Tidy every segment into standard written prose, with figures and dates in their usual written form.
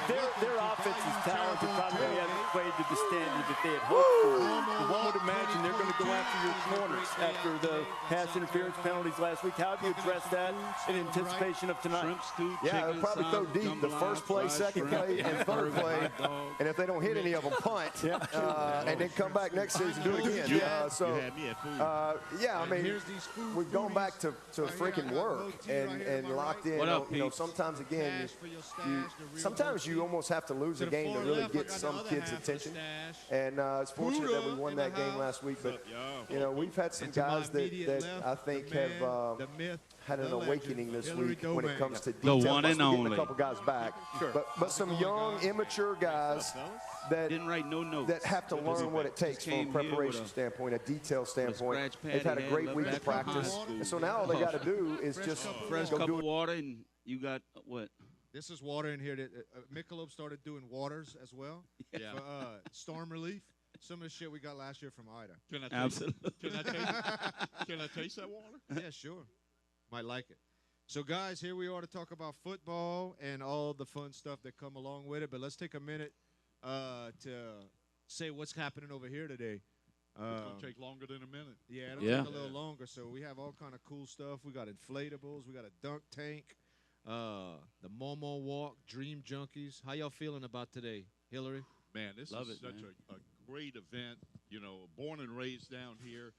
their offense is talented. Probably hasn't played to the standard that they had hoped for. But one would imagine they're going to go after your corners after the pass interference penalties last week. How have you addressed that in anticipation of tonight? Yeah, they'll probably throw deep the first play, second play, and third play. And if they don't hit any of them, punt. And then come back next season and do it again. Yeah, I mean, we've gone back to freaking work and locked in. You know, sometimes, again, sometimes you almost have to lose a game to really get some kids' attention. And it's fortunate that we won that game last week. But, you know, we've had some guys that I think have had an awakening this week when it comes to detail. The one and only. A couple guys back. But some young, immature guys that didn't write no notes. That have to learn what it takes from a preparation standpoint, a detail standpoint. They've had a great week of practice. And so now all they got to do is just fresh go cup do of it. water, and you got what? This is water in here. That Michelob started doing waters as well for storm relief. Some of the shit we got last year from Ida. Can I Absolutely. Can I taste that water? Yeah, sure. Might like it. So, guys, here we are to talk about football and all the fun stuff that come along with it. But let's take a minute to say what's happening over here today. It's going to take longer than a minute. Yeah, it'll take a little longer. So we have all kind of cool stuff. We got inflatables. We got a dunk tank. The Momo Walk, Dream Junkies. How y'all feeling about today, Hillary? Man, this is such a great event. You know, born and raised down here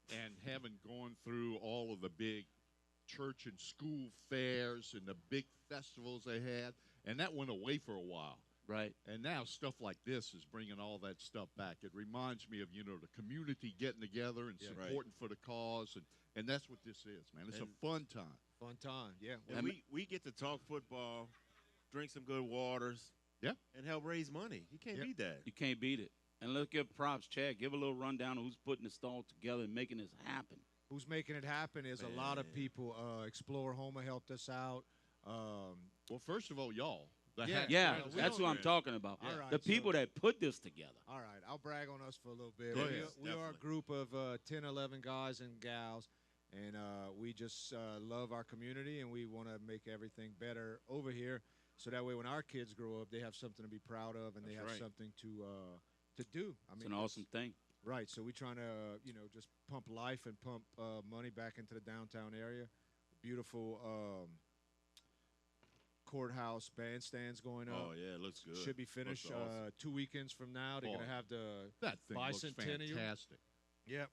and having gone through all of the big church and school fairs and the big festivals they had, and that went away for a while. Right. And now stuff like this is bringing all that stuff back. It reminds me of, you know, the community getting together and supporting for the cause, and that's what this is, man. It's a fun time. Fun time, yeah. And we get to talk football, drink some good waters, and help raise money. You can't beat that. You can't beat it. And let's give props, Chad. Give a little rundown of who's putting this all together and making this happen. Who's making it happen is a lot of people. Explore Homa helped us out. Well, first of all, y'all. That's what I'm talking about. All right, the people that put this together. All right, I'll brag on us for a little bit. We are a group of 10, 11 guys and gals, and we just love our community, and we want to make everything better over here, so that way when our kids grow up, they have something to be proud of, and they have something to do. I mean, it's an awesome thing. Right, so we're trying to, you know, just pump life and pump money back into the downtown area. Beautiful courthouse bandstands going up. Oh, yeah, it looks good. Should be finished awesome. 2 weekends from now. They're going to have the that thing bicentennial. Looks fantastic. Yep.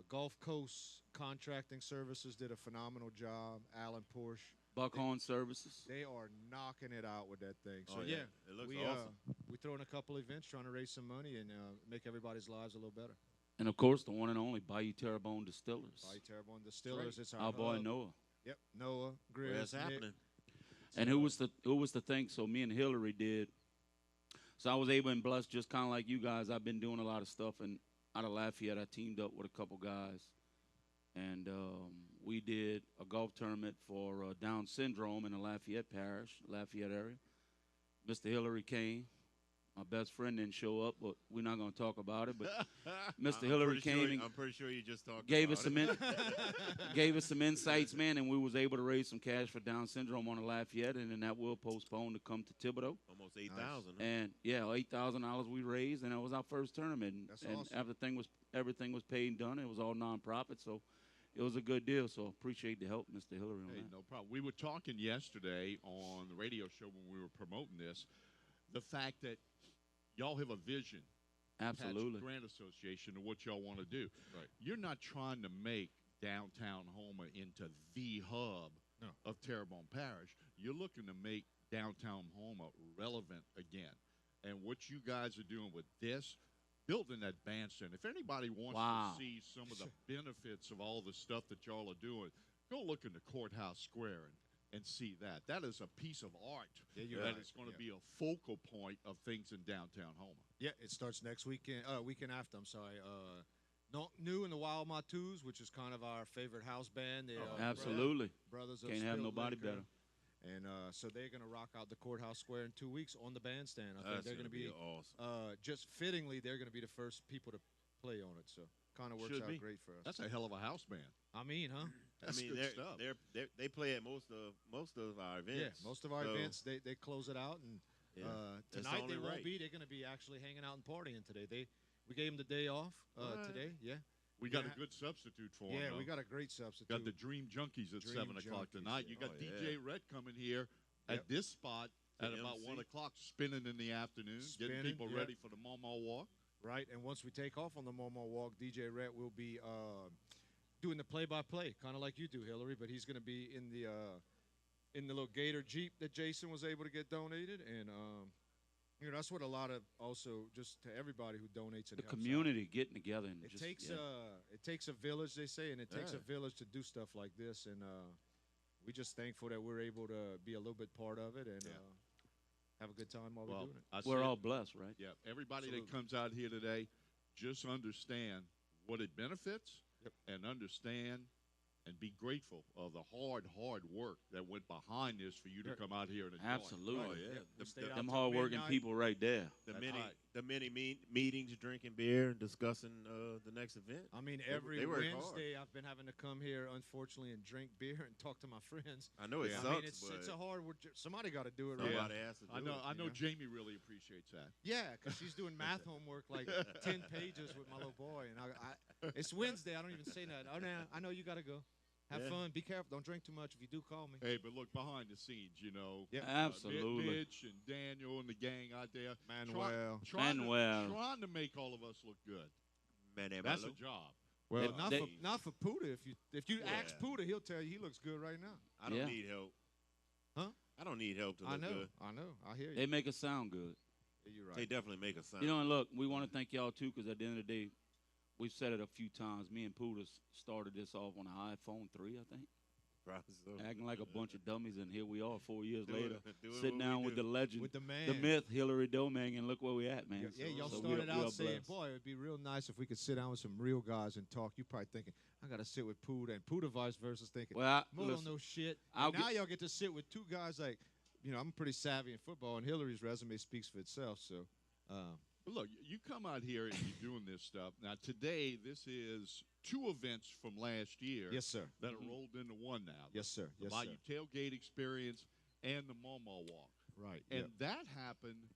Gulf Coast Contracting Services did a phenomenal job. Alan Porsche. Buckhorn Services. They are knocking it out with that thing. So, it looks awesome. We throw in a couple events trying to raise some money and make everybody's lives a little better. And, of course, the one and only Bayou Terrebonne Distillers. Bayou Terrebonne Distillers. It's our boy Noah. Yep, Noah, Grizz, Where's happening? And who was the thing? So me and Hillary did. So I was able and blessed, just kind of like you guys. I've been doing a lot of stuff, and out of Lafayette, I teamed up with a couple guys, and we did a golf tournament for Down syndrome in the Lafayette Parish, Lafayette area. Mr. Hillary came. My best friend didn't show up, but we're not going to talk about it. But Mr. Hillary came and I'm pretty sure you just talked gave about us some gave us some insights, man, and we was able to raise some cash for Down syndrome on the Lafayette, and then that will postpone to come to Thibodeau. Almost 8,000. And $8,000 we raised, and that was our first tournament. That's and awesome. after everything was paid and done, it was all nonprofit, so it was a good deal. So appreciate the help, Mr. Hillary, on that. No problem. We were talking yesterday on the radio show when we were promoting this, the fact that y'all have a vision. Absolutely. Grant Association of what y'all want to do. Right. You're not trying to make downtown Houma into the hub of Terrebonne Parish. You're looking to make downtown Houma relevant again. And what you guys are doing with this, building that bandstand, if anybody wants to see some of the benefits of all the stuff that y'all are doing, go look in the Courthouse Square and see that. That is a piece of art that is going to be a focal point of things in downtown Houma. Yeah, it starts next weekend. Weekend after, I'm sorry. New in the Wild Matus, which is kind of our favorite house band. They, absolutely. Brothers of Can't have Spilled nobody Liquor. better. And so they're going to rock out the Courthouse Square in 2 weeks on the bandstand. I think they're going to be awesome. just fittingly, they're going to be the first people to play on it. So kind of works out great for us. That's a hell of a house band. I mean, huh? That's I mean, good stuff. they play at most of our events. Yeah, most of our events they close it out, and tonight they won't right. be. They're going to be actually hanging out and partying today. We gave them the day off today. Yeah. We got a good substitute for them. Yeah, we got a great substitute. Got the Dream Junkies at 7 o'clock tonight. You got DJ Red coming here at this spot at about 1 o'clock, spinning in the afternoon, getting people ready for the Mama Walk. Right, and once we take off on the Mama Walk, DJ Red will be doing the play-by-play, kind of like you do, Hillary. But he's going to be in the little Gator Jeep that Jason was able to get donated, and that's what a lot of also just to everybody who donates and the helps community getting together. And it takes a village, they say, and it takes a village to do stuff like this, and we're just thankful that we're able to be a little bit part of it and have a good time while we're doing it. We're all blessed, right? Yeah, everybody that comes out here today, just understand what it benefits and understand and be grateful of the hard work that went behind this for you to come out here and enjoy. Absolutely. Oh, yeah. Them hard-working people right there. The many meetings, drinking beer, and discussing the next event. I mean, every Wednesday I've been having to come here, unfortunately, and drink beer and talk to my friends. I know it sucks, I mean, it's a hard work. Somebody got to do it, right? Somebody has to do it. I know Jamie really appreciates that. Yeah, because she's doing math homework like 10 pages with my little boy. And it's Wednesday. I don't even say that. Oh, now I know you got to go. Have fun. Be careful. Don't drink too much. If you do, call me. Hey, but look, behind the scenes, Absolutely. Mitch and Daniel and the gang out there. Manuel. Trying to make all of us look good. That's a job. Well, not for Puda. If you ask Puda, he'll tell you he looks good right now. I don't need help. Huh? I don't need help to look good. I know. I hear you. They make us sound good. Yeah, you're right. They definitely make us sound good. And look, we want to thank y'all, too, because at the end of the day, we've said it a few times. Me and Puda started this off on an iPhone 3, I think. Acting like a bunch of dummies, and here we are 4 years later, sitting down with the legend, with the man, the myth, Hillary Domang, and look where we at, man. Yeah, y'all started out saying, boy, it would be real nice if we could sit down with some real guys and talk. You're probably thinking, I got to sit with Puda, and Puda vice versa thinking, Mo don't know shit. Now y'all get to sit with two guys like, I'm pretty savvy in football, and Hillary's resume speaks for itself, so. But look, you come out here and you're doing this stuff. Now, today, this is 2 events from last year. Yes, sir. That are rolled into one now. Yes, sir. The Bayou Tailgate Experience and the Mama Walk. Right. And that happened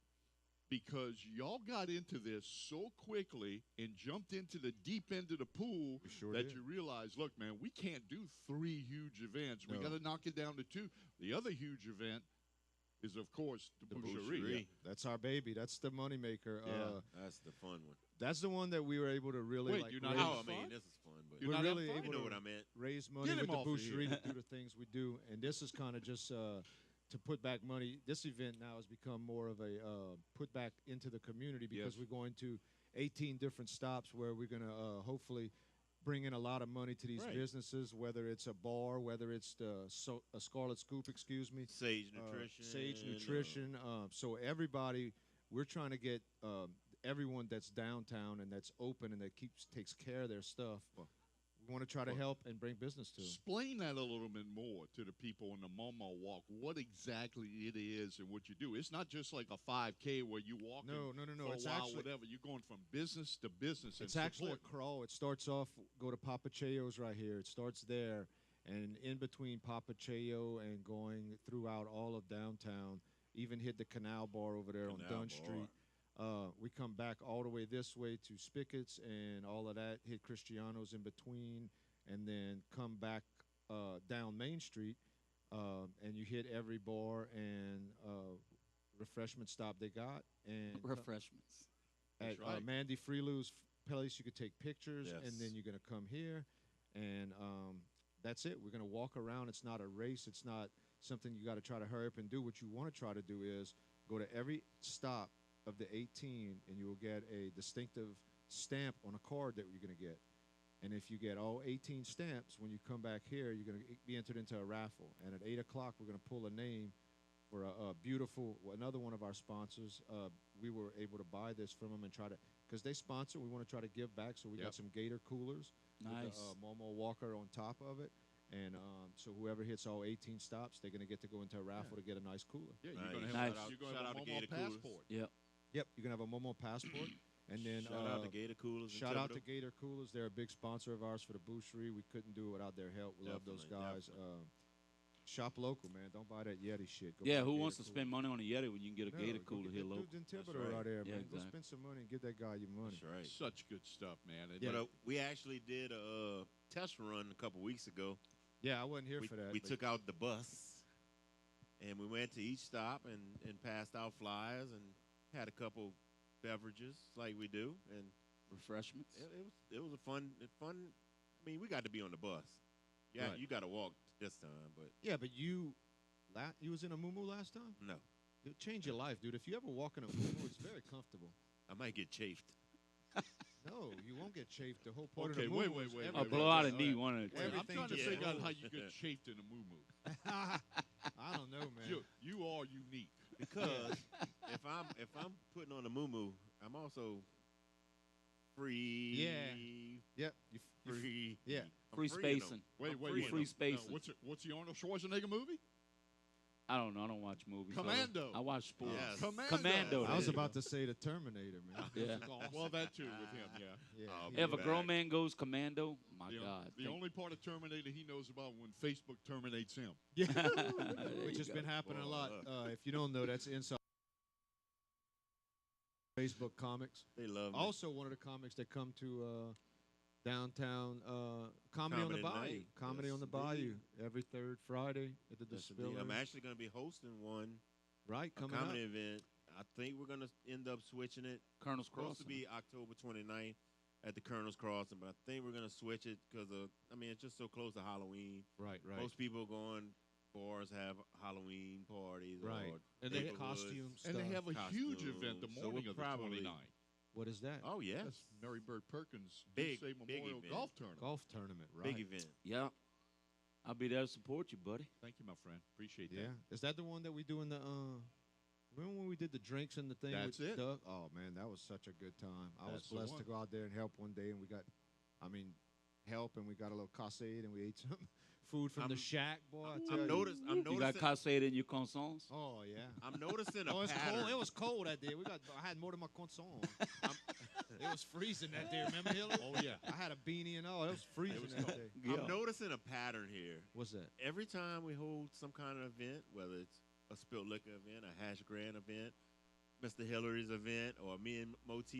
because y'all got into this so quickly and jumped into the deep end of the pool that you realized, look, man, we can't do 3 huge events. We got to knock it down to 2. The other huge event is, of course, the Boucherie. That's our baby. That's the moneymaker. That's the fun one. That's the one that we were able to really Wait, you're not I mean, this is fun, but we're really able to what I meant. Raise money with the Boucherie to do the things we do. And this is kind of just to put back money. This event now has become more of a put back into the community because we're going to 18 different stops where we're going to hopefully bring in a lot of money to these businesses, whether it's a bar, whether it's a Scarlet Scoop, Sage Nutrition. Sage Nutrition. So everybody, we're trying to get everyone that's downtown and that's open and that takes care of their stuff. We want to try to help and bring business to them. Explain that a little bit more to the people on the Mama Walk, what exactly it is and what you do. It's not just like a 5K where you walk no. for a while, whatever. You're going from business to business. It's actually a crawl. It starts off, go to Papa Cheo's right here. It starts there, and in between Papa Cheo and going throughout all of downtown, even hit the Canal Bar over there on Dunn Street. We come back all the way this way to Spickett's and all of that, hit Cristiano's in between, and then come back down Main Street, and you hit every bar and refreshment stop they got. And refreshments. At Mandy Freelou's place, you could take pictures, and then you're going to come here, and that's it. We're going to walk around. It's not a race. It's not something you got to try to hurry up and do. What you want to try to do is go to every stop of the 18, and you will get a distinctive stamp on a card that you're going to get. And if you get all 18 stamps, when you come back here, you're going to be entered into a raffle. And at 8 o'clock, we're going to pull a name for a beautiful, another one of our sponsors. We were able to buy this from them and try to, because they sponsor, we want to try to give back. So we got some Gator coolers with the Momo Walker on top of it. And so whoever hits all 18 stops, they're going to get to go into a raffle to get a nice cooler. Yeah, you're going to have a Momo passport. Yep. Yep, you're going to have a Momo passport. And then shout out to Gator Coolers. Shout out to Gator Coolers. They're a big sponsor of ours for the boostery. We couldn't do it without their help. We love those guys. Shop local, man. Don't buy that Yeti shit. Go who wants to spend money on a Yeti when you can get a Gator Cooler here local? Dudes in Thibodeau right there, man. Exactly. Go spend some money and give that guy your money. That's right. Such good stuff, man. But we actually did a test run a couple weeks ago. Yeah, I wasn't here for that. We took out the bus, and we went to each stop and passed out flyers and had a couple beverages like we do, and refreshments. It was a fun. I mean, we got to be on the bus. Yeah, you got to walk this time, but you was in a muumuu last time? No. It'll change your life, dude. If you ever walk in a muumuu, it's very comfortable. I might get chafed. No, you won't get chafed. The whole part of Okay, the wait. muumuu. I'll blow out a knee one at a time. I'm trying to figure out how you get chafed in a muumuu. I don't know, man. You are unique. Because if I'm putting on a muumuu, I'm also free. Yep. Free. Yeah. Free spacing. Wait. Free spacing. What's the Arnold Schwarzenegger movie? I don't know. I don't watch movies. Commando. I watch sports. Yes. Commando. I was about to say the Terminator, man. Yeah. Well, that too with him, yeah. If a grown man goes commando, my God. The only part of Terminator he knows about when Facebook terminates him. Yeah. Which has been happening a lot. If you don't know, that's inside Facebook comics. They love me. Also, one of the comics that come to downtown Comedy on the Bayou. Night. Comedy on the Bayou every third Friday at the Distillery. I'm actually going to be hosting one. Right, coming comedy up. event. I think we're going to end up switching it. Colonel's Supposed to Crossing. be October 29th at the Colonel's Crossing, but I think we're going to switch it because it's just so close to Halloween. Right. Most people bars have Halloween parties. Right. Or and they have costumes. And they have a huge event the morning of the 29th. What is that? Oh, yes. That's Mary Bird Perkins Big Memorial event. Golf Tournament. Golf tournament, right. Big event. Yeah. I'll be there to support you, buddy. Thank you, my friend. Appreciate that. Yeah. Is that the one that we do in the remember when we did the drinks and the thing That's with it. Doug? Oh man, that was such a good time. I was That's the blessed one. to go out there and help one day, and we got help, and we got a little cassade, and we ate some food from the shack, boy. I tell I'm you. noticing. You got cassated in your consons? Oh yeah. I'm noticing a Oh, it's pattern. cold. It was cold that day. I had more than my conson. It was freezing that day. Remember, Hillary? Oh yeah. I had a beanie and all. It was freezing that day. I'm noticing a pattern here. What's that? Every time we hold some kind of event, whether it's a spilled liquor event, a hash grand event, Mr. Hillary's event, or me and Moti.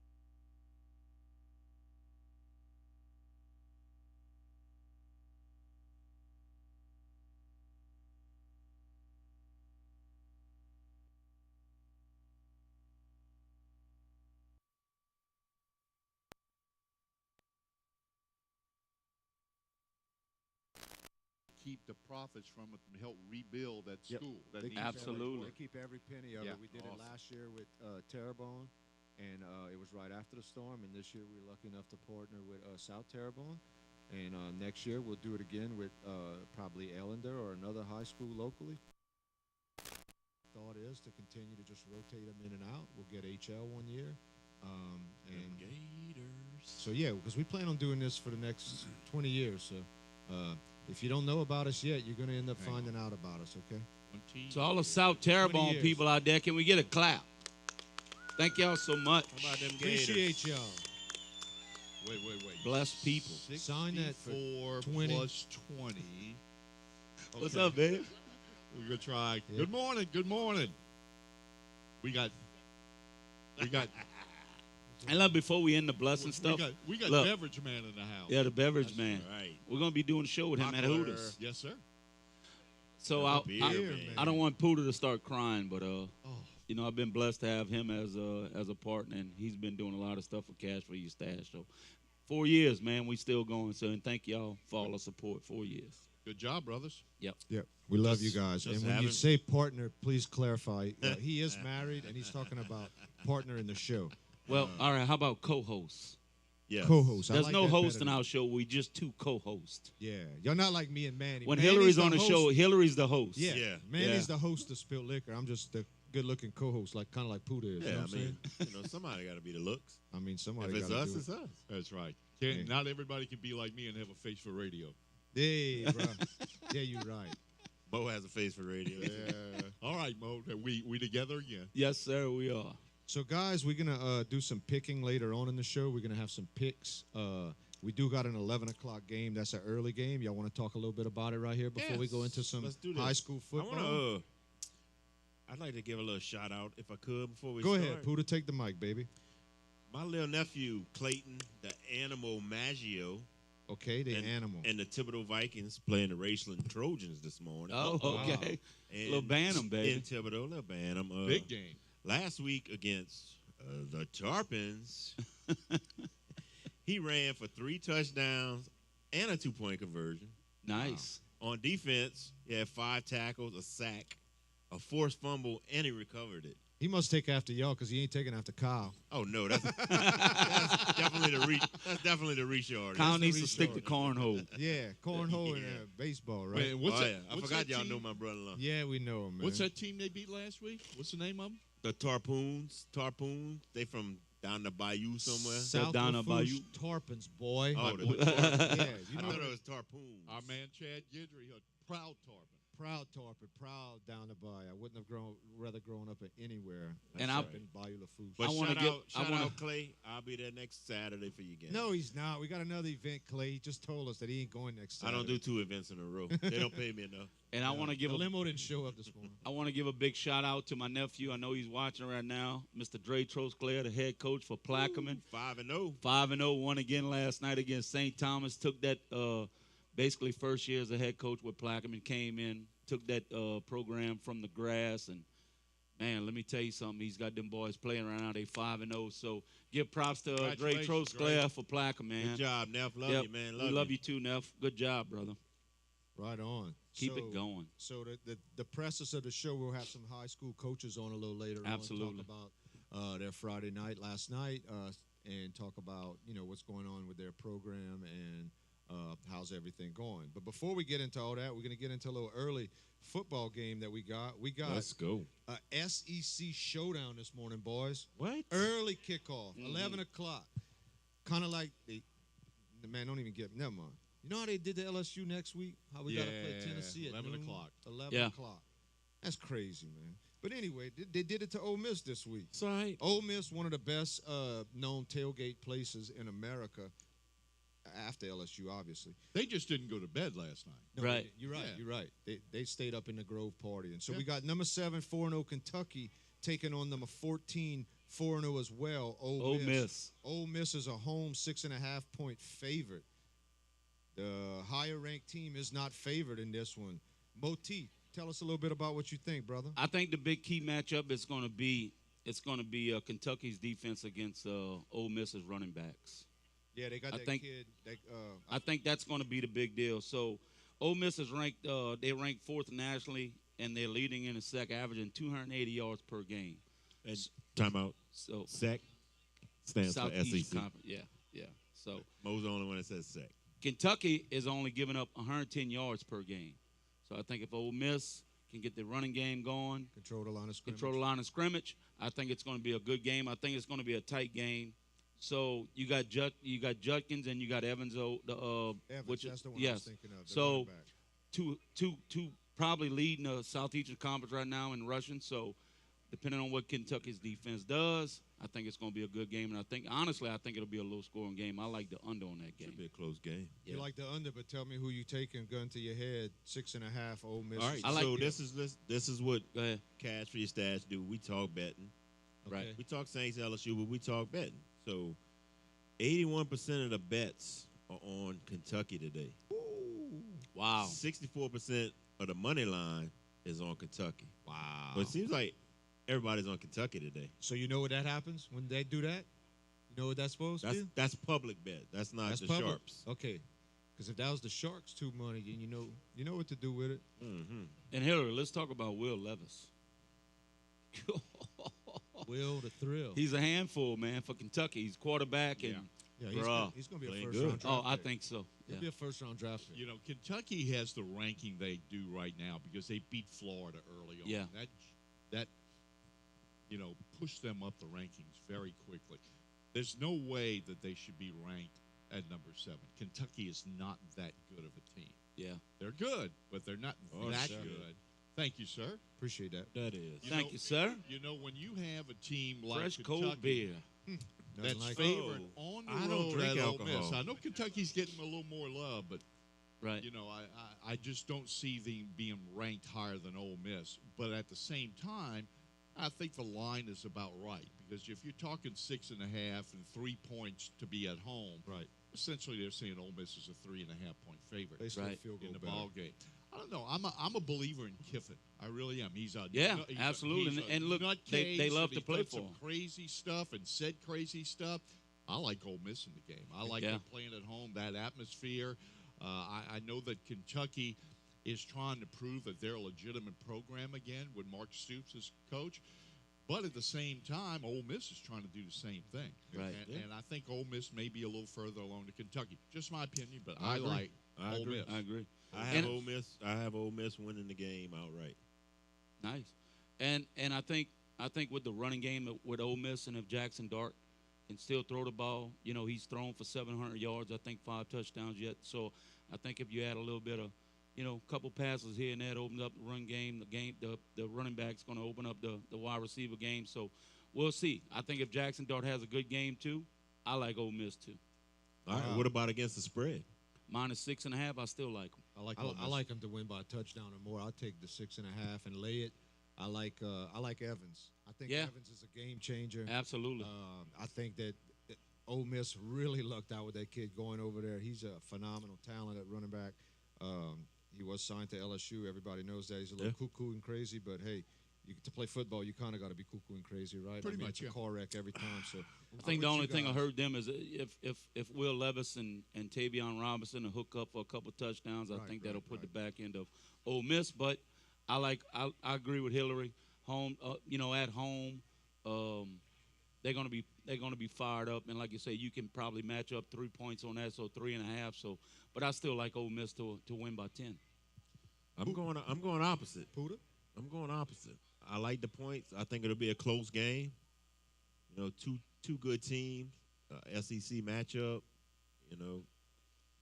Keep the profits from it and help rebuild that Yep. school. That They needs keep Absolutely. They keep every penny of Yeah, it. We did awesome. it last year with Terrebonne, and it was right after the storm. And this year we were lucky enough to partner with South Terrebonne. And next year we'll do it again with probably Ellender or another high school locally. Thought is to continue to just rotate them in and out. We'll get HL one year. And Gators. so, yeah, because we plan on doing this for the next 20 years. So if you don't know about us yet, you're going to end up finding out about us, okay? So all the South Terrebonne years. people out there, can we get a clap? Thank y'all so much. How about them Appreciate y'all. Wait. Blessed people. Sign that for 64 20. plus 20. What's Okay. up, babe? We're going to try. Yeah. Good morning. We got And look, before we end the blessing stuff, we got look. beverage man in the house. Yeah, the beverage man. Right. We're going to be doing a show with him at Buckler. Hooters. Yes, sir. So Beer, man. I don't want Pooter to start crying, but I've been blessed to have him as a partner, and he's been doing a lot of stuff for Cash for Your Stash. So 4 years, man, we still going. So and thank y'all for all the support. 4 years. Good job, brothers. Yep. Yep, we love you guys. just And when you having- say partner, please clarify. He is married, and he's talking about partner in the show. Well, all right. How about co-hosts? Yes. Co-host. I There's like no that host better in our show. We just two co-hosts. Yeah, you're not like me and Manny. When Manny's Hillary's on the host. show, Hillary's the host. Yeah, Yeah. Manny's Yeah. the host of Spilled Liquor. I'm just the good-looking co-host, kind of like Puda is. You know Yeah, what I'm saying? somebody got to be the looks. I mean, somebody If it's gotta us, do it's us. That's right. Yeah. Not everybody can be like me and have a face for radio. Hey, bro. Yeah, you're right. Bo has a face for radio. Yeah. All right, Mo. We together again. Yes, sir. We are. So, guys, we're going to do some picking later on in the show. We're going to have some picks. We do got an 11 o'clock game. That's an early game. Y'all want to talk a little bit about it right here before we go into some high school football? I'd like to give a little shout-out, if I could, before we Go start. Go ahead, Puda. Take the mic, baby. My little nephew, Clayton, the Animal Maggio. Okay, the Animal. And the Thibodeau Vikings playing the Raceland Trojans this morning. Oh, okay. And Little Bantam, baby. In Thibodeau, little Bantam. Big game. Last week against the Tarpons, he ran for 3 touchdowns and a 2-point conversion. Nice. Wow. On defense, he had 5 tackles, a sack, a forced fumble, and he recovered it. He must take after y'all because he ain't taking after Kyle. Oh no, that's definitely the reach. That's definitely the reach yard. Kyle needs to stick to cornhole. Yeah, cornhole and baseball, right? Wait, I forgot y'all know my brother-in-law. Yeah, we know him, man. What's that team they beat last week? What's the name of them? The Tarpons. They from down the Bayou somewhere. South down the Bayou. Tarpons, boy. Oh, the yeah, you I know thought it was Tarpons. Our man Chad Guidry, a proud Tarpon. Proud Tarpon, proud down the Bayou. I wouldn't have rather grown up anywhere. And I've been Bayou Lafourche. But I want to shout out Clay. I'll be there next Saturday for your game. No, he's not. We got another event, Clay. He just told us that he ain't going next Saturday. I don't do 2 events in a row. They don't pay me enough. And I want to give the limo didn't show up this morning. I want to give a big shout out to my nephew. I know he's watching right now, Mr. Dre Trosclair, the head coach for Plaquemine. 5-0. 5-0, won again last night against St. Thomas. Took that basically first year as a head coach with Plaquemine. Came in, took that program from the grass, and man, let me tell you something. He's got them boys playing right now. They 5-0. So give props to Dre Trosclair for Plaquemine, man. Good job, Neff. Love you, man. Love you too, Neff. Good job, brother. Right on. Keep it going. So the presses of the show, we'll have some high school coaches on a little later Absolutely. on. Talk about their Friday night last night and talk about, what's going on with their program and how's everything going. But before we get into all that, we're going to get into a little early football game that we got. Let's go. A SEC showdown this morning, boys. What? Early kickoff, 11 o'clock. Kind of like the man, don't even get, never mind. You know how they did the LSU next week? How we got to play Tennessee at 11 noon? o'clock. 11 o'clock. That's crazy, man. But anyway, they did it to Ole Miss this week. That's right. Ole Miss, one of the best known tailgate places in America, after LSU, obviously. They just didn't go to bed last night. No, Right. You're right. Yeah. You're right. They stayed up in the Grove party. And so we got number 7, 4-0 Kentucky taking on number 14, 4-0 as well, Ole Miss. Ole Miss is a home 6.5-point favorite. The higher-ranked team is not favored in this one. Motif, tell us a little bit about what you think, brother. I think the big key matchup is going to be Kentucky's defense against Ole Miss's running backs. Yeah, they got kid. I think that's going to be the big deal. So Ole Miss is ranked. They ranked 4th nationally, and they're leading in the SEC, averaging 280 yards per game. And timeout. So SEC stands for Southeast SEC. Conference. Yeah. So Mo's the only one that says SEC. Kentucky is only giving up 110 yards per game. So I think if Ole Miss can get the running game going, control the line of scrimmage, I think it's going to be a good game. I think it's going to be a tight game. So you got Judkins and you got Evans. Evans, that's the one I was thinking of. So two probably leading the Southeastern Conference right now in rushing. So depending on what Kentucky's defense does, I think it's going to be a good game. And I think it'll be a low-scoring game. I like the under on that game. Should be a close game. You like the under, but tell me who you taking. Gun to your head. 6.5 Ole Miss. All right. This is what Cash for your stats do. We talk betting. Okay. Right. We talk Saints LSU, but we talk betting. So 81% of the bets are on Kentucky today. Ooh. Wow. 64% of the money line is on Kentucky. Wow. But it seems like everybody's on Kentucky today. So you know what that happens when they do that? You know what that's supposed to do? That's public bet. That's not the public. sharps. Okay. Because if that was the Sharks' too money, then you know what to do with it. Mm-hmm. And Hillary, let's talk about Will Levis. Will the thrill. He's a handful, man, for Kentucky. He's quarterback and he's going to be a Playing first-round draft I pick. think so. He'll be a first-round draft pick. You know, Kentucky has the ranking they do right now because they beat Florida early on. Yeah. That pushed them up the rankings very quickly. There's no way that they should be ranked at number 7. Kentucky is not that good of a team. Yeah. They're good, but they're not that sure. good. Thank you, sir. Appreciate that. That is. Thank you, sir. You know, when you have a team like Fresh Kentucky cold beer. that's like favored it. on the I don't road drink at Ole alcohol. Miss, I know Kentucky's getting a little more love, but Right. you know, I just don't see them being ranked higher than Ole Miss. But at the same time, I think the line is about right because if you're talking 6.5 and 3 points to be at home, Right. essentially they're saying Ole Miss is a 3.5 point favorite Basically, Right. field goal in the better. ball game. I don't know. I'm a believer in Kiffin. I really am. He's a Yeah, he's absolutely. A, And look, they nutcase, love and to play he's for done some crazy stuff and said crazy stuff. I like Ole Miss in the game. I like Yeah. them playing at home. That atmosphere. I know that Kentucky is trying to prove that they're a legitimate program again with Mark Stoops as coach. But at the same time, Ole Miss is trying to do the same thing. Right. And I think Ole Miss may be a little further along than Kentucky. Just my opinion, but I I agree. like I Ole agree. Miss. I agree. I have Ole Miss. I have Ole Miss winning the game outright. Nice. And I think with the running game with Ole Miss and if Jackson Dart can still throw the ball, you know, he's thrown for 700 yards, I think 5 touchdowns yet. So I think if you add a little bit of, you know, a couple passes here and there, it opens up the run game. The running back's going to open up the wide receiver game. So we'll see. I think if Jackson Dart has a good game too, I like Ole Miss too. All right. What about against the spread? -6.5, I still like them. I like them to win by a touchdown or more. I'll take the 6.5 and lay it. I like Evans. I think Yeah. Evans is a game changer. Absolutely. I think that Ole Miss really lucked out with that kid going over there. He's a phenomenal talent at running back. He was signed to LSU. Everybody knows that. He's a little cuckoo and crazy, but hey, to play football, you kind of got to be cuckoo and crazy, right? Pretty much, it's a yeah. car wreck every time. So I think the only thing I heard them is if Will Levis and Tavion Robinson will hook up for a couple touchdowns, I think that'll put the back end of Ole Miss. But I agree with Hillary. Home, at home, they're gonna be fired up, and like you say, you can probably match up 3 points on that, so 3.5. So, but I still like Ole Miss to win by 10. I'm going opposite. Puda? I'm going opposite. I like the points. I think it'll be a close game. You know, two good teams, SEC matchup. You know,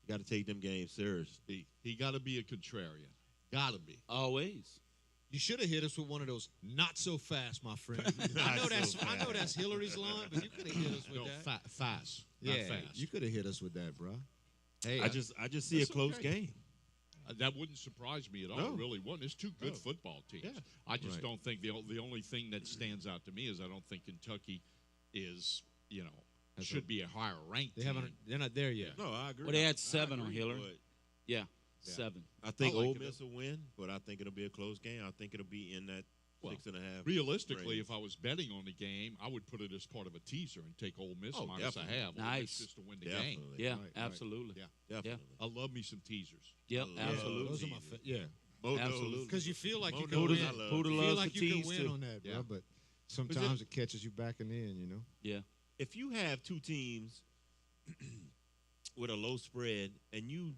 you got to take them games serious. He got to be a contrarian. Got to be. Always. You should have hit us with one of those not so fast, my friend. I know that's Hillary's line, but you could have hit us with that. Fast. Yeah, Not fast. you could have hit us with that, bro. Hey, I just see a close game. That wouldn't surprise me at all. No. It really wouldn't. It's two good football teams. Yeah. I just don't think the only thing that stands out to me is I don't think Kentucky is, should be a higher ranked team. They're not there yet. No, I agree. Well, they had I 7 on agree, Hillary. but Yeah, 7. I think I like Ole it. Miss will win, but I think it'll be a close game. I think it'll be in that 6.5. Realistically, range. if I was betting on the game, I would put it as part of a teaser and take Ole Miss minus definitely. a half. Ole Miss just to win the game. Definitely. Yeah, Right, right. absolutely. Yeah. Definitely. I love me some teasers. Yep, I love absolutely. Those are my Absolutely. because you feel like you Mo can knows win. I love Puda teasers. loves Feel like the you can tease, win too. on that, bro. Yeah. But sometimes it catches you backing in, you know. Yeah. If you have two teams with a low spread and you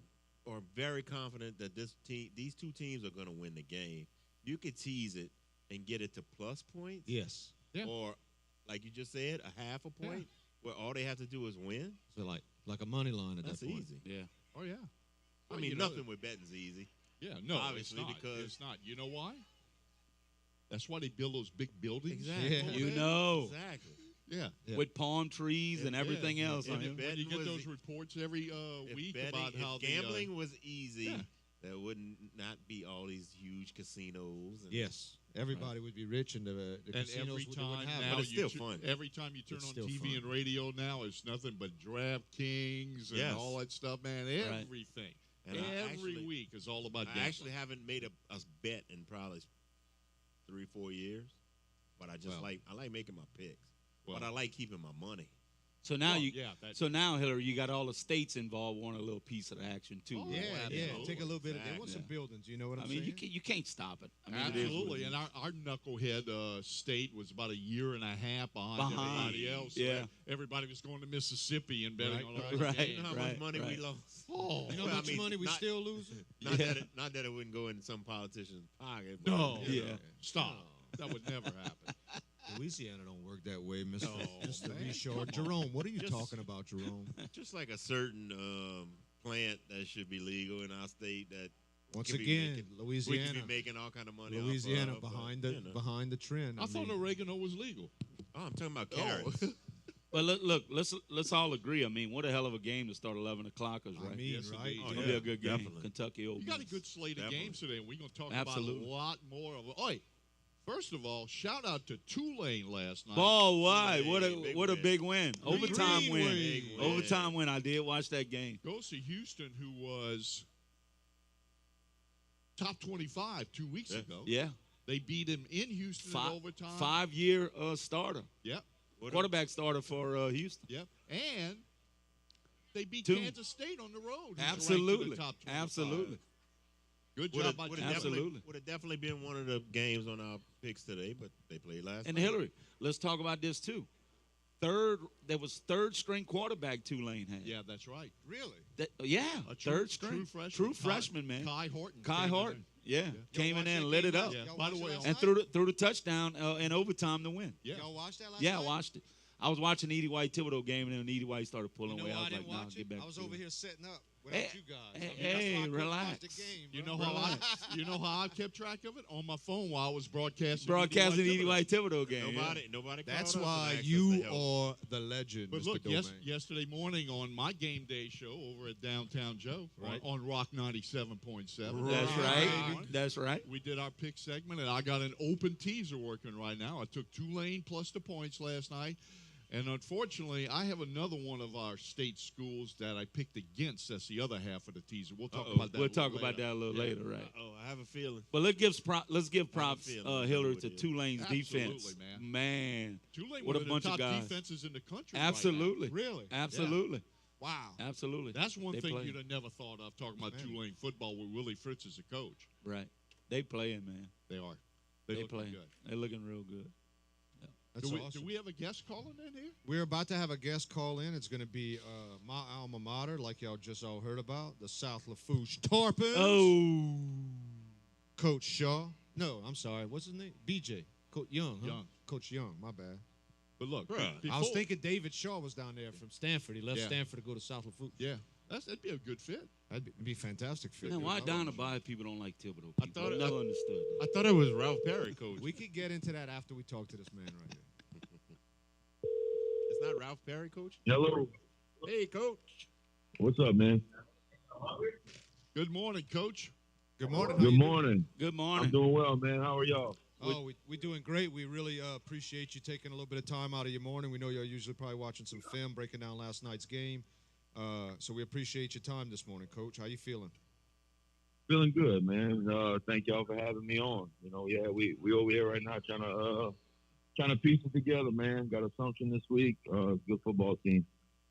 are very confident that these two teams are going to win the game, you could tease it and get it to plus points. Yes. Yeah. Or, like you just said, a half a point where all they have to do is win. So like a money line at That's that point. easy. Yeah. Oh, yeah. I Well, mean, you know, nothing with betting's easy. Yeah, no, Obviously, it's not. because- It's not. You know why? That's why they build those big buildings. Exactly. Yeah. You know. Exactly. Yeah. Yeah. With palm trees and everything else. If I mean, it When you get was- those reports every If week betting- about how if gambling was easy, Yeah. there wouldn't not be all these huge casinos. And Yes. Everybody would be rich, and the and casinos every wouldn't time have now But it's you still fun. Every time you turn It's on still TV fun. and radio now, it's nothing but DraftKings and Yes. all that stuff, man. Right. Everything. And I Every actually- week is all about I gambling. actually haven't made a bet in probably 3-4 years, but I just I like making my picks. Well- but I like keeping my money. so now Well, you. yeah, that- So now, Hillary, you got all the states involved want a little piece of the action too. Oh, Yeah, absolutely. Take a little bit. They want some Exactly. buildings. You know what I I'm mean, saying? you can't stop it. I mean, it is what it Absolutely, is. and our knucklehead state was about a year and a half behind everybody else. So yeah. everybody was going to Mississippi and betting on all the right. You games. know how Right, much money right. we lost? Oh, You know Well, how I much mean, money we not- still losing? Not that it wouldn't go in some politician's pocket. But, no, you know. Yeah. stop. That would never happen. Louisiana don't work that way, Mr. No, Mr. man, Richard. come on. Jerome, what are you Just- talking about, Jerome? Just like a certain plant that should be legal in our state that Once again, Louisiana. We could be making all kind of money. Louisiana off of, behind the trend. I thought oregano was legal. Oh, I'm talking about carrots. But look, let's all agree. I mean, what a hell of a game to start 11 o'clockers, right? I mean, Yes, right? indeed. It's gonna be a good game. Definitely. Kentucky Ole You got a Miss. good slate of Definitely. games today, and we're going to talk Absolutely. about a lot more of it. Oh, wait. First of all, shout out to Tulane last night. Ball wide. Big What a win. big win. Overtime Big win. win. Overtime win. I did watch that game. Goes to Houston, who was top 25 2 weeks ago. Yeah. They beat him in Houston in overtime. 5-year starter. Yep. Quarterback starter for Houston. Yep. And they beat Two. Kansas State on the road. who's ranked in Absolutely. the top 25. Absolutely. Good job by Would Tulane. Absolutely. have definitely been one of the games on our picks today, but they played last And night. Hillary, let's talk about this too. There was third string quarterback Tulane had. Yeah, that's right. Really? A third string. True freshman. freshman, man. Kai Horton. Kai came in Horton. Yeah. Yeah. Came in watch there and that lit game it up. Yeah. Y'all By the watch way, it last And night? threw the touchdown in overtime to win. Yeah. Y'all watched that last Yeah, I night? watched it. I was watching the Edie White Thibodeau game, and then Edie White started pulling You know away. why I I was didn't like, nah, watch get it? back I was to over it. here setting up without Hey, you guys. hey, I mean, that's why I couldn't relax. watch the game, You bro. know how I kept track of it? On my phone while I was broadcasting. Broadcasting the Edie Edie White Thibodeau game. yeah. Nobody. That's called us why and asked us you to help. are the legend, But Mr. look, Domingue. yesterday morning on my game day show over at Downtown Joe Right. on Rock 97.7. That's Right. right. That's right. We did our pick segment, and I got an open teaser working right now. I took Tulane plus the points last night. And unfortunately, I have another one of our state schools that I picked against. That's the other half of the teaser. We'll talk about that. We'll talk about that a little Yeah. later, right? Oh, I have a feeling. But let's give props, feeling Hillary, what to it is. Tulane's Absolutely, defense. man. Tulane, what one a of the bunch of top guys. defenses in the country. Absolutely. Right now. Really? Absolutely. Wow. Absolutely. That's one They thing play. you'd have never thought of talking about Tulane football with Willie Fritz as a coach. Right. They playing, man. They are. They look playing. good. They're looking real good. That's Do awesome. we have a guest calling in here? We're about to have a guest call in. It's going to be my alma mater, like y'all just all heard about, the South Lafourche Tarpons. Oh. Coach Shaw. No, I'm sorry. What's his name? BJ. Coach Young. Huh? Young. Coach Young. My bad. But look, Bruh. I was before- thinking David Shaw was down there from Stanford. He left Yeah. Stanford to go to South Lafourche. Yeah, that'd be a good fit. That'd be a fantastic fit. Man, why down to buy people don't like Thibodeau? I People? thought I it- never understood that. I thought it was Ralph Perry, coach. We could get into that after we talk to this man right here. It's not Ralph Perry, coach. Hello. Hey, coach. What's up, man? Good morning, Coach. Good morning. How Good you doing? morning. Good I'm morning. doing well, man. How are y'all? Oh, we're doing great. We really appreciate you taking a little bit of time out of your morning. We know you're usually probably watching some film, breaking down last night's game. So we appreciate your time this morning, Coach. How you feeling? Feeling good, man. Thank y'all for having me on. You know, yeah, we over here right now trying to piece it together, man. Got Assumption this week. Good football team.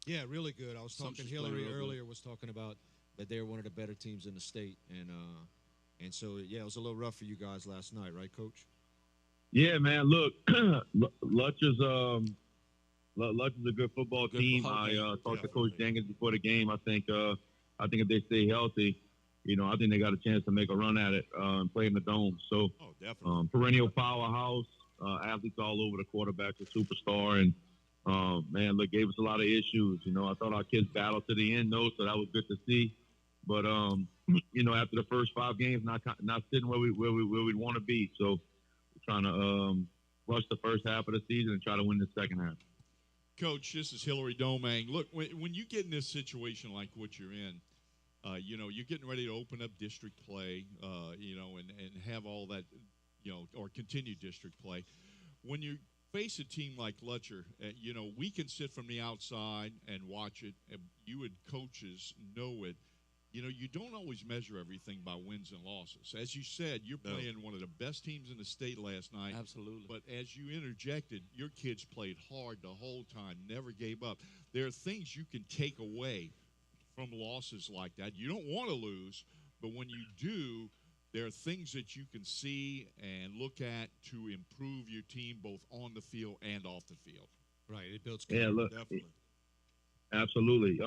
Yeah, really good. I was talking. Assumption's Hillary playing real good. earlier was talking about that they're one of the better teams in the state, and so yeah, it was a little rough for you guys last night, right, Coach? Yeah, man. Look, Lutch is a good football Good team. ball game. I talked to Coach Jenkins before the game. I think if they stay healthy, you know, I think they got a chance to make a run at it and play in the dome. So Oh, definitely. perennial powerhouse, athletes all over, the quarterback's a superstar, and man, look, gave us a lot of issues. You know, I thought our kids battled to the end, though, so that was good to see. But you know, after the first 5 games, not sitting where we want to be. So we're trying to rush the first half of the season and try to win the second half. Coach, this is Hillary Domingue. Look, when you get in this situation like what you're in, you know, you're getting ready to open up district play, you know, and have all that, you know, or continue district play. When you face a team like Lutcher, you know, we can sit from the outside and watch it, and you and coaches know it. You know, you don't always measure everything by wins and losses. As you said, you're playing one of the best teams in the state last night. Absolutely. But as you interjected, your kids played hard the whole time, never gave up. There are things you can take away from losses like that. You don't want to lose, but when you do, there are things that you can see and look at to improve your team both on the field and off the field. Right. It builds. Yeah, look, Definitely. absolutely.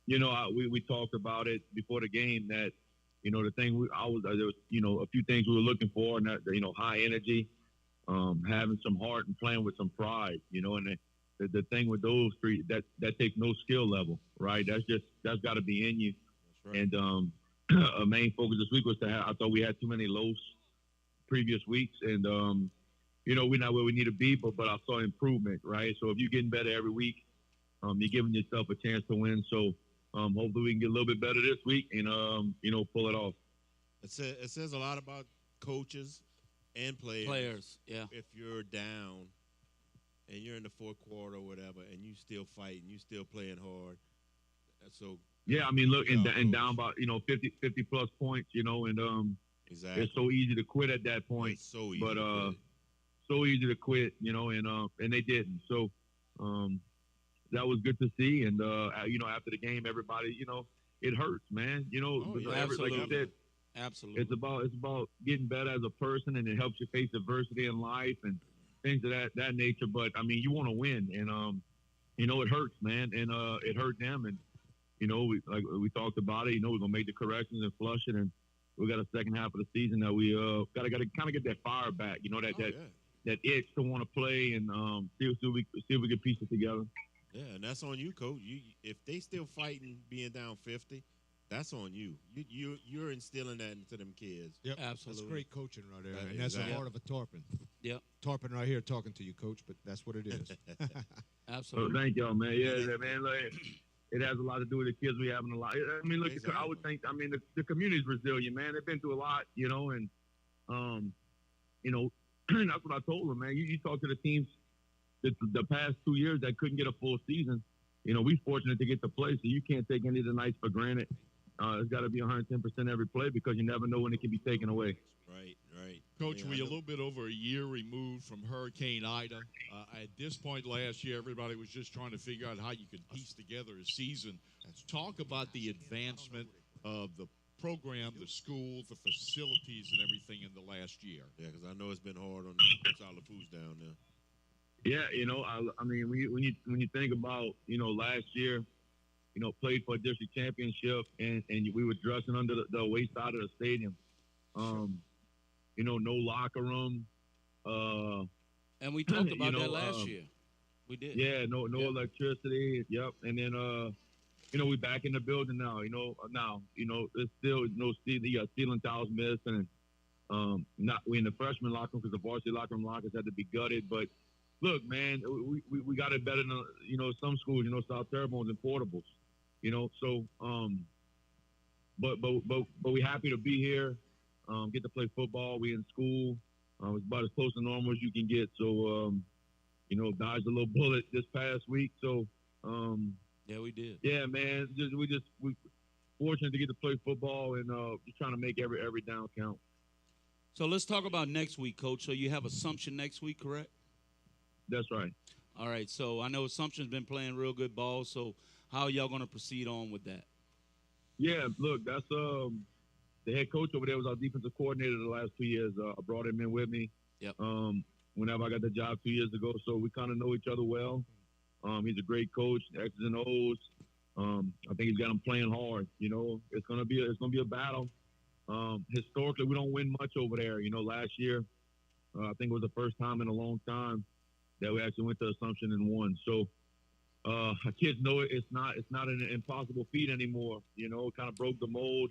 You know, we talked about it before the game that, you know, the thing there was, you know, a few things we were looking for, and that, you know, high energy, having some heart and playing with some pride, you know, and the thing with those three, that takes no skill level, right? That's got to be in you. That's right. And a main focus this week was I thought we had too many lows previous weeks, and we're not where we need to be, but I saw improvement, right? So if you're getting better every week, you're giving yourself a chance to win. So hopefully we can get a little bit better this week and pull it off. It says a lot about coaches and players. Yeah. If you're down and you're in the fourth quarter or whatever, and you still fighting, you still playing hard. So yeah, I mean, look, and down about 50 plus points, and exactly. It's so easy to quit at that point. It's so easy, but so easy to quit, and they didn't. So that was good to see. And after the game, everybody, it hurts, man. Absolutely. Like you said, absolutely. It's about getting better as a person, and it helps you face adversity in life and things of that nature. But I mean, you want to win, and it hurts, man, and it hurt them. And we talked about it. We're gonna make the corrections and flush it, and we got a second half of the season that we got to kind of get that fire back. That itch to want to play and see if we can piece it together. Yeah, and that's on you, coach. If they still fighting being down 50, that's on you. You're instilling that into them kids. Yep, absolutely. That's great coaching right there, and that's a lot of a Tarpon. Yep, Tarpon right here talking to you, coach. But that's what it is. Absolutely. So thank y'all, man. Yeah, man. Like, it has a lot to do with the kids we having a lot. I mean, look, exactly. I would think. I mean, the community's resilient, man. They've been through a lot, and that's what I told them, man. You talk to the teams the past 2 years that couldn't get a full season. We fortunate to get to play, so you can't take any of the nights for granted. It's got to be 110% every play because you never know when it can be taken away. Right. Coach, we're a little bit over a year removed from Hurricane Ida. At this point last year, everybody was just trying to figure out how you could piece together a season. Talk about the advancement of the program, the school, the facilities, and everything in the last year. Yeah, because I know it's been hard on the foods down there. Yeah, I mean, when you think about, last year, played for a district championship, and we were dressing under the away side of the stadium. No locker room. And we talked about that last year. We did. Yeah, no electricity. Yep. And then, we back in the building now. There's still no ceiling tiles missing. We in the freshman locker room because the varsity locker room lockers had to be gutted. But look, man, we got it better than some schools. South Terrebonne's and portables. So but we happy to be here. Get to play football. We in school. It's about as close to normal as you can get. So dodged a little bullet this past week. So yeah, we did. Yeah, man. We fortunate to get to play football and just trying to make every down count. So let's talk about next week, Coach. So you have Assumption next week, correct? That's right. All right. So I know Assumption's been playing real good ball. So how are y'all going to proceed on with that? Yeah, look, that's the head coach over there was our defensive coordinator the last 2 years. I brought him in with me. Yep. Whenever I got the job 2 years ago, so we kind of know each other well. He's a great coach, X's and O's. I think he's got them playing hard. It's gonna be a battle. Historically, we don't win much over there. Last year, I think it was the first time in a long time that we actually went to Assumption and won. So our kids know it's not an impossible feat anymore. It kind of broke the mold.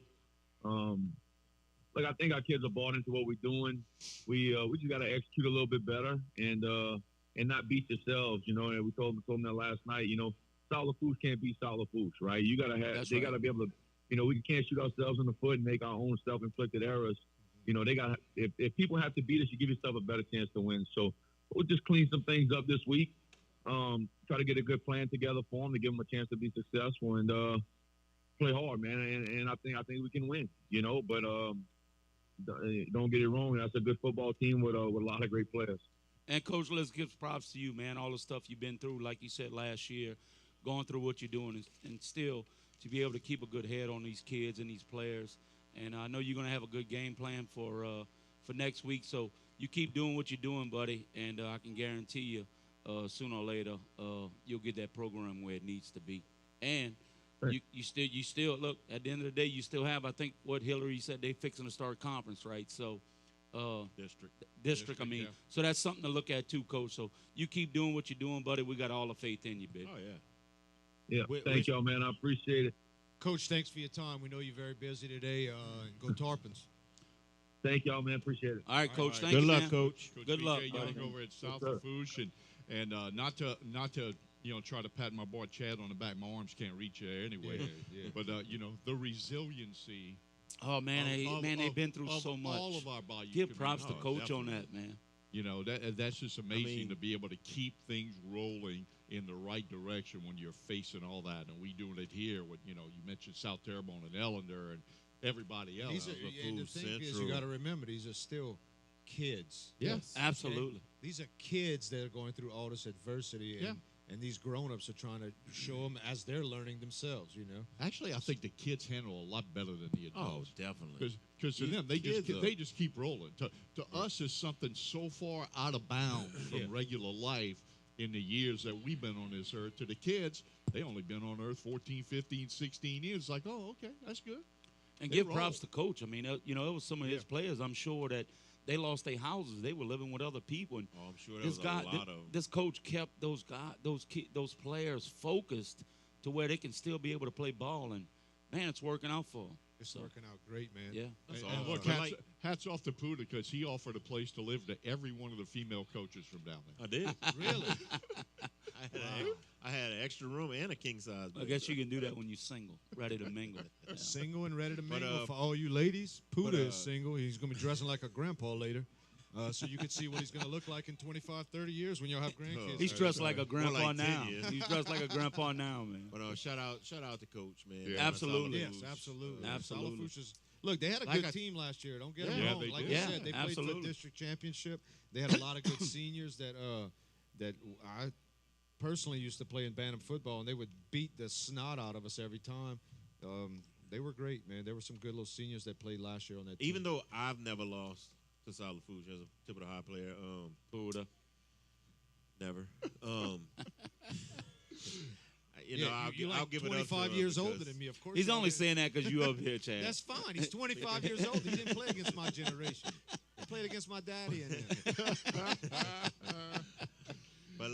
I think our kids are bought into what we're doing. We just got to execute a little bit better and not beat yourselves. And we told them that last night. Solid Foods can't beat Solid Foods, right? You got to have. They got to be able to. We can't shoot ourselves in the foot and make our own self-inflicted errors. They got. If people have to beat us, you give yourself a better chance to win. So we'll just clean some things up this week. Try to get a good plan together for them to give them a chance to be successful and play hard, man. And I think we can win. But don't get it wrong. That's a good football team with a lot of great players. And Coach, let's give props to you, man. All the stuff you've been through, like you said last year, going through what you're doing, and still to be able to keep a good head on these kids and these players. And I know you're going to have a good game plan for next week. So you keep doing what you're doing, buddy, and I can guarantee you sooner or later you'll get that program where it needs to be. And you still look, at the end of the day, you still have, I think what Hillary said, they fixing to start conference, right? So district, I mean. Yeah. So that's something to look at too, Coach. So you keep doing what you're doing, buddy. We got all the faith in you, baby. Oh, yeah. Yeah, thank y'all, man. I appreciate it. Coach, thanks for your time. We know you're very busy today. And go Tarpons. Thank y'all, man. Appreciate it. All right, Coach. Thank Good you, luck, man. Coach. Good luck, Young buddy. over at South sir. Lafourche, and not to try to pat my boy Chad on the back. My arms can't reach there anyway. Yeah. But the resiliency. Oh man, they've been through so much. All of our Bayou Give props to community. Coach on that, man. That's just amazing to be able to keep things rolling in the right direction when you're facing all that. And we doing it here with, you mentioned South Terrebonne and Ellender and everybody else. And the thing is, you got to remember, these are still kids. Yes. Absolutely. Okay? These are kids that are going through all this adversity. And these grown-ups are trying to show them as they're learning themselves, Actually, I think the kids handle a lot better than the adults. Oh, definitely. Because to them, they just keep rolling. To us, it's something so far out of bounds from regular life in the years that we've been on this earth. To the kids, they only been on earth 14, 15, 16 years. It's like, oh, okay, that's good. And give props to Coach. I mean, it was some of his players. I'm sure that they lost their houses. They were living with other people. And I'm sure there was a lot of them. This coach kept those players focused to where they can still be able to play ball. And man, it's working out for them. It's working out great, man. Yeah. And look, hats off to Puda because he offered a place to live to every one of the female coaches from down there. I did. Really? I had an extra room and a king size bed. I guess you can do that when you're single, ready to mingle. Yeah. Single and ready to mingle. For all you ladies, Puda is single. He's going to be dressing like a grandpa later. So you can see what he's going to look like in 25, 30 years when y'all have grandkids. He's dressed like a grandpa like 10 now. years. He's dressed like a grandpa now, man. But shout out to Coach, man. Yeah. Absolutely. Yes, absolutely. Absolutely. Look, they had a good team last year. Don't get them wrong. they Like did. you said, they played for the district championship. They had a lot of good seniors that I personally used to play in Bantam football, and they would beat the snot out of us every time. They were great, man. There were some good little seniors that played last year on that team. Even though I've never lost to South Lafourche as a tip of the high player, Buddha. never. I'll give it up. 25 years older than me, of course. He's only saying that because you up here, Chad. That's fine. He's 25 years old. He didn't play against my generation. He played against my daddy and them. But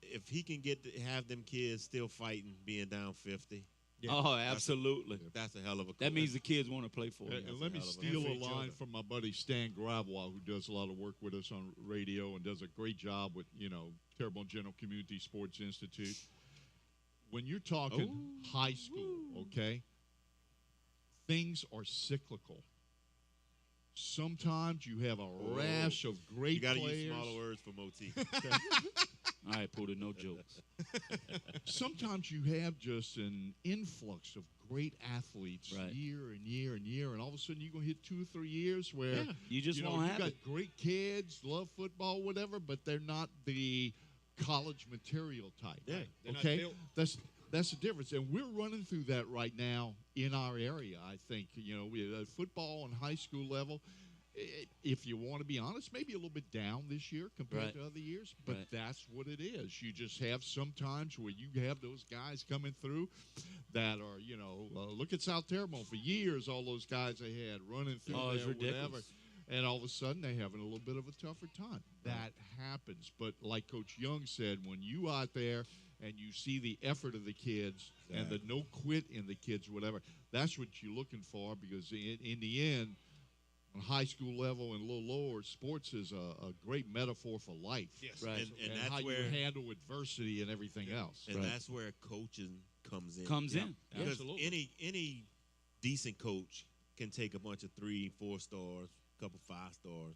if he can have them kids still fighting, being down 50. Yeah. Oh, absolutely. That's a hell of a coach. That means the kids want to play for you. And let me steal a line from my buddy Stan Gravois, who does a lot of work with us on radio and does a great job with, Terrebonne General Community Sports Institute. When you're talking high school, okay, things are cyclical. Sometimes you have a rash of great players. You got to use smaller words for Moti. All right, Puda, no jokes. Sometimes you have just an influx of great athletes year and year and year, and all of a sudden you're going to hit 2 or 3 years where you just won't have got it. Great kids, love football, whatever, but they're not the college material type. Yeah, okay, that's the difference, and we're running through that right now in our area. I think we have football on high school level. If you want to be honest, maybe a little bit down this year compared to other years, but that's what it is. You just have sometimes where you have those guys coming through that are, look at South Terrebonne for years, all those guys they had running through there, whatever. And all of a sudden, they're having a little bit of a tougher time. That happens. But like Coach Young said, when you out there and you see the effort of the kids and the no quit in the kids, whatever, that's what you're looking for because in the end, on high school level and a little lower, sports is a great metaphor for life. Yes, right. And and that's how where you handle adversity and everything else. And that's where coaching comes in. Because absolutely. Any decent coach can take a bunch of 3, 4 stars, a couple 5 stars,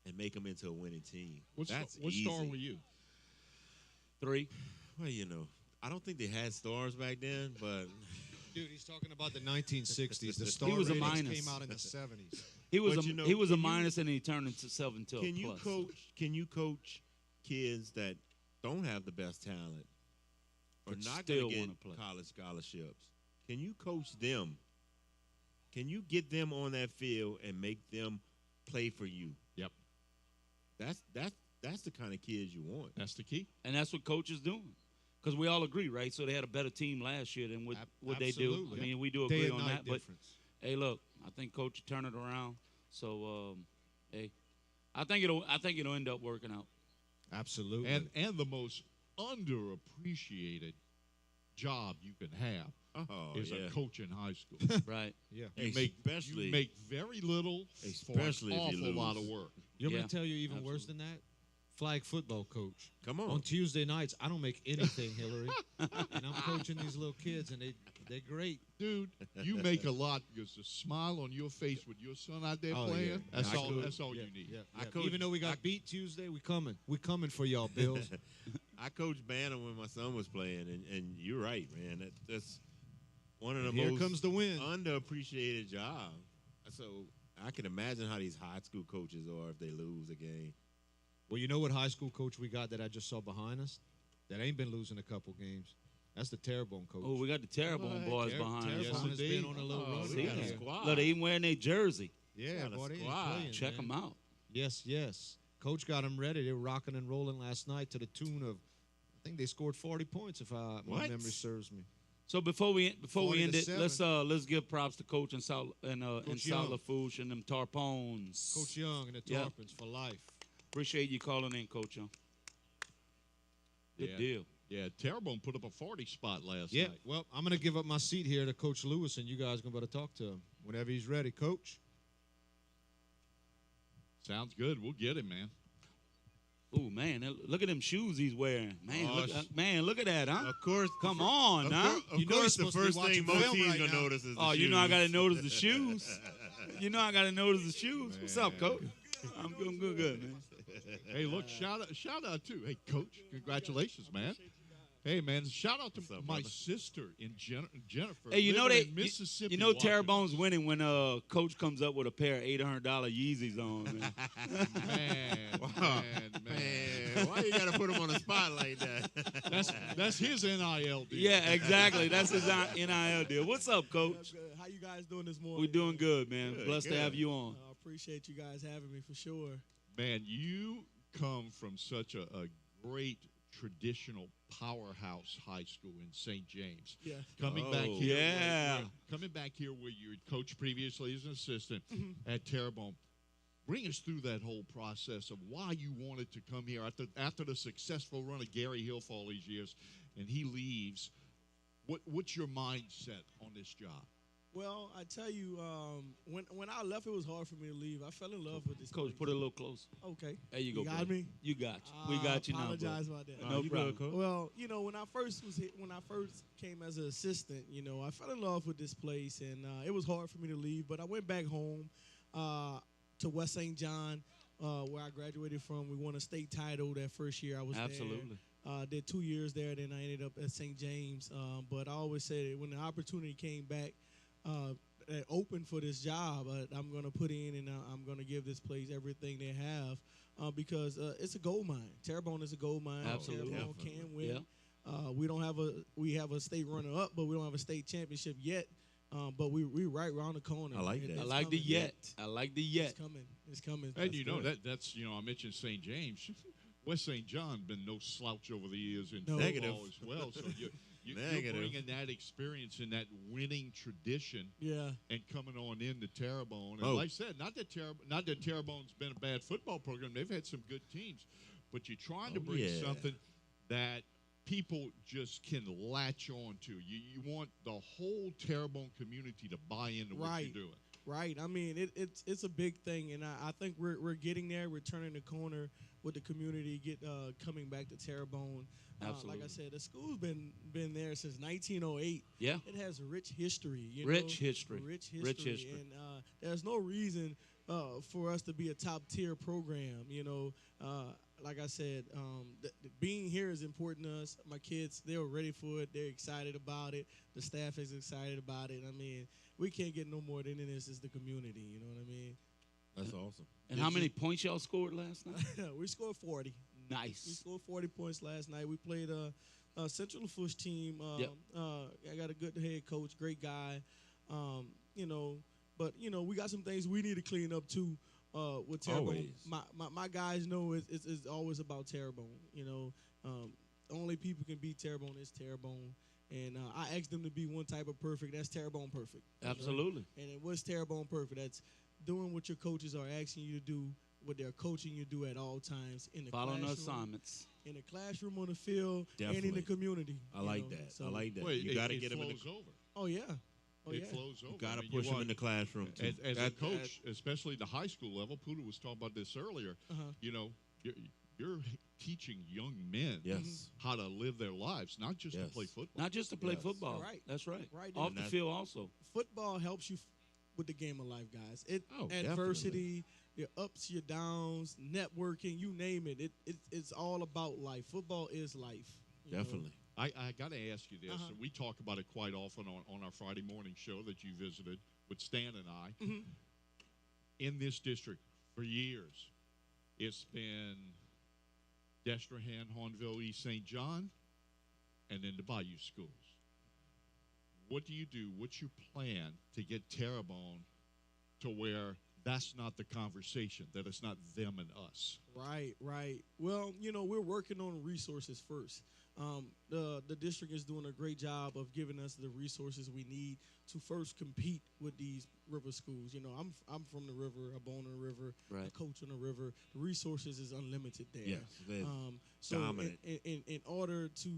and make them into a winning team. What easy. star were you? 3. Well, I don't think they had stars back then, but dude, he's talking about the 1960s. The star He was a ratings minus. came out in the 70s. He was a minus, and he turned into 7 to a plus. Can you coach kids that don't have the best talent or But not still going to wanna get play? college scholarships? Can you coach them? Can you get them on that field and make them play for you? Yep. That's the kind of kids you want. That's the key. And that's what coach is doing. Because we all agree, right? So they had a better team last year than what they do. I mean, we do agree on that. But, hey, look, I think Coach turned it around. So, hey, I think it'll end up working out. Absolutely. And the most underappreciated job you can have. is a coach in high school. Right. Yeah. You make very little especially for an if you awful lose. lot of work. You want me to tell you even worse than that? Flag football coach. Come on. On Tuesday nights, I don't make anything, Hillary. And I'm coaching these little kids, and they're great. Dude, you make a lot because the smile on your face with your son out there playing, Yeah. that's all you need. Yeah. Even though we got beat Tuesday, we coming. We coming for y'all, Bills. I coached Bantam when my son was playing, and you're right, man. That's one of the Here most comes the win. underappreciated job. So I can imagine how these high school coaches are if they lose a game. Well, you know what high school coach we got that I just saw behind us? That ain't been losing a couple games. That's the Terrebonne coach. Oh, we got the Terrebonne boys behind us. Terrebonne has been on a little run. See down that here. squad. Look, they even wearing their jersey. Yeah, boy, they ain't squad. playing, Check man. them out. Yes. Coach got them ready. They were rocking and rolling last night to the tune of, I think they scored 40 points if my memory serves me. So before we end it, 40-7. let's give props to Coach and South Young. Lafourche and them Tarpones. Coach Young and the Tarpons for life. Appreciate you calling in, Coach Young. Good deal. Yeah, Terrebonne put up a 40 spot last Yeah, night. well, I'm going to give up my seat here to Coach Lewis, and you guys are going to talk to him whenever he's ready. Coach? Sounds good. We'll get him, man. Oh, man, look at them shoes he's wearing. Man, look at that, huh? Of course. Come on, huh? Of course, the first thing Motee's going to notice is the shoes. You know I got to notice the shoes. What's up, Coach? I'm good, man. Hey, look, shout out too. Hey, Coach, congratulations, man. Hey, man, shout out to my sister in Jennifer. Hey, in Mississippi. You know Terrebonne's winning when Coach comes up with a pair of $800 Yeezys on, man. man. Why you got to put him on the spot like that? That's his NIL deal. Yeah, exactly. That's his NIL deal. What's up, Coach? How you guys doing this morning? We're doing good, man. Blessed to have you on. I appreciate you guys having me for sure. Man, you come from such a great traditional powerhouse high school in St. James. Yeah. Coming back here. Yeah. Coming back here where you had coached previously as an assistant at Terrebonne. Bring us through that whole process of why you wanted to come here after the successful run of Gary Hill for all these years, and he leaves. What's your mindset on this job? Well, I tell you, when I left, it was hard for me to leave. I fell in love with this Coach, place. put it a little closer. Okay. There you go, You got brother. me? You got you. We got you now, apologize bro. about that. No problem. Coach. Well, you know, when I first came as an assistant, you know, I fell in love with this place, and it was hard for me to leave. But I went back home to West St. John, where I graduated from. We won a state title that first year I was Absolutely. there. Did 2 years there, then I ended up at St. James. But I always said when the opportunity came back, open for this job, I'm going to put in and I'm going to give this place everything they have because it's a gold mine. Terrebonne is a gold mine. Absolutely. Terrebonne can win. Yeah. We have a state runner-up, but we don't have a state championship yet. But we right around the corner. I like that. I like the yet. I like the yet. It's coming. And you know that's I mentioned St. James. West St. John been no slouch over the years in football as well. So you're bringing that experience and that winning tradition, and coming on into Terrebonne. And like I said, not that Terrebonne's been a bad football program. They've had some good teams, but you're trying to bring something that people just can latch on to. You want the whole Terrebonne community to buy into what you're doing. Right. I mean, it's a big thing, and I think we're getting there. We're turning the corner with the community coming back to Terrebonne. Absolutely. Like I said, the school's been there since 1908. Yeah. It has rich history. Rich history. And there's no reason for us to be a top-tier program, like I said, being here is important to us. My kids, they were ready for it. They're excited about it. The staff is excited about it. I mean, we can't get no more than this is the community. You know what I mean? That's awesome. And how many points y'all scored last night? We scored 40. Nice. We scored 40 points last night. We played a Central Lafourche team. I got a good head coach, great guy. But we got some things we need to clean up too. With Terrebonne, my guys know it's always about Terrebonne. Only people can beat Terrebonne is Terrebonne, and I asked them to be one type of perfect. That's Terrebonne perfect. Absolutely. Right? And it was Terrebonne perfect. That's doing what your coaches are asking you to do, what they're coaching you to do at all times in the following the classroom, assignments, in the classroom, on the field, Definitely. and in the community. I like that. So, I like that. Well, you got to it get them in the flows over. Oh yeah. Oh it yeah. flows over. You got to I mean, push them in the classroom too. As a coach, especially the high school level, Puda was talking about this earlier. You know, you're teaching young men how to live their lives, not just to play football. Not just to play football. Right. That's right. Right. Off the field also. Football helps you with the game of life, guys. Definitely. Adversity, your ups, your downs, networking, you name it. It's all about life. Football is life. Definitely. I got to ask you this, and we talk about it quite often on our Friday morning show that you visited with Stan and I. In this district, for years, it's been Destrehan, Hahnville, East St. John, and then the Bayou schools. What do you do? What's your plan to get Terrebonne to where that's not the conversation, that it's not them and us? Right. Well, you know, we're working on resources first. The district is doing a great job of giving us the resources we need to first compete with these river schools. You know, I'm from the river, I'm born on the river, I coach on the river. The resources is unlimited there. Yes, so dominant. in order to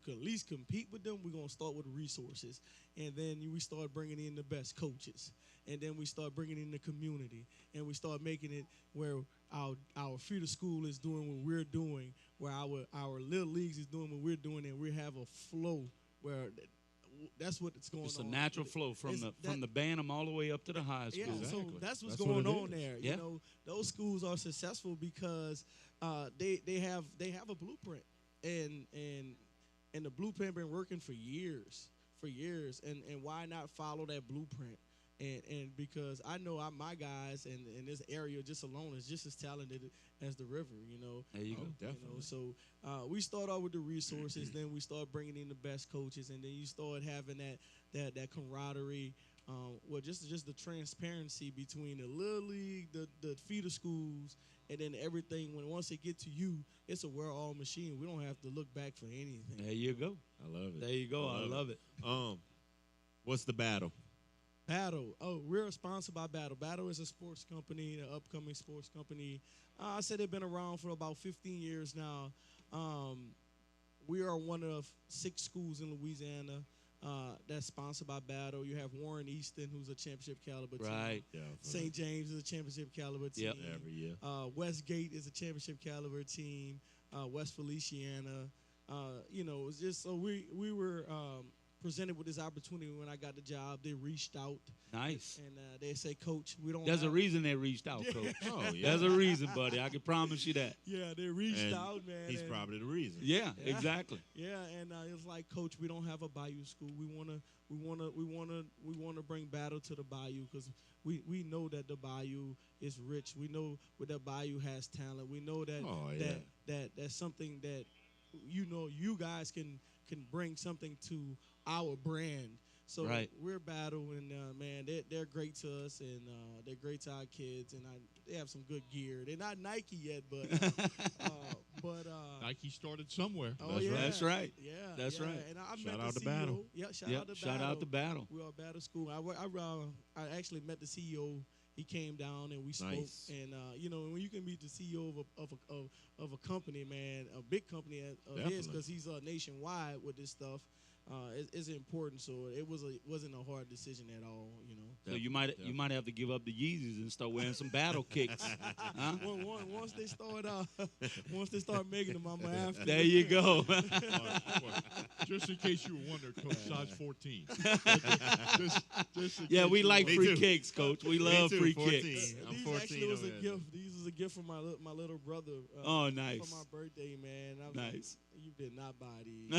at least compete with them, we're gonna start with resources, and then we start bringing in the best coaches, and then we start bringing in the community, and we start making it where our feeder school is doing what we're doing, where our little leagues is doing what we're doing, and we have a flow where that's what it's going on. It's a natural flow from the Bantam all the way up to the high school. Yeah, so that's what's going on there. You know, those schools are successful because they have a blueprint, and the blueprint been working for years, and why not follow that blueprint? And because I know my guys in this area just alone is just as talented as the river, you know. There you go. Definitely. You know, so we start out with the resources, then we start bringing in the best coaches, and then you start having that camaraderie, just the transparency between the little league, the feeder schools, and then everything. Once it get to you, it's a we're-all machine. We don't have to look back for anything. There you go. I love it. There you go. I love it. What's the battle? Battle. Oh, we're sponsored by Battle. Battle is a sports company, an upcoming sports company. I said they've been around for about 15 years now. We are one of 6 schools in Louisiana that's sponsored by Battle. You have Warren Easton, who's a championship caliber team. Right. St. James is a championship caliber team. Yep. Every year. Westgate is a championship caliber team. West Feliciana. You know, it's just so we were presented with this opportunity when I got the job. They reached out. Nice. And they say, Coach, we don't There's a reason they reached out, Coach. Oh, yeah. There's a reason, buddy. I can promise you that. Yeah, they reached out, man. He's probably the reason. Yeah, exactly. Yeah, and it's like, Coach, we don't have a Bayou school. We wanna bring Battle to the Bayou because we know that the Bayou is rich. We know that the Bayou has talent. We know that that's something that you guys can bring something to our brand. So we're Battle, and man, they're great to us, and they're great to our kids, and they have some good gear. They're not Nike yet, but Nike started somewhere. Oh, That's right. Yeah, that's right. And I Shout met out the to CEO. Battle. Yeah, Shout out to Battle. We are Battle School. I actually met the CEO. He came down and we spoke. Nice. And you know, when you can meet the CEO of a company, man, a big company of his, because he's nationwide with this stuff. It's important, so it wasn't a hard decision at all, you know. So you might have to give up the Yeezys and start wearing some Battle kicks. Huh? Once they start making them, I'm after. There you go. Just in case you were wondering, Coach, size 14. Yeah, we like free kicks, Coach. We love free 14. kicks. I'm These 14 actually was a over gift. These was a gift from my little brother. Oh, nice. For my birthday, man. I was Nice. Like, you did not buy these.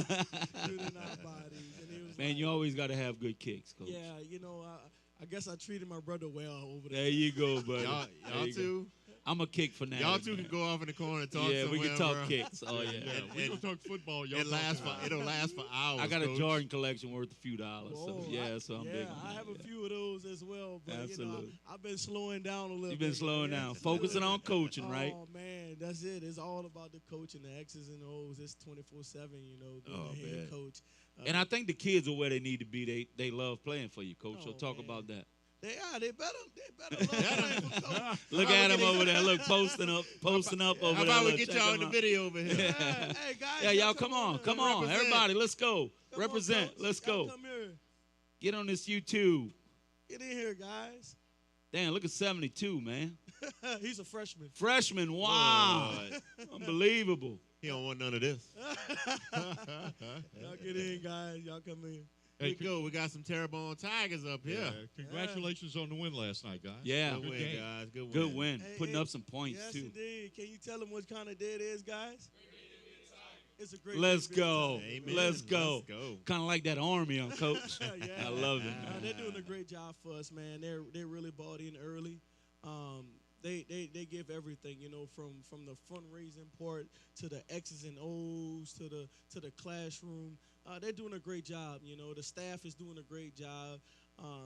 You did not buy these. And he was Man, like, you always got to have good kicks, Coach. Yeah, you know, I guess I treated my brother well over there. There you go, buddy. Y'all two. I'm a kick fanatic. Y'all two can go off in the corner and talk. Yeah, we can talk bro. kicks. Oh yeah. We gonna talk football. Y'all It'll last for hours. I got a Coach. Jordan collection worth a few dollars. Whoa, So I'm big on I that. have a few of those as well. But Absolutely. I've been slowing down a little bit. You've been slowing man. down, focusing on coaching, right? Oh man, that's it. It's all about the coaching, the X's and O's. It's 24/7. You know, being the head coach. And I think the kids are where they need to be. They love playing for you, Coach. So Oh, talk man. about that. They better love playing for coach. Look at him over there. Look, posting up over there. How about we Look, get check y'all him in the out. video over here? Hey guys. Yeah, y'all come on. Represent. Everybody, let's go. Come on, Represent. Coach. Let's Y'all go. Come here. Get on this YouTube. Get in here, guys. Damn, look at 72, man. He's a freshman. Freshman, wow. Unbelievable. He don't want none of this. Y'all get in, guys. Y'all come in. Hey, go. We got some Terrebonne Tigers up here. Yeah. Congratulations on the win last night, guys. Yeah. Good win, guys. Good win. Good win. Hey, Putting up some points, yes, too. Indeed. Can you tell them what kind of day it is, guys? It's a great Let's day to be a go. Tiger. Amen. Let's go. Let's go. Kind of like that Army on Coach. Yeah. I love it, man. They're doing a great job for us, man. They're really bought in early. They give everything, you know, from the fundraising part to the X's and O's to the classroom. They're doing a great job. You know, the staff is doing a great job.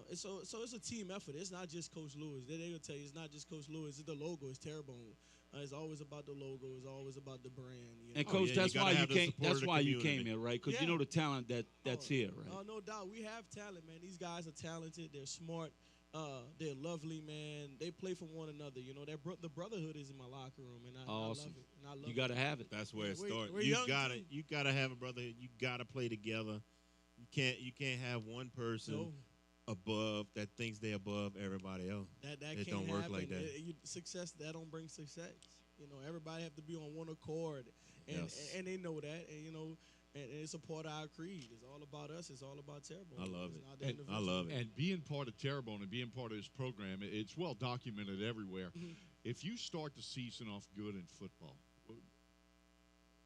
And so it's a team effort. It's not just Coach Lewis. They will tell you it's not just Coach Lewis. It's the logo. It's Terrebonne. It's always about the logo. It's always about the brand. You know? And Coach, that's why you came. That's why you came community. here, right? Because you know the talent that's here, right? No doubt. We have talent, man. These guys are talented. They're smart. They're lovely, man. They play for one another. You know, the brotherhood is in my locker room, and I love it. And I love You got to have it. That's where it starts. we're You young, gotta have a brotherhood. You gotta play together. You can't have one person above that thinks they're above everybody else. That it can't don't work happen. like that. Success that don't bring success. You know, everybody have to be on one accord, and they know that, and you know. And it's a part of our creed. It's all about us. It's all about Terrebonne. I love It's it. not the I individual. love it. And being part of Terrebonne and being part of this program, it's well documented everywhere. Mm-hmm. If you start the season off good in football,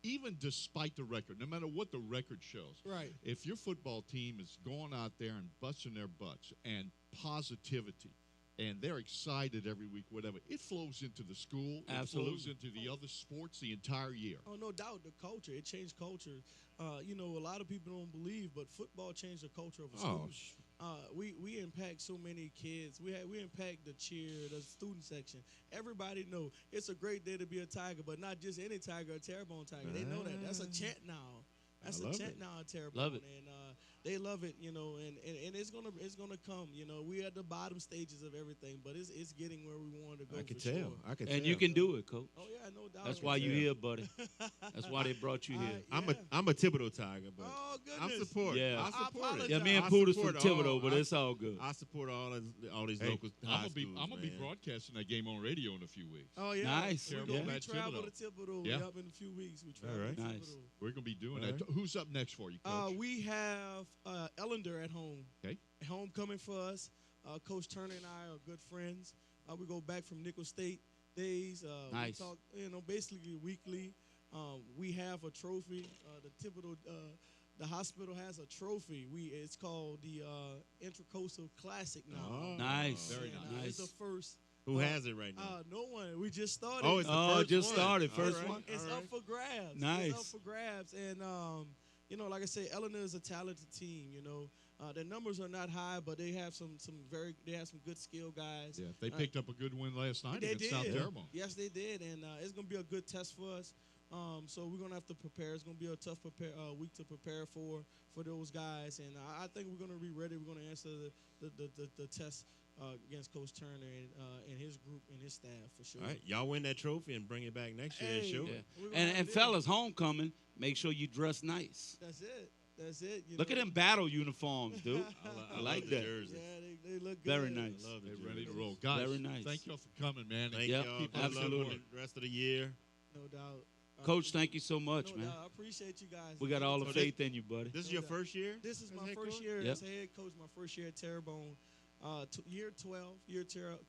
even despite the record, no matter what the record shows, Right. if your football team is going out there and busting their butts and positivity, and they're excited every week, whatever, it flows into the school. Absolutely. It flows into the other sports the entire year. Oh, no doubt. The culture. It changed culture. You know, a lot of people don't believe, but football changed the culture of a school. We impact so many kids. We impact the cheer, the student section. Everybody know it's a great day to be a Tiger, but not just any Tiger, a Terrebonne Tiger. They know that. That's a chant now. That's a chant now at Terrebonne. Love it. And they love it, you know, and it's gonna come. You know, we're at the bottom stages of everything, but it's getting where we want to go. I can for tell. Sure. I can And tell. you can do it, Coach. Oh yeah, no doubt. That's why you here, buddy. That's why they brought you here. I'm a Thibodeau Tiger, but Oh I'm goodness. supporting. Yeah. I support it. Yeah, me and I Poodle's from support Thibodeau, all- but it's all good. I support all these Hey, local high schools. I'm gonna be man. broadcasting that game on radio in a few weeks. Oh yeah, Nice. We, Yeah. we travel to Thibodeau. Yeah. Up in a few weeks. We travel right. to Nice. Thibodeau. We're gonna be doing All that. Who's up next for you, Coach? We have Ellender at home. Okay. Homecoming for us. Coach Turner and I are good friends. We go back from Nickel State days. Nice. We talk, you know, basically weekly. We have a trophy. The Thibodeau, the hospital has a trophy. It's called the Intracoastal Classic now. Oh, Nice. Very And, nice. It's the first. Who has it right now? No one. We just started. Oh, it's the Oh, first just one. started. All First right, one. It's all up right. for grabs. Nice. It's up for grabs. And, you know, like I say, Eleanor is a talented team, you know. Their numbers are not high, but they have some good skill guys. Yeah, they picked up a good win last night They against South did. Terrebonne. Yes, they did. And it's going to be a good test for us. So we're going to have to prepare. It's going to be a tough week to prepare for those guys. And I think we're going to be ready. We're going to answer the test against Coach Turner and his group and his staff for sure. All right, y'all win that trophy and bring it back next year. Hey. Sure. Yeah. We're gonna And have it. fellas, homecoming, make sure you dress nice. That's it. That's it. You Look know. at them battle uniforms, dude. I like love the that. jersey. Yeah, they look good. Very nice. I love the They're ready to jersey. roll. Guys, Very nice. thank y'all for coming, man. Thank Yep, y'all. keep Good luck absolutely. with the rest of the year. No doubt. Coach, thank you so much, no man. doubt. I appreciate you guys. We got all the So faith in you, buddy. This is No your doubt. first year? This is as my head first coach? year Yep. as a head coach, my first year at Terrebonne. Year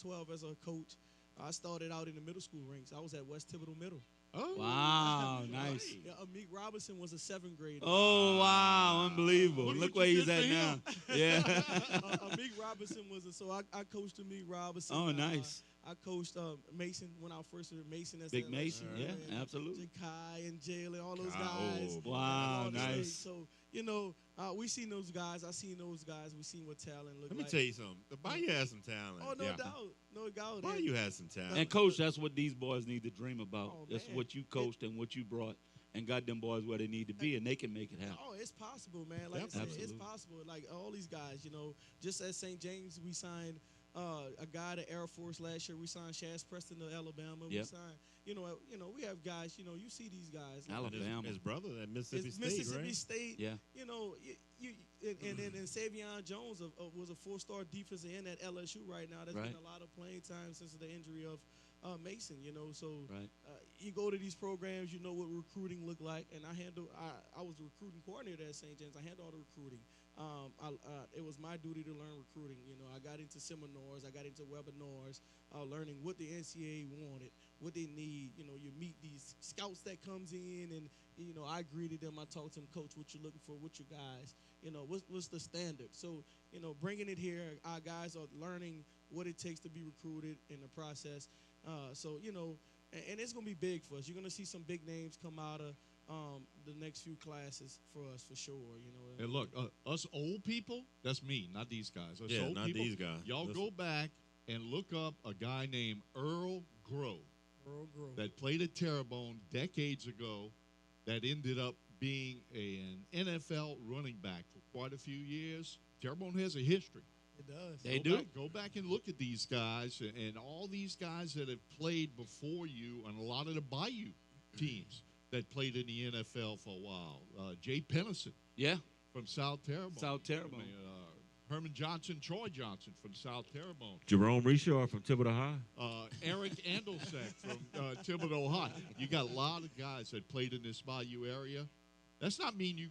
12 as a coach. I started out in the middle school ranks. I was at West Thibodeau Middle. Oh. Wow, nice. Yeah, Meek Robinson was a 7th grader. Oh, wow, unbelievable. Look Look what where you he's did at for now. him. Yeah. Meek Robinson so I coached Meek Robinson. Oh, nice. I coached Mason when I first was Mason as Big the Mason, LSU, yeah, and absolutely. Jakai and Jalen, all those Kai, guys. oh, wow, all the state. nice. So, you know, we seen those guys. I seen those guys. We seen what talent look Let me like. tell you something. The Bayou has some talent. Oh, no Yeah. doubt. No doubt. Bayou has some talent. And, Coach, that's what these boys need to dream about. Oh, That's man. what you coached and what you brought and got them boys where they need to be, and they can make it happen. Oh, it's possible, man. Like Yep. I said, it's Absolutely. possible. Like all these guys, you know, just at St. James, we signed a guy at Air Force last year. We signed Shaz Preston to Alabama. Yep. We signed, we have guys. You see these guys. Alabama. His brother at Mississippi State, Mississippi right? State. Yeah. And Savion Jones was a 4-star defensive end at LSU right now. There's Right. been a lot of playing time since the injury of Mason. So Right. you go to these programs, you know what recruiting look like. And I was the recruiting coordinator at St. James. I handled all the recruiting. It was my duty to learn recruiting. I got into seminars, I got into webinars, learning what the NCAA wanted, what they need. You meet these scouts that comes in, and I greeted them. I talked to them, Coach, what you looking for? What you guys? What's the standard? So bringing it here, our guys are learning what it takes to be recruited in the process. And it's gonna be big for us. You're gonna see some big names come out of the next few classes for us, for sure. And look, us old people, that's me, not these guys. Us old not people, these guys. Y'all go back and look up a guy named Earl Grove that played at Terrebonne decades ago that ended up being an NFL running back for quite a few years. Terrebonne has a history. It does. They do. Go back and look at these guys and all these guys that have played before you and a lot of the Bayou teams that played in the NFL for a while. Jay Pennison Yeah. from South Terrebonne. South Terrebonne. Herman Johnson, Troy Johnson from South Terrebonne. Jerome Richard from Thibodeau High. Eric Andelsek from Thibodeau High. You got a lot of guys that played in this Bayou area. That's not mean you're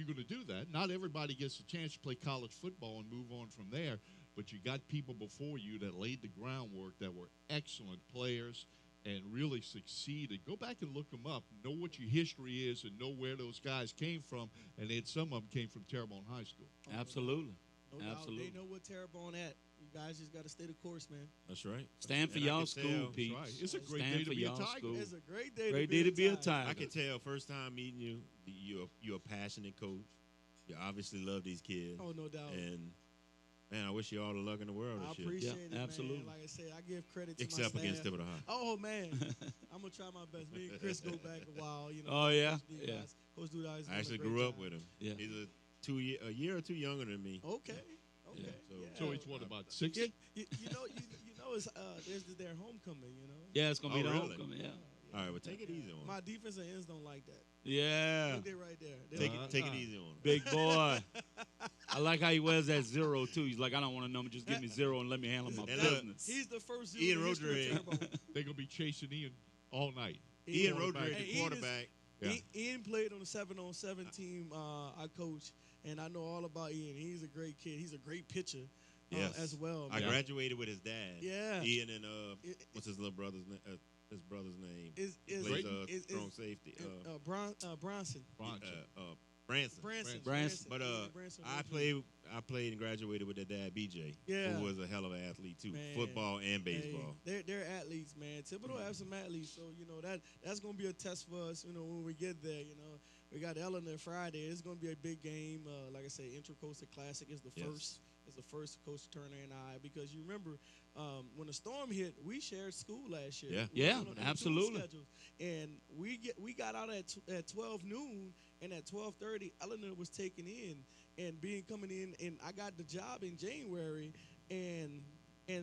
gonna do that. Not everybody gets a chance to play college football and move on from there. But you got people before you that laid the groundwork that were excellent players and really succeeded. Go back and look them up. Know what your history is and know where those guys came from. And then some of them came from Terrebonne High School. Absolutely. No doubt. Absolutely. They know what Terrebonne at. You guys just got to stay the course, man. That's right. Stand for And I y'all can school, tell- Pete. Right. It's a great Stand day for to be a y'all Tiger. school. It's a great day. Great day to be a Tiger. Tiger. I can tell first time meeting you, you're a passionate coach. You obviously love these kids. Oh, no doubt. And man, I wish you all the luck in the world I this year. appreciate Yeah, it, absolutely. man. Like I said, I give credit to Except my against staff. Thibodeau High. Oh, man. I'm going to try my best. Me and Chris go back a while. Oh, yeah? Coach D Yeah. guys. Coach D guys I actually doing a grew great up job. with him. Yeah. He's a year or two younger than me. Okay. Yeah. So he's what, about 60? You know, it's there's their homecoming. Yeah, it's gonna be Oh, the really? homecoming. Yeah. All right, well, take it easy on him. My defensive ends don't like that. Yeah. Look, they right there. They Take like- it easy on him. Big boy. I like how he wears that 0 too. He's like, I don't want to know. Just give me 0 and let me handle my And look, business. He's the first Ian in the history of Rodriguez. Terrebonne. They're going to be chasing Ian all night. Ian Quarterback. Rodriguez, Hey, the Ian is- quarterback. Yeah. Ian played on the 7-on-7 team I coach, and I know all about Ian. He's a great kid. He's a great pitcher Yes. as well. I man. graduated with his dad. Yeah. Ian and It- what's his little brother's name? His brother's name. Is Plays is strong safety. Bronson. Branson. Branson. Branson. But Branson. I played and graduated with their dad, BJ, Yeah. who was a hell of an athlete too, Man. football and baseball. Hey, they're athletes, man. Thibodeau have some athletes, so that's gonna be a test for us. When we get there, we got Eleanor Friday. It's gonna be a big game. Like I say, Intracoastal Classic is the Yes. first. It's the first Coach Turner and I, because you remember when the storm hit, we shared school last year. Yeah. We Yeah, went on the absolutely. schedules. And we got out at 12 noon, and at 12:30, Eleanor was taken in and coming in, and I got the job in January, and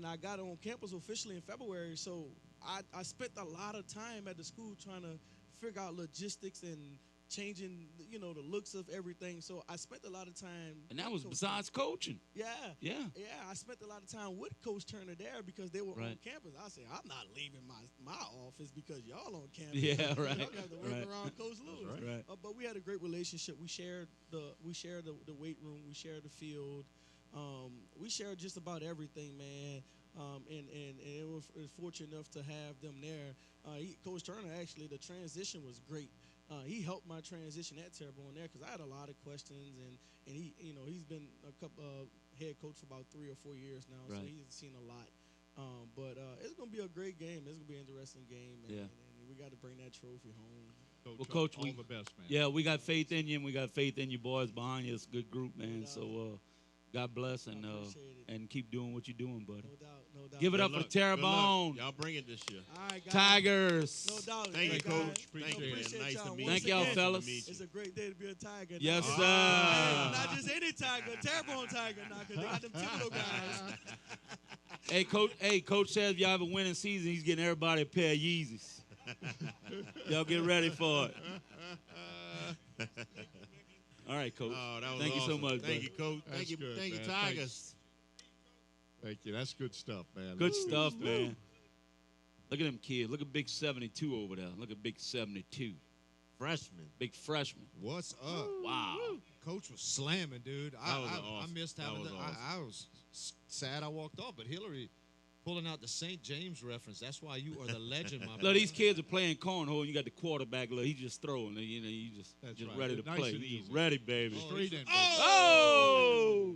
I got on campus officially in February. So I spent a lot of time at the school trying to figure out logistics and changing, the looks of everything. So I spent a lot of time. And that was Coach besides coaching. Yeah. Yeah. Yeah, I spent a lot of time with Coach Turner there because they were on Right. campus. I said, I'm not leaving my office because y'all on campus. Yeah, right, Y'all got to work right. around Coach Lewis. Right. But we had a great relationship. We shared the weight room. We shared the field. We shared just about everything, man. And it was fortunate enough to have them there. Coach Turner, actually, the transition was great. He helped my transition at Terrebonne there because I had a lot of questions, and he's been a couple head coach for about 3 or 4 years now, so Right. he's seen a lot. But it's gonna be a great game. It's gonna be an interesting game, man. Yeah. And we got to bring that trophy home. Coach, Well, Coach, all we- the best, man. Yeah, we got faith in you, and we got faith in you boys behind you. It's a good group, man. So God bless, and appreciate it. and keep doing what you're doing, buddy. No doubt, no doubt. Give it Good up for luck. Terrebonne. Y'all bring it this year. All right, guys. Tigers. No doubt. Thank you, guys. Coach. Appreciate Thank you, it. man. Nice to y'all. meet you. Thank y'all, Once fellas. Nice to meet It's you. a great day to be a Tiger. Yes, Now, sir. not just any Tiger, Terrebonne Tiger now, because they got them Thibodeau guys. Coach says if y'all have a winning season, he's getting everybody a pair of Yeezys. Y'all get ready for it. All right, Coach. Oh, that was Thank awesome. you so much. Thank you, Coach. Thank you, Tigers. Thank you. That's good stuff, man. Good stuff, man. Look at them kids. Look at Big 72 over there. Look at Big 72. Freshman. Big freshman. What's up? Wow. Coach was slamming, dude. I awesome. missed having That was awesome. I was sad I walked off, but Hillary pulling out the St. James reference. That's why you are the legend, my brother. Look, these kids are playing cornhole, and you got the quarterback. Look, he's just throwing. You know, just right. ready to Nice play. and He's easy. ready, baby. Straight in. Oh!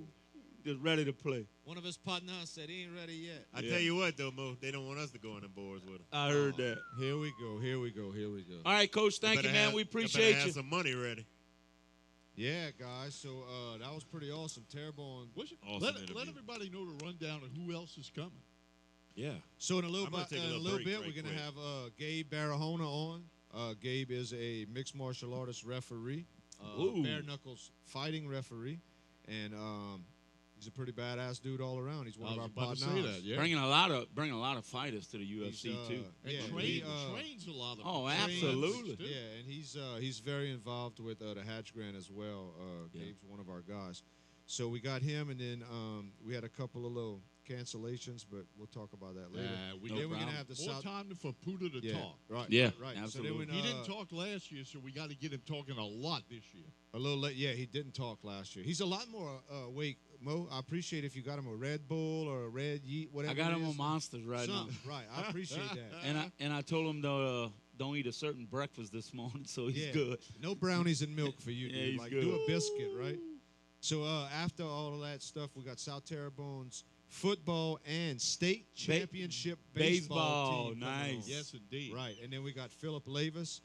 Just ready to play. One of his partners said he ain't ready yet. I tell you what, though, Mo, they don't want us to go on the boards with them. I heard that. Here we go. Here we go. Here we go. All right, Coach. Thank you, man. We appreciate have you. some money ready. Yeah, guys. So that was pretty awesome. Terrible. Awesome Let interview. everybody know the rundown of who else is coming. Yeah. So in a little I'm gonna bit, take a little break we're right gonna quick. have Gabe Barahona on. Gabe is a mixed martial artist referee, bare knuckles fighting referee, and he's a pretty badass dude all around. He's one of our partners. Yeah. Bringing a lot of fighters to the UFC too. Yeah, Trains a lot of Oh, them. absolutely. Too. Yeah, and he's very involved with the Hatch Grant as well. Gabe's one of our guys. So we got him, and then we had a couple of little cancellations, but we'll talk about that later. We're gonna have the more time for Puda to talk. Right. Yeah, right. absolutely. So then He didn't talk last year, so we got to get him talking a lot this year. a little late. Yeah, he didn't talk last year. He's a lot more awake. Mo, I appreciate if you got him a Red Bull or a Red Yeet, whatever. I got it him is. on Monsters right now. Right, I appreciate that. And I told him don't eat a certain breakfast this morning, so he's good. No brownies and milk for you, Yeah, dude. he's Like good. do a biscuit, right? So after all of that stuff, we got South Terrebonne's football and state championship baseball team coming nice. on. Yes, indeed. Right, and then we got Philip Lavis.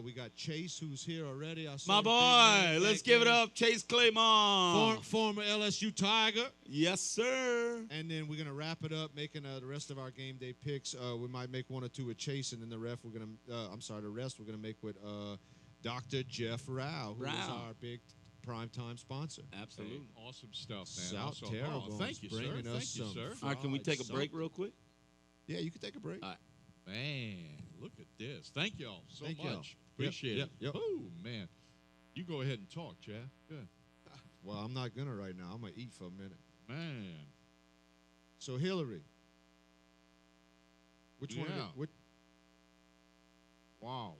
We got Chase, who's here already. I saw My him, big boy, man let's back give it there. up, Chase Claymont. Former LSU Tiger. Yes, sir. And then we're going to wrap it up, making the rest of our game day picks. We might make one or two with Chase, and then the rest we're going to make with Dr. Jeff Rao, who is our big primetime sponsor. Absolutely. Hey, awesome stuff, man. South Also, Terrebonne's thank you, sir. bringing us Thank you, some sir. All right, can we take a break real quick? Yeah, you can take a break. All right. Man, look at this. Thank y'all so Thank much. y'all. Appreciate Yep, it. yep. Oh, man. You go ahead and talk, Chad. Good. Well, I'm not going to right now. I'm going to eat for a minute. Man. So, Hillary, which one? Yeah. Wow.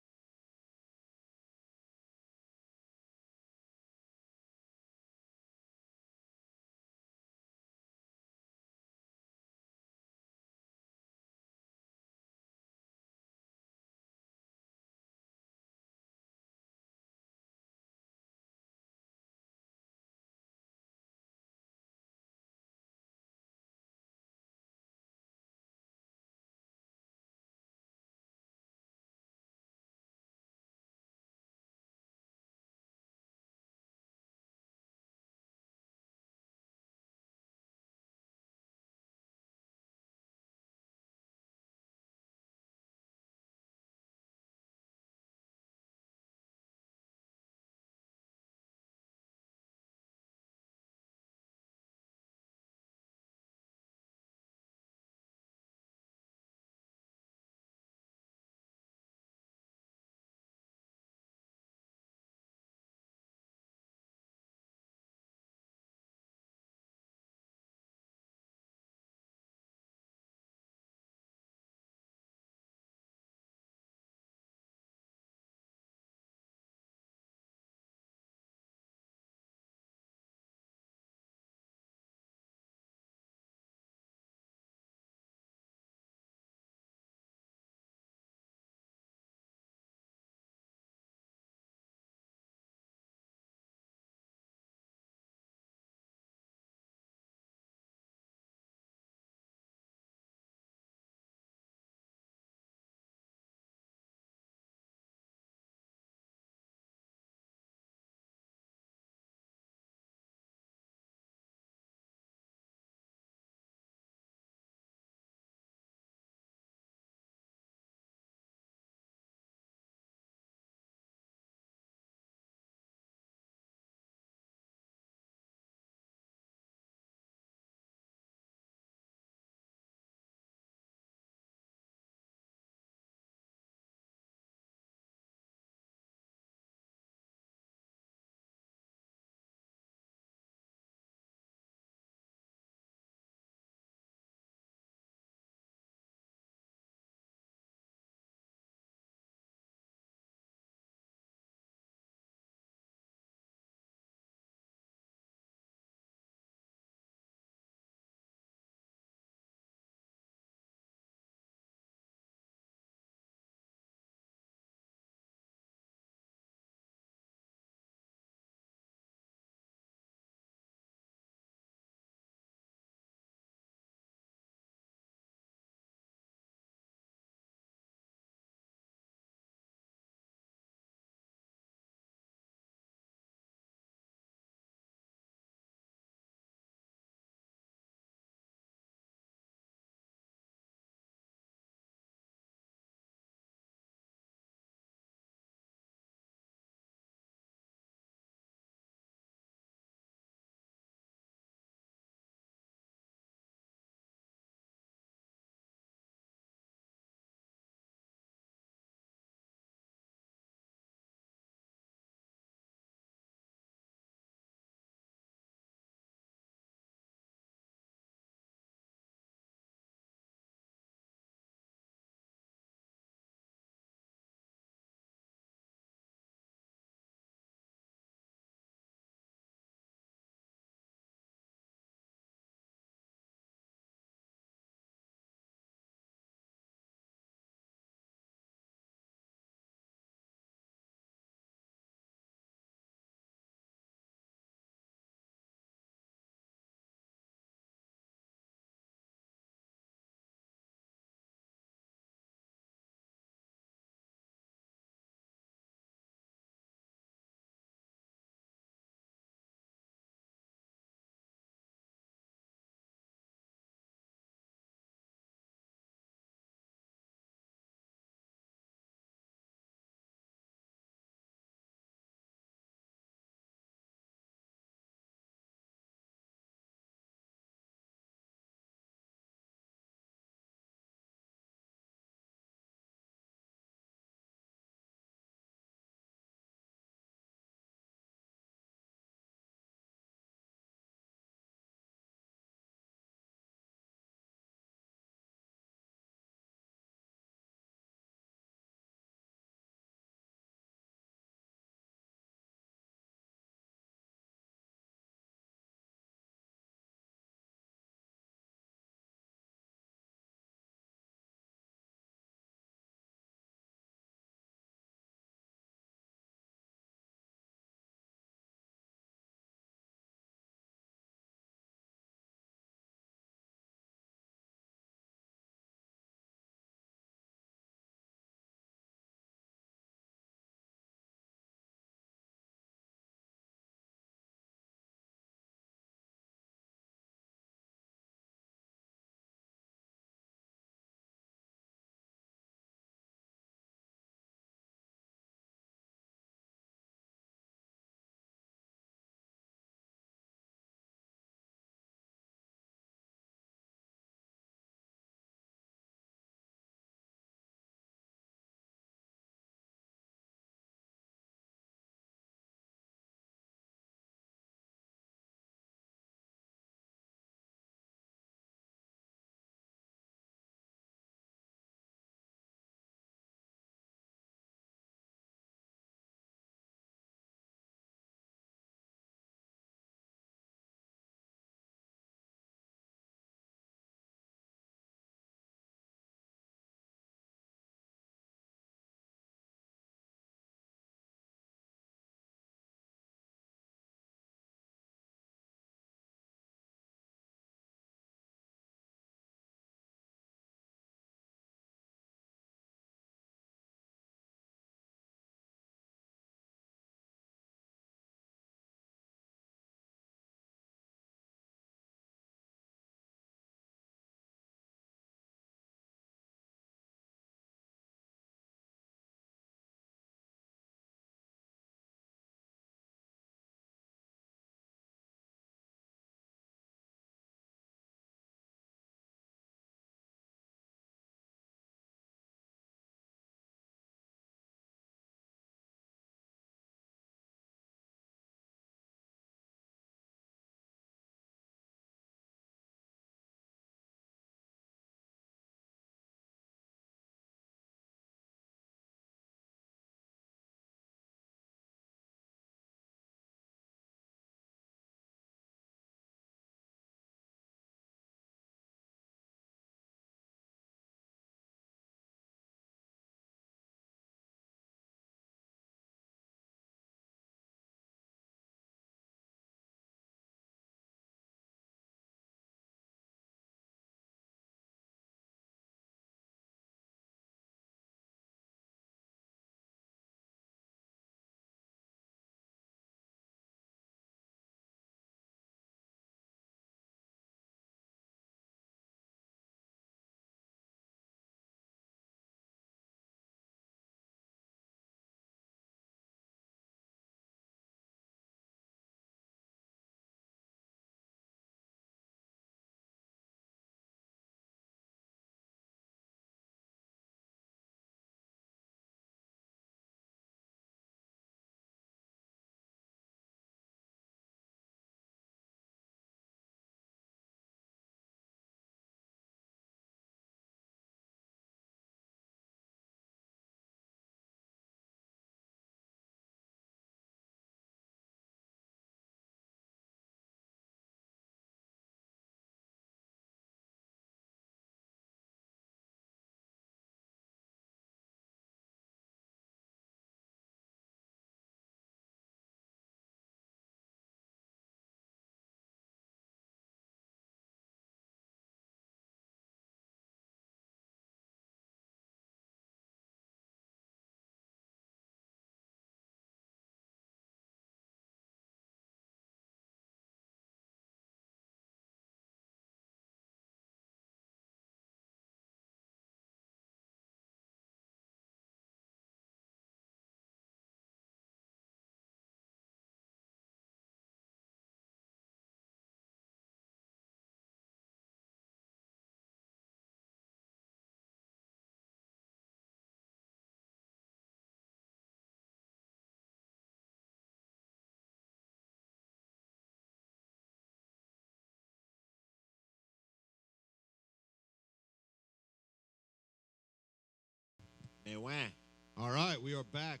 And why? All right, we are back.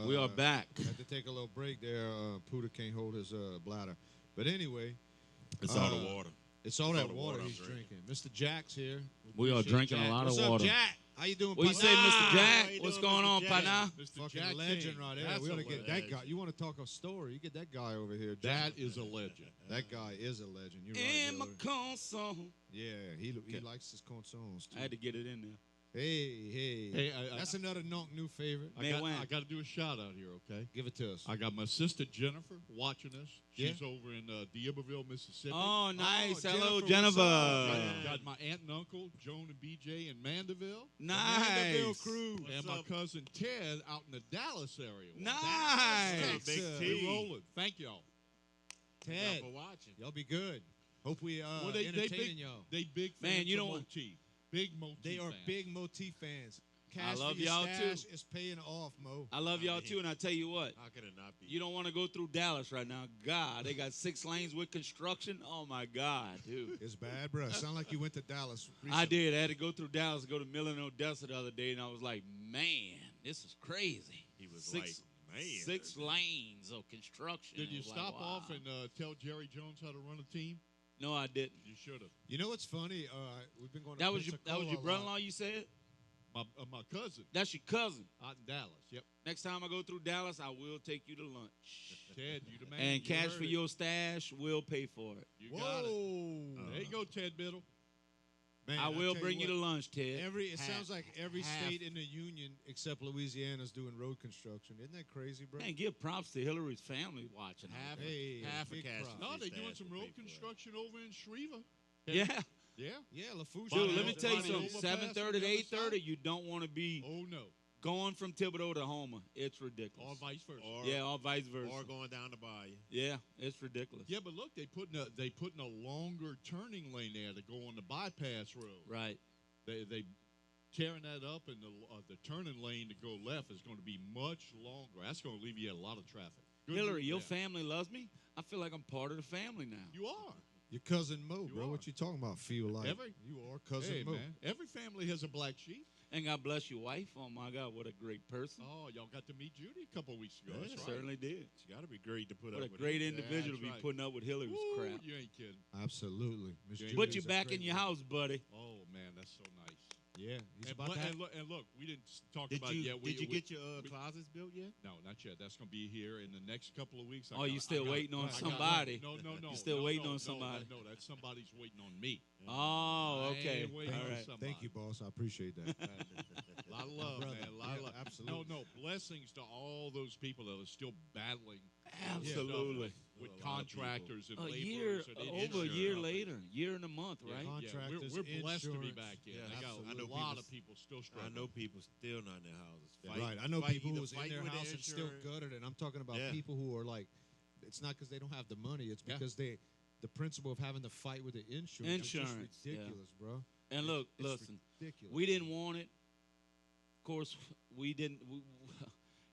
We are back. Had to take a little break there. Puda can't hold his bladder. But anyway. It's all the water. It's all that water he's drinking. Mr. Jack's here. We are drinking Jack. a lot What's of water. Up, Jack? How you doing, What you say, Mr. Jack? What's going on, partner? Mr. Jack legend right there. We ought to get that guy. You want to talk a story? You get that guy over here. That is a legend. That guy is a legend. You're In right. my console. Yeah, he likes his consons too. I had to get it in there. Hey, that's another new favorite. I got to do a shout out here, okay? Give it to us. I got my sister Jennifer watching us. She's over in D'Iberville, Mississippi. Oh, nice. Hello, Jennifer. Got my aunt and uncle, Joan and BJ in Mandeville. Nice. Mandeville crew. And my cousin Ted out in the Dallas area. Nice. Big We're T. rolling. Thank y'all. Ted, Thank y'all for watching. y'all be good. Hope we they entertaining y'all. They big fans Man, you of don't- Motif. Big Motif They are fans. big Motif fans. Cash love for your y'all, too. stash is paying off, Mo. I love y'all too, and I tell you what, How could it not be? you don't want to go through Dallas right now. God, they got 6 lanes with construction. Oh my God, dude. It's bad, bro. Sound like you went to Dallas recently. I did. I had to go through Dallas, go to Millen, Odessa the other day, and I was like, man, this is crazy. He was Six- like, man. 6 lanes of construction. Did I you was like, stop wow. off and tell Jerry Jones how to run a team? No, I didn't. You should have. You know what's funny? We've been going to That was your Pensacola a lot. brother-in-law. You said My cousin that's your cousin. out in Dallas. Yep. Next time I go through Dallas, I will take you to lunch. Ted, you the man. And You cash heard for it. your stash, we'll pay for it. You got it. Whoa. There you go, Ted Biddle. Man, I will tell bring you what, to lunch, Ted. It sounds like every half. state in the union except Louisiana's doing road construction. Isn't that crazy, bro? Man, give props to Hillary's family watching. Half, Hey, half a big cash. props. No, fee they stash doing some will road pay for it. construction over in Shreva. Yeah. Yeah. Yeah, LaFouche. Dude, let me Body tell you over something. past 7:30 to on the other 8:30, you don't want to be Oh no. going from Thibodeau to Homer. It's ridiculous. Or vice versa. Yeah, or vice versa. Or going down to Bayou. Yeah, it's ridiculous. Yeah, but look, they putting a longer turning lane there to go on the bypass road. Right. They tearing that up, and the turning lane to go left is going to be much longer. That's going to alleviate a lot of traffic. Good Hillary, move your there. family loves me. I feel like I'm part of the family now. You are. Your cousin Mo, You bro. are. What you talking about? Feel like you are cousin Hey, Mo. man. Every family has a black sheep. And God bless your wife. Oh, my God, what a great person. Oh, y'all got to meet Judy a couple of weeks ago. Yeah, That's right. certainly did. It's got to be great to put What a up with great him. individual to be that's right. putting up with Hillary's Woo, crap. you ain't kidding. Absolutely. Miss Put Judy Put is you a back great in your woman. house, buddy. Oh man, that's so nice. Yeah, he's And, about to have. look, we didn't talk Did about you, it yet. did you get your closets built yet? No, not yet. That's going to be here in the next couple of weeks. Oh, you still waiting on somebody. No. You still waiting on somebody. No, that somebody's waiting on me. Oh, I okay. ain't waiting All on right. somebody. Thank you, boss. I appreciate that. A lot of love, brother. man. A lot of Yeah, love. absolutely. No, blessings to all those people that are still battling Absolutely. with A lot of people. contractors and A laborers year, and over a insurance year companies. later, year and a month, Yeah, right? yeah, Contractors, we're blessed to be insurance. back here. Yeah, I got absolutely. a lot of people still I struggling. know people still not in their houses. Right. I know people either who's in fighting their with house and still insurance. gutted, and I'm talking about Yeah. people who are like, it's not because they don't have the money. It's Yeah. because the principle of having to fight with the insurance is Insurance, just ridiculous, bro. And look, It's listen, ridiculous. we didn't want it. Of course, we didn't.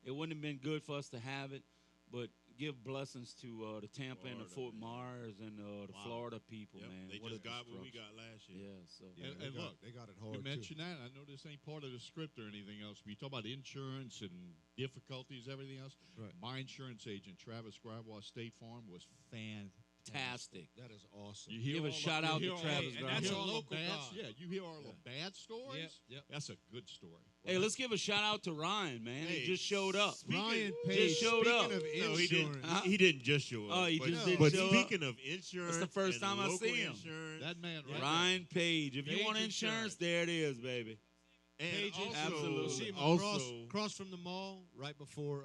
It wouldn't have been good for us to have it, but give blessings to the Tampa and the Florida, Fort man. Myers and the Wow. Florida people, Yep, man. they What a just got what we destruction. got last year. Yeah, so Yeah, And look, they got it you hard too. mentioned that. I know this ain't part of the script or anything else, but you talk about insurance and difficulties, everything else. Right. My insurance agent, Travis Gravois, State Farm, was fantastic. That is awesome. You hear Give a all the- shout you out to hear all Travis the- and you that's hear a all the local bad- guy. Yeah, you hear all the bad stories. Yep. That's a good story. Hey, let's give a shout out to Ryan, man. Hey, he just showed up. Ryan just Page, showed speaking up. of No, he didn't. insurance, He didn't just show up. Oh, he but, just didn't But show up? speaking of insurance, That's the first and time I local see him. insurance, That man, right Ryan Page. If you Page want Insurance. insurance, there it is, baby. and Page also, Absolutely. You see him also, across from the mall, right before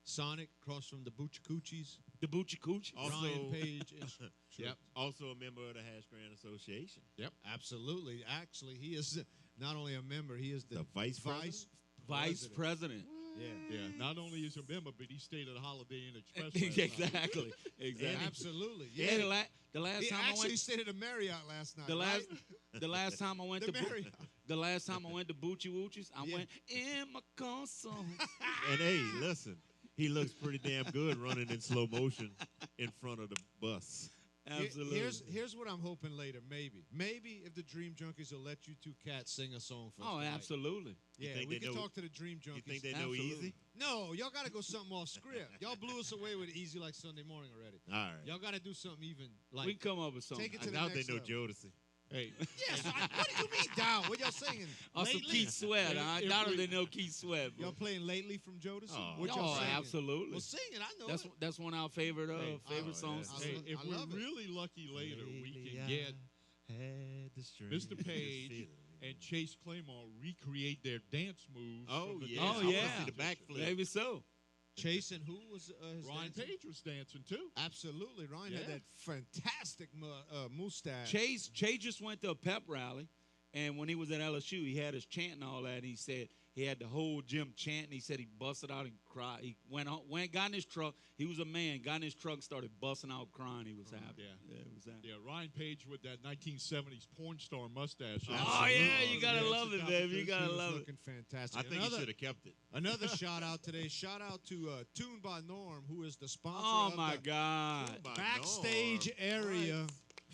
Sonic, across from the Boochie Coochies. The Boochie Coochie. Also- Ryan Page. Insurance. Yep. also a member of the Hash Grant Association. Absolutely. Actually, he is not only a member, he is the Vice president? Vice President. Yeah. Yeah, not only is he a member, but he stayed at Holiday Inn Express. last night. exactly. Exactly. Absolutely. Yeah, Yeah. the last He time I actually went, stayed at a Marriott last night. the last, right? the last time I went The to, Marriott. the last time I went to Boochie Woochies, I Yeah. went in my console. And hey, listen, he looks pretty damn good running in slow motion in front of the bus. Absolutely. Here's what I'm hoping later. Maybe if the Dream Junkies will let you two cats sing a song for us. Oh, tonight. absolutely. Yeah, we can talk to the Dream Junkies. You think they know Easy? No, y'all got to go something off script. Y'all blew us away with Easy like Sunday morning already. All right. Y'all got to do something even. Like, We can come up with something. take it I to the doubt next they know level. Jodeci. Hey, Yes, what do you mean down? What y'all singing? Or some Lately? Keith Sweat. I if doubt we- they know Keith Sweat. Y'all playing lately from Jodeci? Oh, What y'all Oh, singing? absolutely. Well, sing it. I know it. That's one of our favorite favorite songs. yeah. hey, I if we're love it. really lucky later, we Lately can I get had the strength Mr. to Page feel and Chase Claymore recreate their dance moves. Oh, from the yeah. dance Oh, I wanna yeah. see the backflip. Maybe so. Chase and who was his Ryan dancing? Page was dancing too. Absolutely. Ryan had Yeah. that fantastic mustache. Chase just went to a pep rally, and when he was at LSU, he had us chanting all that. And he said he had the whole gym chanting. He said he busted out and cried. He got in his truck. He was a man. Got in his truck, started busting out crying. He was happy. Yeah. It was happy. Yeah, Ryan Page with that 1970s porn star mustache. Oh yeah, you gotta Yeah, love it's it, a baby. You competition. gotta He was love it. looking fantastic. I think he should have kept it. Another shout out today. Shout out to Tuned by Norm, who is the sponsor Oh of my the God. backstage Norm. area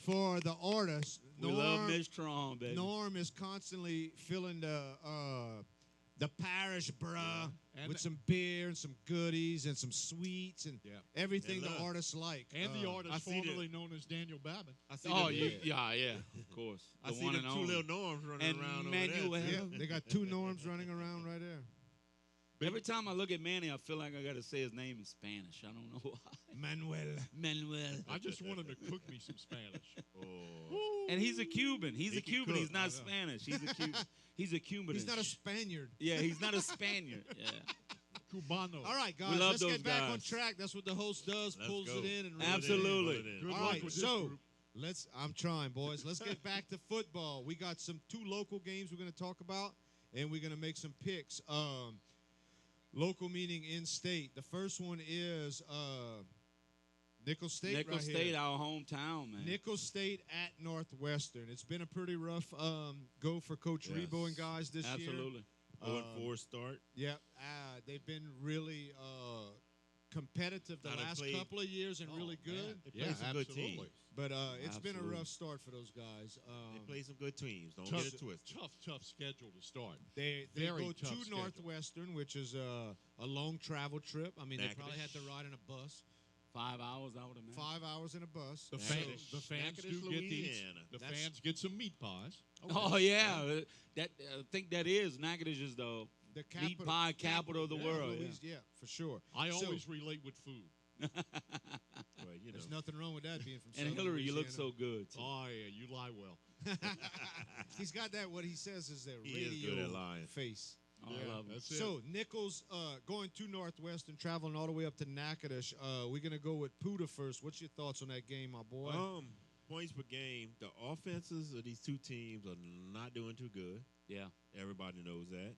for the artists. We love Mitch Strong, baby. Norm is constantly filling the parish, bruh, And with some beer and some goodies and some sweets and Yeah. everything And the love. artists like. And the I artist see formerly known as Daniel Babin. I see Oh, them, yeah, of course. I The see one them and two only. little Norms running And around Manuel. over there. Yeah, they got two Norms running around right there. Every time I look at Manny, I feel like I got to say his name in Spanish. I don't know why. Manuel. I just want him to cook me some Spanish. Oh. And he's a Cuban. He's He a can Cuban. cook. He's not Spanish. He's a Cuban. He's a Cuban. He's not a Spaniard. Yeah, he's not a Spaniard. Yeah. Cubano. All right, guys, We love let's those get back on guys. track. That's what the host does, Let's pulls go. it in. And Absolutely. Put it in. Good All luck right, with this so group. I'm trying, boys. Let's get back to football. We got two local games we're going to talk about, and we're going to make some picks. Local meaning in state. The first one is Nicholls State. Nicholls right State, here. our hometown, man. Nicholls State at Northwestern. It's been a pretty rough go for Coach Yes. Rebo and guys this year. Absolutely. 0-4 start. Yeah, they've been really competitive the Now they last played- couple of years and really good. They played some good absolutely. teams. But it's been a Absolutely. rough start for those guys. They played some good teams. Don't Tough, get it twisted. tough schedule to start. They Very go tough to schedule. Northwestern, which is a long travel trip. I mean, they probably had Natchitoches. to ride in a bus. 5 hours, I would imagine. 5 hours in a bus. The Natchitoches. fans, the fans Natchitoches, do get these. Louisiana. The That's- fans get some meat pies. Oh, yeah. That I think that is. Natchitoches is the The meat pie capital of the world. Yeah. Yeah, for sure. I So, always relate with food. Well, you know. There's nothing wrong with that being from And Southern Hillary, you look Louisiana. so good. Too. Oh, yeah, you lie well. He's got that, what he says is that He is radio good at lying. face. Oh, I love it. That's it. So Nicholls going to Northwestern, traveling all the way up to Natchitoches. We're gonna go with Puda first. What's your thoughts on that game, my boy? Points per game. The offenses of these two teams are not doing too good. Yeah. Everybody knows that.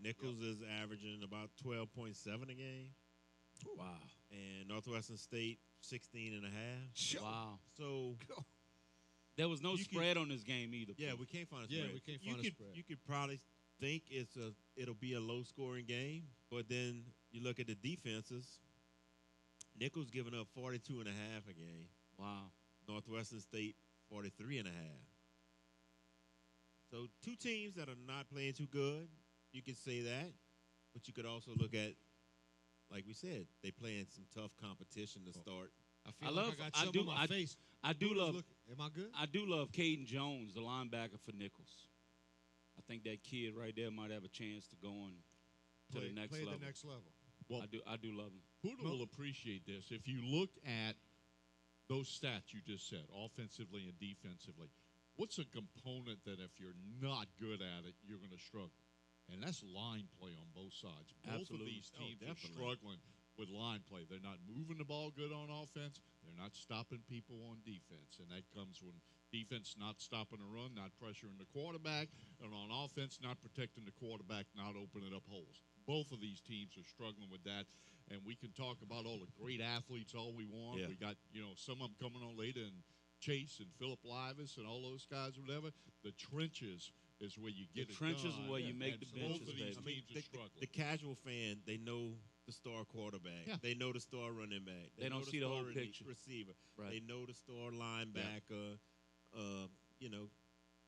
Nichols is averaging about 12.7 a game. Wow. And Northwestern State, 16 and a half. Wow. So, There was no You spread on this game either. yeah, we can't find a Yeah, spread. we can't You find a could- spread. You could probably think it'll be a low-scoring game, but then you look at the defenses. Nichols giving up 42 and a half a game. Wow. Northwestern State, 43 and a half. So two teams that are not playing too good, you could say that. But you could also look at, like we said, they playing some tough competition to start. I feel I like love- I got I something do- on my face. I do Puda's love look- Am I good? I do love Caden Jones, the linebacker for Nichols. I think that kid right there might have a chance to go on to the next play level. at the next level. Well, I do love him. Puda will appreciate this. If you look at those stats you just said, offensively and defensively, what's a component that if you're not good at it, you're going to struggle? And that's line play on both sides. Both Absolutely. of these Oh, teams are definitely. struggling with line play. They're not moving the ball good on offense. They're not stopping people on defense. And that comes when defense not stopping the run, not pressuring the quarterback, and on offense not protecting the quarterback, not opening up holes. Both of these teams are struggling with that. And we can talk about all the great athletes all we want. Yeah. We got, some of them coming on later, and Chase and Philip Livis and all those guys or whatever. The trenches is where you get it trenches done. is where you make And the both benches, of these baby. teams are struggling. The casual fan, they know the star quarterback. Yeah. They know the star running back. They don't know see the star whole picture. receiver. Right. They know the star linebacker. You know,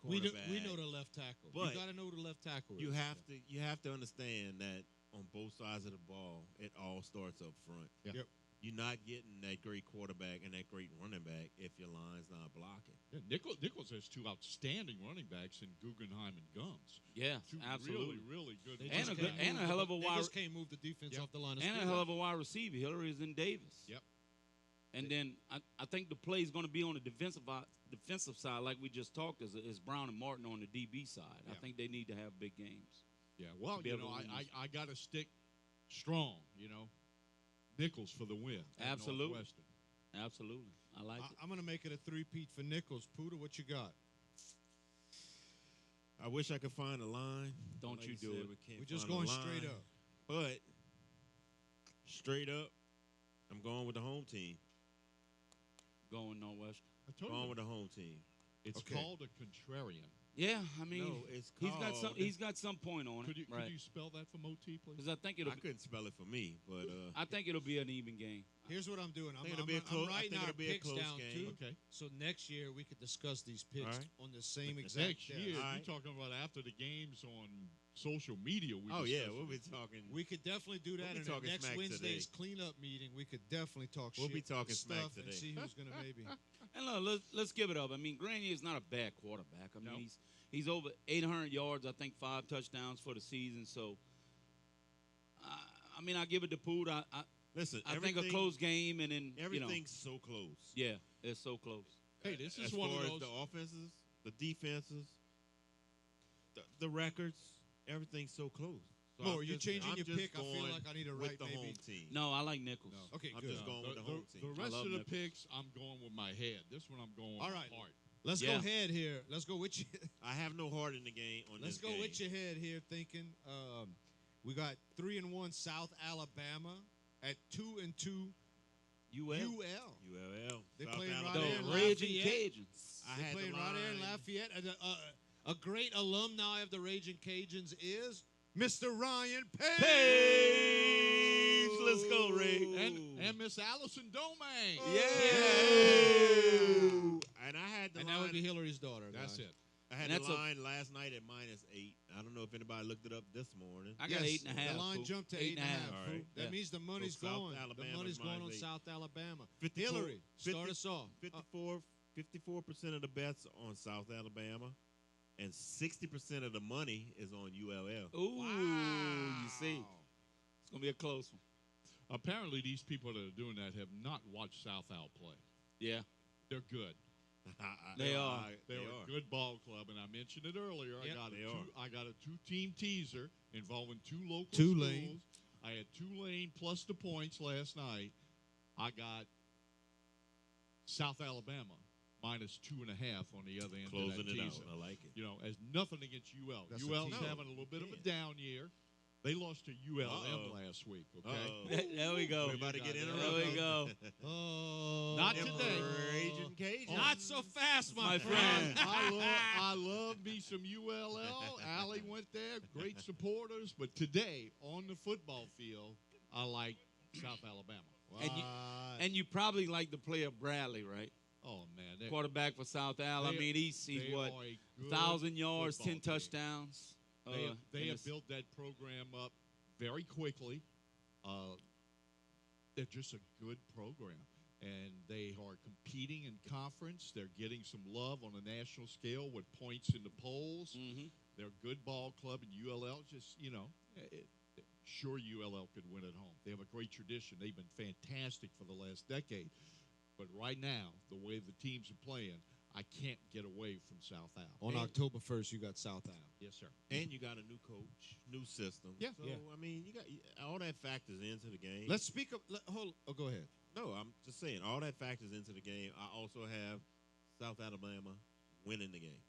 We quarterback. know the left tackle. But you got to know who the left tackle. You is. have to understand that on both sides of the ball, it all starts up front. Yeah. Yep. You're not getting that great quarterback and that great running back if your line's not blocking. Yeah, Nichols has two outstanding running backs in Guggenheim and Gums. Yeah, Two absolutely. really good. They And just a can't good- and move a hell the- of a They wide- just can't move the defense Yep. off the line of And a scrimmage. hell of a wide receiver. Hillary is in Davis. Yep. And then I think the play is going to be on the defensive side, like we just talked, is Brown and Martin on the DB side. I Yeah. think they need to have big games. Yeah, well, to be you able know, to win this. I got to stick strong, you know. Nichols for the win. at Absolutely. Northwestern. Absolutely. I like it. I'm going to make it a three-peat for Nichols. Puda, what you got? I wish I could find a line. Don't Like you do said, it. We can't We're just find a going line. straight up. But straight up, I'm going with the home team. Going Northwestern. I told Going you, with the home team. it's Okay. called a contrarian. Yeah, I mean, No, it's he's got some point on Could it, you, right? could you spell that for Moti, please? Because I think it'll I couldn't spell it for me, but I think it'll be an even game. Here's what I'm doing. I'm, think it'll I'm, be a I'm close- I writing think our it'll be a picks close down, game. too. Okay. So next year we could discuss these picks All right. on the same exact Next day. year, All right. you're talking about after the games on social media. oh yeah, discuss we'll it. be talking. We could definitely do that We'll be in the talking next smack Wednesday's today. cleanup meeting. We could definitely talk We'll shit be talking smack stuff and today. see who's going to maybe. And look, let's give it up. I mean, Grenier is not a bad quarterback. I mean, No. he's over 800 yards. I think 5 touchdowns for the season. So, I mean, I give it to Pood. Listen, I think a close game, and then everything's so close. yeah, it's so close. Hey, this is as one far of as those. the offenses, the defenses, the records, everything's so close. So Mo, I'm are you just- changing I'm your just pick? I feel going like I need to with write the maybe. home team. No, I like Nichols. No. Okay, I'm good. just going with the home team. The rest love of the Nichols. picks, I'm going with my head. This one, I'm going All with right. my heart. Let's Yeah. go ahead here. Let's go with you. I have no heart in the game on Let's this go game. with your head here, thinking we got 3-1 South Alabama at 2-2 UL. UL. ULL. They South playing right Alabama. there in The Raging Lafayette. Cajuns. I They're had playing the right there in line. Lafayette. And, a great alumni of the Raging Cajuns is Mr. Ryan Page. Page! Let's go, Ray. And Miss Allison Domingue. And I had the And line. that would be Hillary's daughter. That's guys. it. I had And the that's a- line last night at -8. I don't know if anybody looked it up this morning. I got Yes, 8.5. The line Fool. jumped to 8.5. All right. That Yeah. means the money's So South going. The Alabama's money's going on -8. South Alabama. 54 Hillary, start 50 us off. 54% of the bets on South Alabama, and 60% of the money is on ULL. Ooh, you see, it's gonna be a close one. Apparently, these people that are doing that have not watched South Al play. Yeah, They're good. They are. They're a good ball club, and I mentioned it earlier. Yep. I got a two-team teaser involving two local Tulane. schools. I had Tulane plus the points last night. I got South Alabama minus 2.5 on the other end Closing of that it out. teaser. I like it. You know, as nothing against UL. That's a UL's team. having a little bit of a Yeah. down year. They lost to ULM Uh-oh. last week. Okay. Uh-oh. there we go. We're about to get There There interrupted. we go. Oh, Not Them today. Raging Cajuns. Not so fast, my My friend. friend. I love me some ULL. Allie went there. Great supporters. But today, on the football field, I like South Alabama. And you probably like the player Bradley, right? Oh, man. They, Quarterback for South Al. I They- mean, he's they what, are a good 1,000 yards, football 10 team. touchdowns. They in have this- built that program up very quickly. They're just a good program. And they are competing in conference. They're getting some love on a national scale with points in the polls. Mhm. They're a good ball club, and ULL just, sure ULL could win at home. They have a great tradition. They've been fantastic for the last decade. But right now, the way the teams are playing, I can't get away from South Al. On October 1st, you got South Al. Yes, sir. And you got a new coach, new system. Yeah. So, Yeah. I mean, you got all that factors into the game. Let's speak up. Go ahead. No, I'm just saying, all that factors into the game. I also have South Alabama winning the game.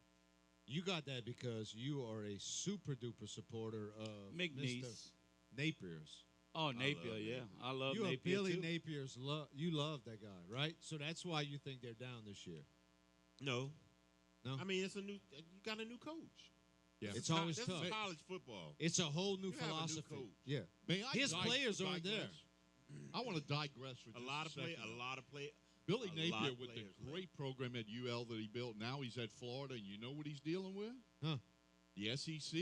You got that because you are a super duper supporter of Mr. McNeese. Napier's. Oh, Napier, love yeah. I love You are Napier, Billy too. Napier's. You love that guy, right? So that's why you think they're down this year. No. No? I mean, you got a new coach. Yeah. It's always this tough. is college football. It's a whole new You have a new philosophy. coach. Yeah. May I His players aren't there. digress? I want to digress for A just lot of second. play. Billy a Napier lot of with the players there. great program at UL that he built. Now he's at Florida, and you know what he's dealing with? Huh. The SEC,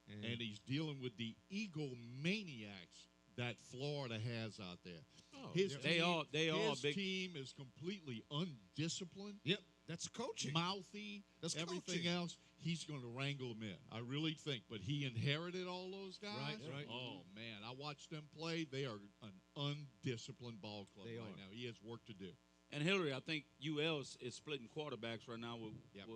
and he's dealing with the egomaniacs that Florida has out there. Oh, His They all his big. team is completely undisciplined, Yep. That's coaching. mouthy, That's everything coaching. else. He's going to wrangle them in. I really think. But he inherited all those guys. Right. Oh, man. I watched them play. They are an undisciplined ball club They right are. now. He has work to do. And Hillary, I think UL is splitting quarterbacks right now Yep.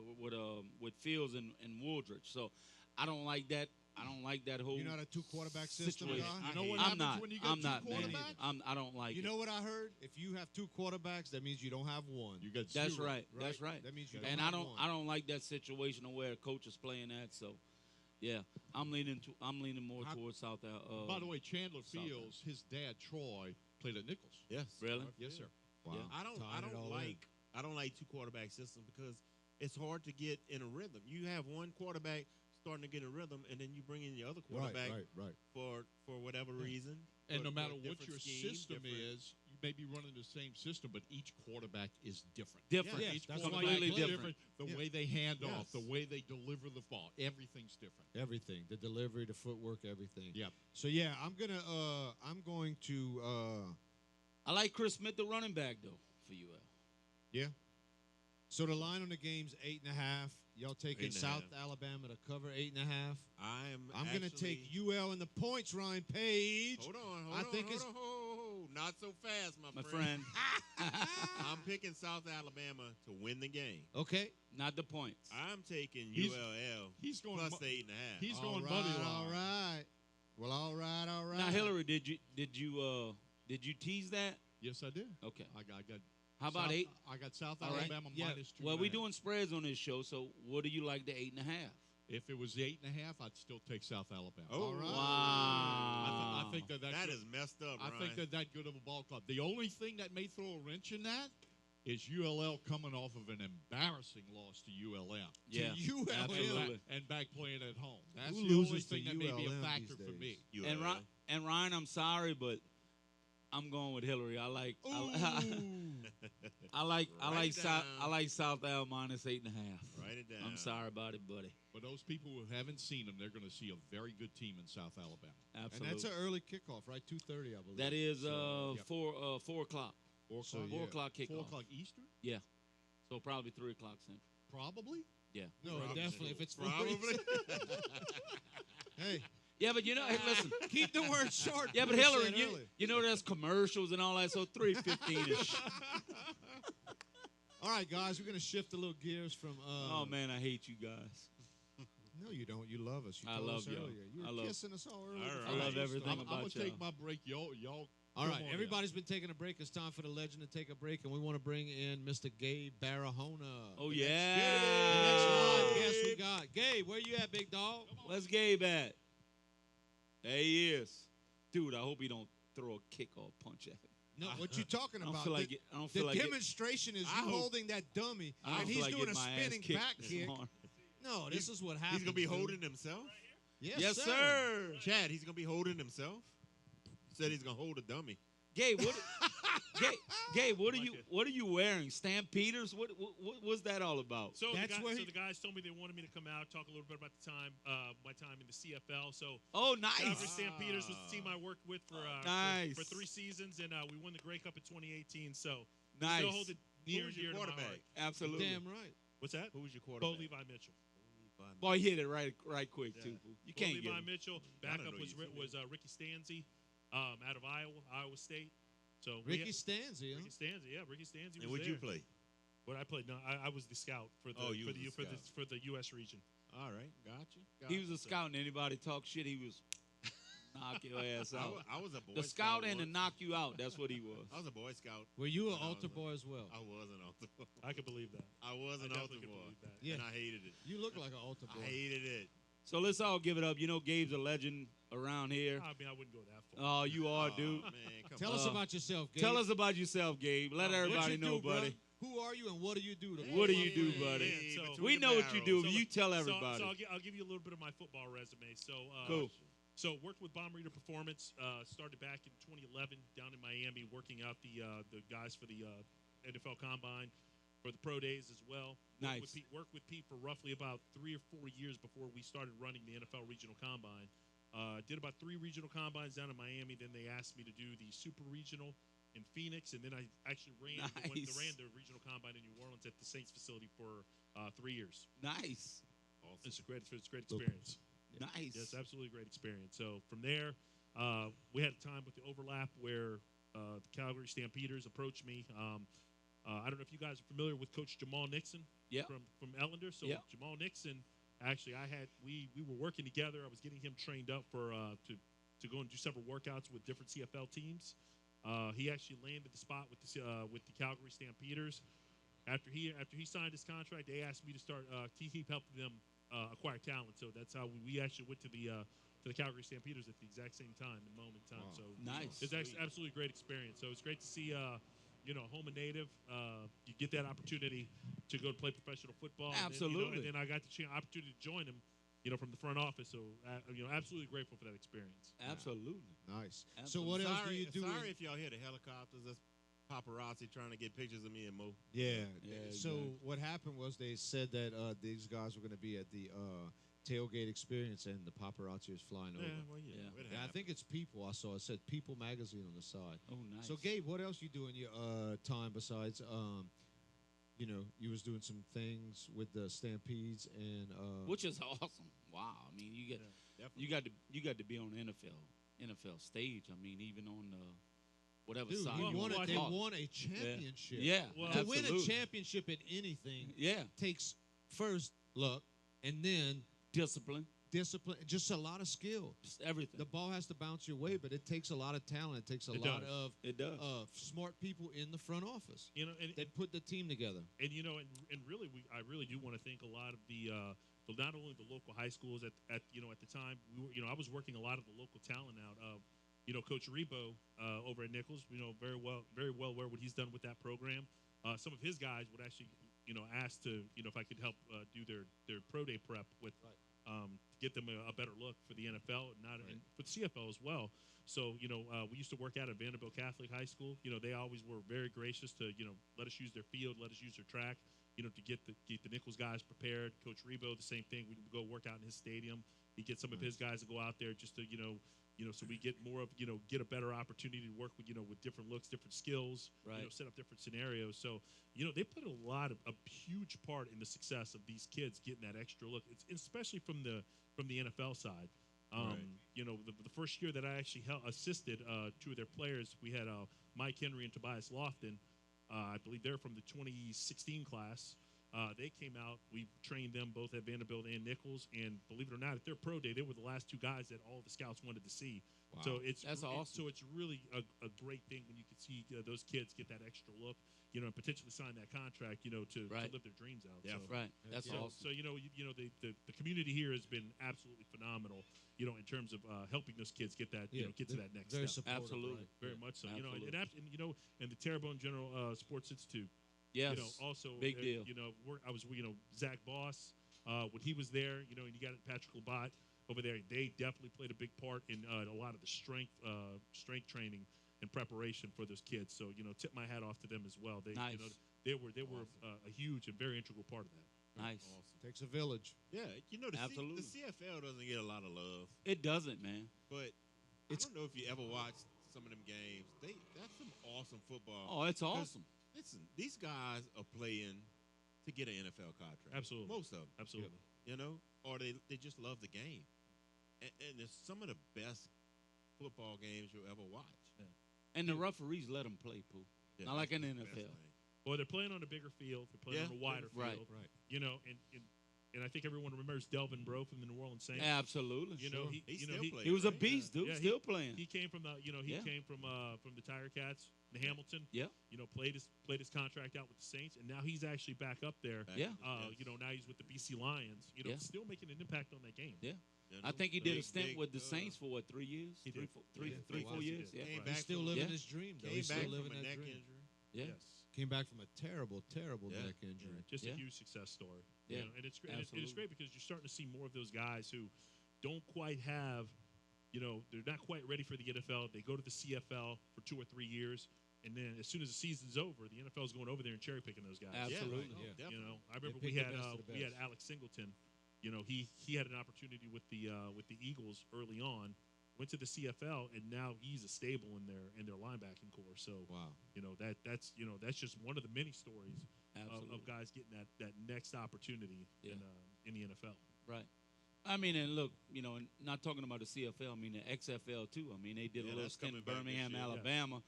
with Fields and Woodridge. So I don't like that. I don't like that whole. You're not a two-quarterback system situation. guy? You know what I'm happens not. when you get I'm two not, man. quarterbacks? I don't like You it. know what I heard? If you have two quarterbacks, that means you don't have one. You got That's zero. right. That's right. That means you And don't I have don't. one. I don't like that situation of where a coach is playing that. So, yeah, I'm leaning more towards South. By the way, Chandler South Fields, his dad Troy played at Nichols. Yes. Really? Yes, sir. Wow. Yeah. I Tying it all don't like two quarterback system because it's hard to get in a rhythm. You have one quarterback starting to get a rhythm, and then you bring in your other quarterback Right. for whatever reason. And for- no for matter a what different your scheme, system different- is, you may be running the same system, but each quarterback is different. Different. Yeah, Each that's why quarterback you is play. different. The Yeah. way they hand off, Yes. the way they deliver the ball, everything's different. Everything, the delivery, the footwork, everything. Yep. So yeah, I'm going to I like Chris Smith, the running back, though, for UL. yeah. So the line on the game's 8.5. Y'all taking 8.5. South Alabama to cover 8.5. I'm going to take UL in the points, Ryan Page. Hold on. I think it's- Not so fast, My friend, I'm picking South Alabama to win the game. Okay. not the points. I'm taking He's- ULL He's going plus mu- the 8.5. He's All going right, money line. all right. Well, all right. Now, Hillary, did you tease that? Yes, I did. Okay. I got How about South, 8? I got South All right. Alabama Yeah. minus 2. Well, we're doing spreads on this show, so what do you like the 8.5? If it was 8.5, I'd still take South Alabama. Oh, All right. Wow. I think that that is messed up, I Ryan. think that good of a ball club. The only thing that may throw a wrench in that is ULL coming off of an embarrassing loss to ULM. Yeah, ULM. absolutely. And back playing at home. That's Who the only loses to thing that may be a ULM factor these for days? me. ULL. And Ryan, I'm sorry, but I'm going with Hillary. I like Write it South. down. I like South Al minus 8.5. Write it down. I'm sorry about it, buddy. For those people who haven't seen them, they're going to see a very good team in South Alabama. Absolutely. And that's an early kickoff, right? 2:30, I believe. That is yep. 4 o'clock. 4 So, o'clock. yeah. 4 o'clock kickoff. 4 o'clock Eastern? Yeah. So probably 3 o'clock Central. Probably. Yeah. No, Probably. definitely. If it's Probably. Hey, Yeah, but hey, listen. keep the word short. Yeah, but we Hillary, said early. you know there's commercials and all that, so 3:15 ish. All right, guys, we're going to shift a little gears from. Oh man, I hate you guys. No, you don't. You love us. You I told love us y'all. earlier. You I were love- kissing us all earlier. All right. I love everything I'm about going to take y'all. my break. Y'all All come right, on in. everybody's been taking a break. It's time for the legend to take a break, and we want to bring in Mr. Gabe Barahona. Oh The yeah. next live guest we got. Gabe, where you at, big dog? Where's Gabe at? There he is. Dude, I hope he don't throw a kick or a punch at him. No, what you talking I don't about? feel like The- it. I don't The feel like it. demonstration is I you hope- holding that dummy, I don't and feel he's like doing a getting my ass spinning kicked back this kick. morning. No, this is what happens. He's going to be dude. holding himself? Yes, sir. Chad, he's going to be holding himself? Said he's going to hold a dummy. Gabe, Gabe, what are you wearing? Stampeders? What was that all about? So, That's where the guys told me they wanted me to come out, talk a little bit about my time in the CFL. So, Oh, Calgary nice. Stampeders was the team I worked with Nice. for 3 seasons, and we won the Grey Cup in 2018. So, Nice. still hold it near Who and was dear your to my quarterback? heart. Absolutely. Damn right. What's that? Who was your Bo quarterback? Levi Mitchell. Boy, he hit it right quick Yeah. too. You Bo can't get Levi him. Mitchell. I don't Backup know was you. Ricky Stanzi, out of Iowa State. So Ricky Stanzi, huh? Ricky Stanzi, yeah, Ricky Stanzi was And would there. you play? What I played? No, I was the scout for the Oh, you for was the the for the scout. for the U.S. region. All right. Gotcha. He was a scout, and anybody talk shit, he was knock your ass I out. wa- I was a Boy The scout and the once. knock you out. That's what he was. I was a Boy Scout. Were you an when I was altar a- boy as well? I was an altar boy. I could believe that. I was I an altar definitely could boy. believe that. Yeah. And I hated it. You look like an altar boy. I hated it. So let's all give it up. You know, Gabe's a legend around here. I mean, I wouldn't go that far. Oh, you are, Oh, dude. man, come Tell on. us about yourself, Gabe. Tell us about yourself, Gabe. Let Oh, everybody you know, do, buddy. Who are you and what do you do? What do you do, buddy? So we know what you do. You tell everybody. So I'll give you a little bit of my football resume. So Cool. So worked with Bomb Reader Performance. Started back in 2011 down in Miami, working out the guys for the NFL Combine, for the pro days as well. Nice. Worked with Pete for roughly about 3 or 4 years before we started running the NFL Regional Combine. Did about 3 regional combines down in Miami. Then they asked me to do the Super Regional in Phoenix, and then I actually ran the regional combine in New Orleans at the Saints facility for 3 years. Nice. Awesome. It's a great experience. Nice. Yes, absolutely great experience. So from there, we had a time with the overlap where the Calgary Stampeders approached me. I don't know if you guys are familiar with Coach Jamal Nixon from Ellender. So Jamal Nixon, actually, we were working together. I was getting him trained up for to go and do several workouts with different CFL teams. He actually landed the spot with the Calgary Stampeders. After he signed his contract, they asked me to start keep helping them acquire talent. So that's how we actually went to the Calgary Stampeders at the exact same time, the moment in time. Wow. So Nice. It's absolutely great experience. So it's great to see home and native. You get that opportunity to go to play professional football. Absolutely. And then I got the opportunity to join him, from the front office. So absolutely grateful for that experience. Absolutely. Nice. Absolutely. So what else do you do? Sorry if y'all hear the helicopters. That's paparazzi trying to get pictures of me and Mo. Yeah. Yeah, So exactly. what happened was they said that these guys were going to be at the Tailgate experience, and the paparazzi was flying over. Yeah. And I think it's People. I saw it said People magazine on the side. Oh, nice. So Gabe, what else you do in your time besides you was doing some things with the Stampedes and which is awesome. Wow. I mean, you got to be on NFL stage. I mean, even on whatever dude, side. they won a championship. Yeah. Well, To win a absolutely. championship in anything takes first luck and then Discipline. just a lot of skill. Just everything. The ball has to bounce your way, but it takes a lot of talent. It takes a lot of smart people in the front office. That put the team together. And really, I really do want to thank a lot of the not only the local high schools at the time. We were, I was working a lot of the local talent out of, Coach Rebo over at Nichols. Very well aware what he's done with that program. Some of his guys would actually, ask to, if I could help do their pro day prep with. To get them a better look for the NFL and for the CFL as well. So, we used to work out at Vanderbilt Catholic High School. They always were very gracious to, let us use their field, let us use their track, to get the Nichols guys prepared. Coach Rebo, the same thing. We would go work out in his stadium. He'd get some of his guys to go out there just to, so we get more of, get a better opportunity to work with, with different looks, different skills, set up different scenarios. So, they put a huge part in the success of these kids getting that extra look. It's especially from the NFL side. The first year that I actually assisted 2 of their players, we had Mike Henry and Tobias Lofton. I believe they're from the 2016 class. They came out. We trained them both at Vanderbilt and Nichols, and believe it or not, at their pro day, they were the last 2 guys that all the scouts wanted to see. Wow. So that's awesome. So it's really a great thing when you can see those kids get that extra look, and potentially sign that contract, to live their dreams out. Yeah, so, right. That's awesome. So the community here has been absolutely phenomenal, in terms of helping those kids get that, get to that next step. Absolutely. Very much so. Absolutely. And the Terrebonne General Sports Institute. Yes. Also big deal. I was, Zach Boss, when he was there, and you got Patrick Labatt over there. They definitely played a big part in a lot of the strength training and preparation for those kids. So tip my hat off to them as well. They they were awesome. A huge and very integral part of that. Nice. Awesome. Takes a village. Yeah, Absolutely. The CFL doesn't get a lot of love. It doesn't, man. But I don't know if you ever watched some of them games. That's some awesome football. Oh, it's awesome. Listen, these guys are playing to get an NFL contract. Absolutely. Most of them. Absolutely. Or they just love the game. And it's some of the best football games you'll ever watch. Yeah. And the referees let them play, Pooh. Yeah, Not like in the that's the NFL. best thing. Well, they're playing on a bigger field. They're playing on a wider Right. field. Right. And I think everyone remembers Delvin Breaux from the New Orleans Saints. Absolutely. He was a beast, dude. Yeah, Still playing. He came from the came from the Tiger Cats, the Hamilton. Yeah. Played his contract out with the Saints, and now he's actually back up there. Yeah. Now he's with the BC Lions. Still making an impact on that game. Yeah. I think he did a stint with the Saints for what, 3 years? He did. 4 years. Yeah. Came He's back still from- living Yeah. his dream, though. Came He's back still from living a that neck dream. injury. Yeah. Yes. Came back from a terrible neck injury. Just a huge success story. Yeah, you know? And it's great. And it's great because you're starting to see more of those guys who don't quite have, they're not quite ready for the NFL. They go to the CFL for 2 or 3 years, and then as soon as the season's over, the NFL is going over there and cherry picking those guys. Absolutely. Yeah. I remember we had Alex Singleton. He had an opportunity with the Eagles early on. Went to the CFL, and now he's a stable in their linebacking core. So, wow, that's just one of the many stories of guys getting that next opportunity in the NFL. Right. I mean, and look, and not talking about the CFL. I mean, the XFL too. I mean, they did a little stint in Birmingham, Alabama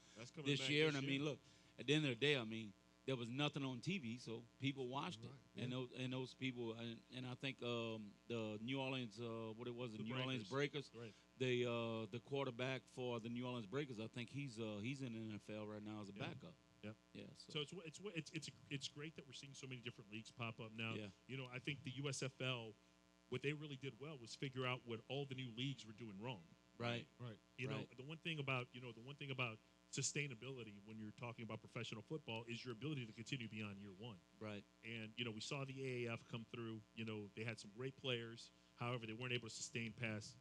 this year, and I mean, look, at the end of the day, I mean, there was nothing on TV, so people watched it, and those people, and I think the New Orleans, the New Orleans Breakers, right. The quarterback for the New Orleans Breakers, I think he's in the NFL right now as a backup. Yep. Yeah. So it's great that we're seeing so many different leagues pop up now. Yeah. I think the USFL, what they really did well was figure out what all the new leagues were doing wrong. Right. The one thing about sustainability when you're talking about professional football is your ability to continue beyond year one. Right. And we saw the AAF come through. They had some great players. However, they weren't able to sustain past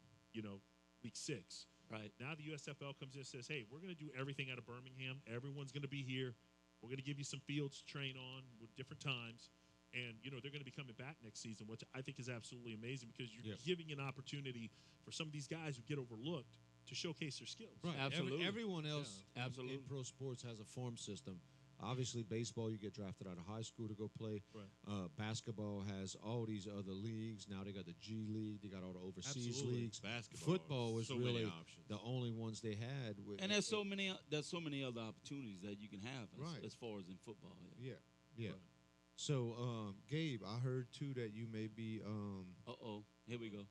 week 6. Right. Now the USFL comes in and says, hey, we're going to do everything out of Birmingham. Everyone's going to be here. We're going to give you some fields to train on with different times. And, they're going to be coming back next season, which I think is absolutely amazing because you're giving an opportunity for some of these guys who get overlooked to showcase their skills. Right. Absolutely. Everyone else absolutely. in pro sports has a form system. Obviously, baseball, you get drafted out of high school to go play. Right. Basketball has all these other leagues. Now they got the G League. They got all the overseas leagues. Basketball. Football was really the only ones they had. And there's so many other opportunities that you can have as far as in football. Yeah. Right. So, Gabe, I heard, too, that you may be here we go.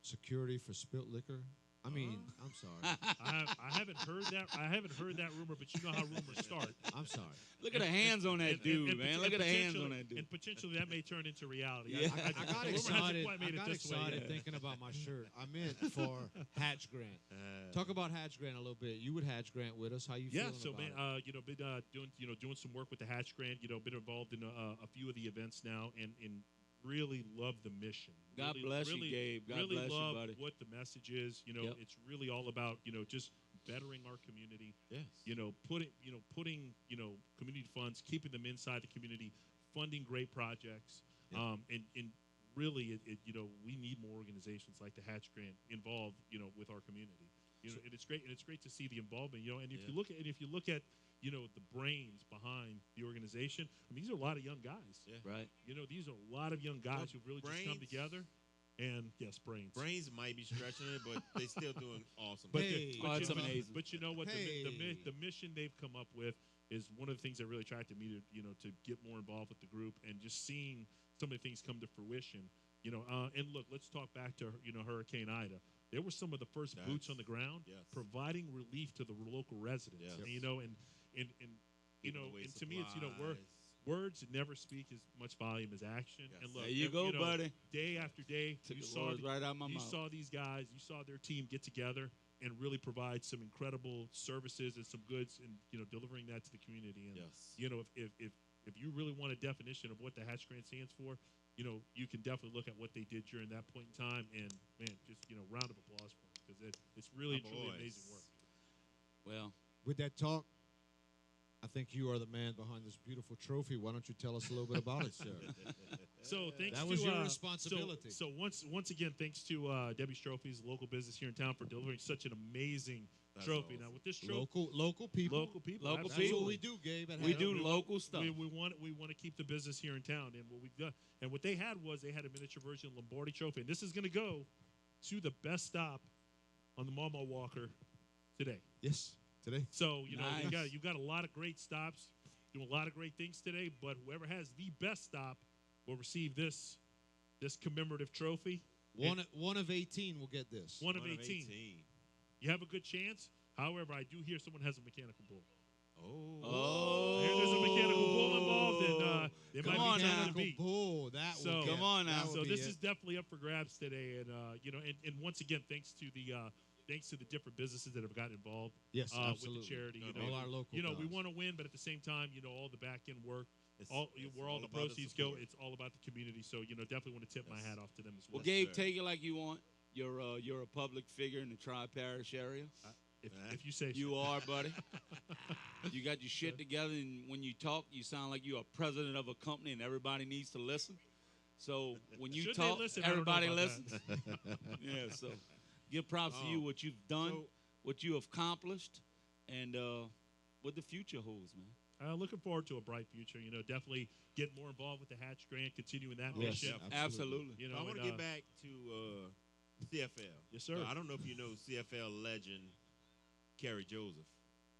security for spilt liquor. I mean, I'm sorry. I haven't heard that. I haven't heard that rumor, but you know how rumors start. I'm sorry. Look at the hands on that dude, man. Look at the hands on that dude. And potentially that may turn into reality. Yeah. I got excited thinking about my shirt. I meant for Hatch Grant. Talk about Hatch Grant a little bit. You would Hatch Grant with us. How you feeling about it? Been doing some work with the Hatch Grant. Been involved in a few of the events now, and really love the mission. God bless you, Gabe. God bless you, love buddy. what the message is. It's really all about just bettering our community. Yes. Putting community funds, keeping them inside the community, funding great projects. Yeah. And really, we need more organizations like the Hatch Grant involved. With our community. And it's great. And it's great to see the involvement. And if you look at the brains behind the organization. I mean, these are a lot of young guys. Yeah. Right. These are a lot of young guys who've really just come together. And, yes, brains. Brains might be stretching it, but they still doing awesome. It's amazing. But you know what? The mission they've come up with is one of the things that really attracted me to get more involved with the group and just seeing some of the things come to fruition. And look, let's talk back to, Hurricane Ida. They were some of the first boots on the ground providing relief to the local residents. Yes. And to me, it's words never speak as much volume as action. Yes. And look, there you go, buddy. Day after day, Took you the saw words right out my mouth. saw these guys, you saw their team get together and really provide some incredible services and some goods, and delivering that to the community. And if you really want a definition of what the Hatch Grant stands for, you can definitely look at what they did during that point in time, and man, just round of applause for them because it's really truly amazing work. Well, with that talk, I think you are the man behind this beautiful trophy. Why don't you tell us a little bit about it, sir? So thanks that to, was your responsibility. So once again, thanks to Debbie's Trophies, local business here in town, for delivering such an amazing trophy. Awesome. Now with this trophy, local people, absolutely. That's what we do, Gabe. We do local stuff. We want to keep the business here in town, and what we've done, and what they had was they had a miniature version of Lombardi Trophy, and this is going to go to the best stop on the Mama Walker today. Yes. Today. So, nice. you've got a lot of great stops, doing a lot of great things today, but whoever has the best stop will receive this commemorative trophy. One of 18 will get this. One of 18. You have a good chance. However, I do hear someone has a mechanical bull. Oh. There's a mechanical bull involved, and there might be something to beat. Bull, come on now. So this is definitely up for grabs today, and and once again, thanks to the thanks to the different businesses that have gotten involved. Yes, with absolutely. the charity. All our local we guys. want to win, but at the same time, all the back end work, where all the about the proceeds go, support. it's all about the community. So definitely want to tip my hat off to them as well. Well, Gabe, take it like you want. You're a public figure in the Tri-Parish area. If you say so. You are, buddy. You got your shit together, and when you talk, you sound like you're a president of a company, and everybody needs to listen. So when you Should talk, they listen? I don't know everybody about listens. Yeah, so give props to you, what you've done, what you have accomplished, and what the future holds, man. Looking forward to a bright future. Definitely get more involved with the Hatch Grant, continuing that Yes, mission. absolutely. I want to get back to CFL. Yes, sir. I don't know if you know CFL legend Kerry Joseph.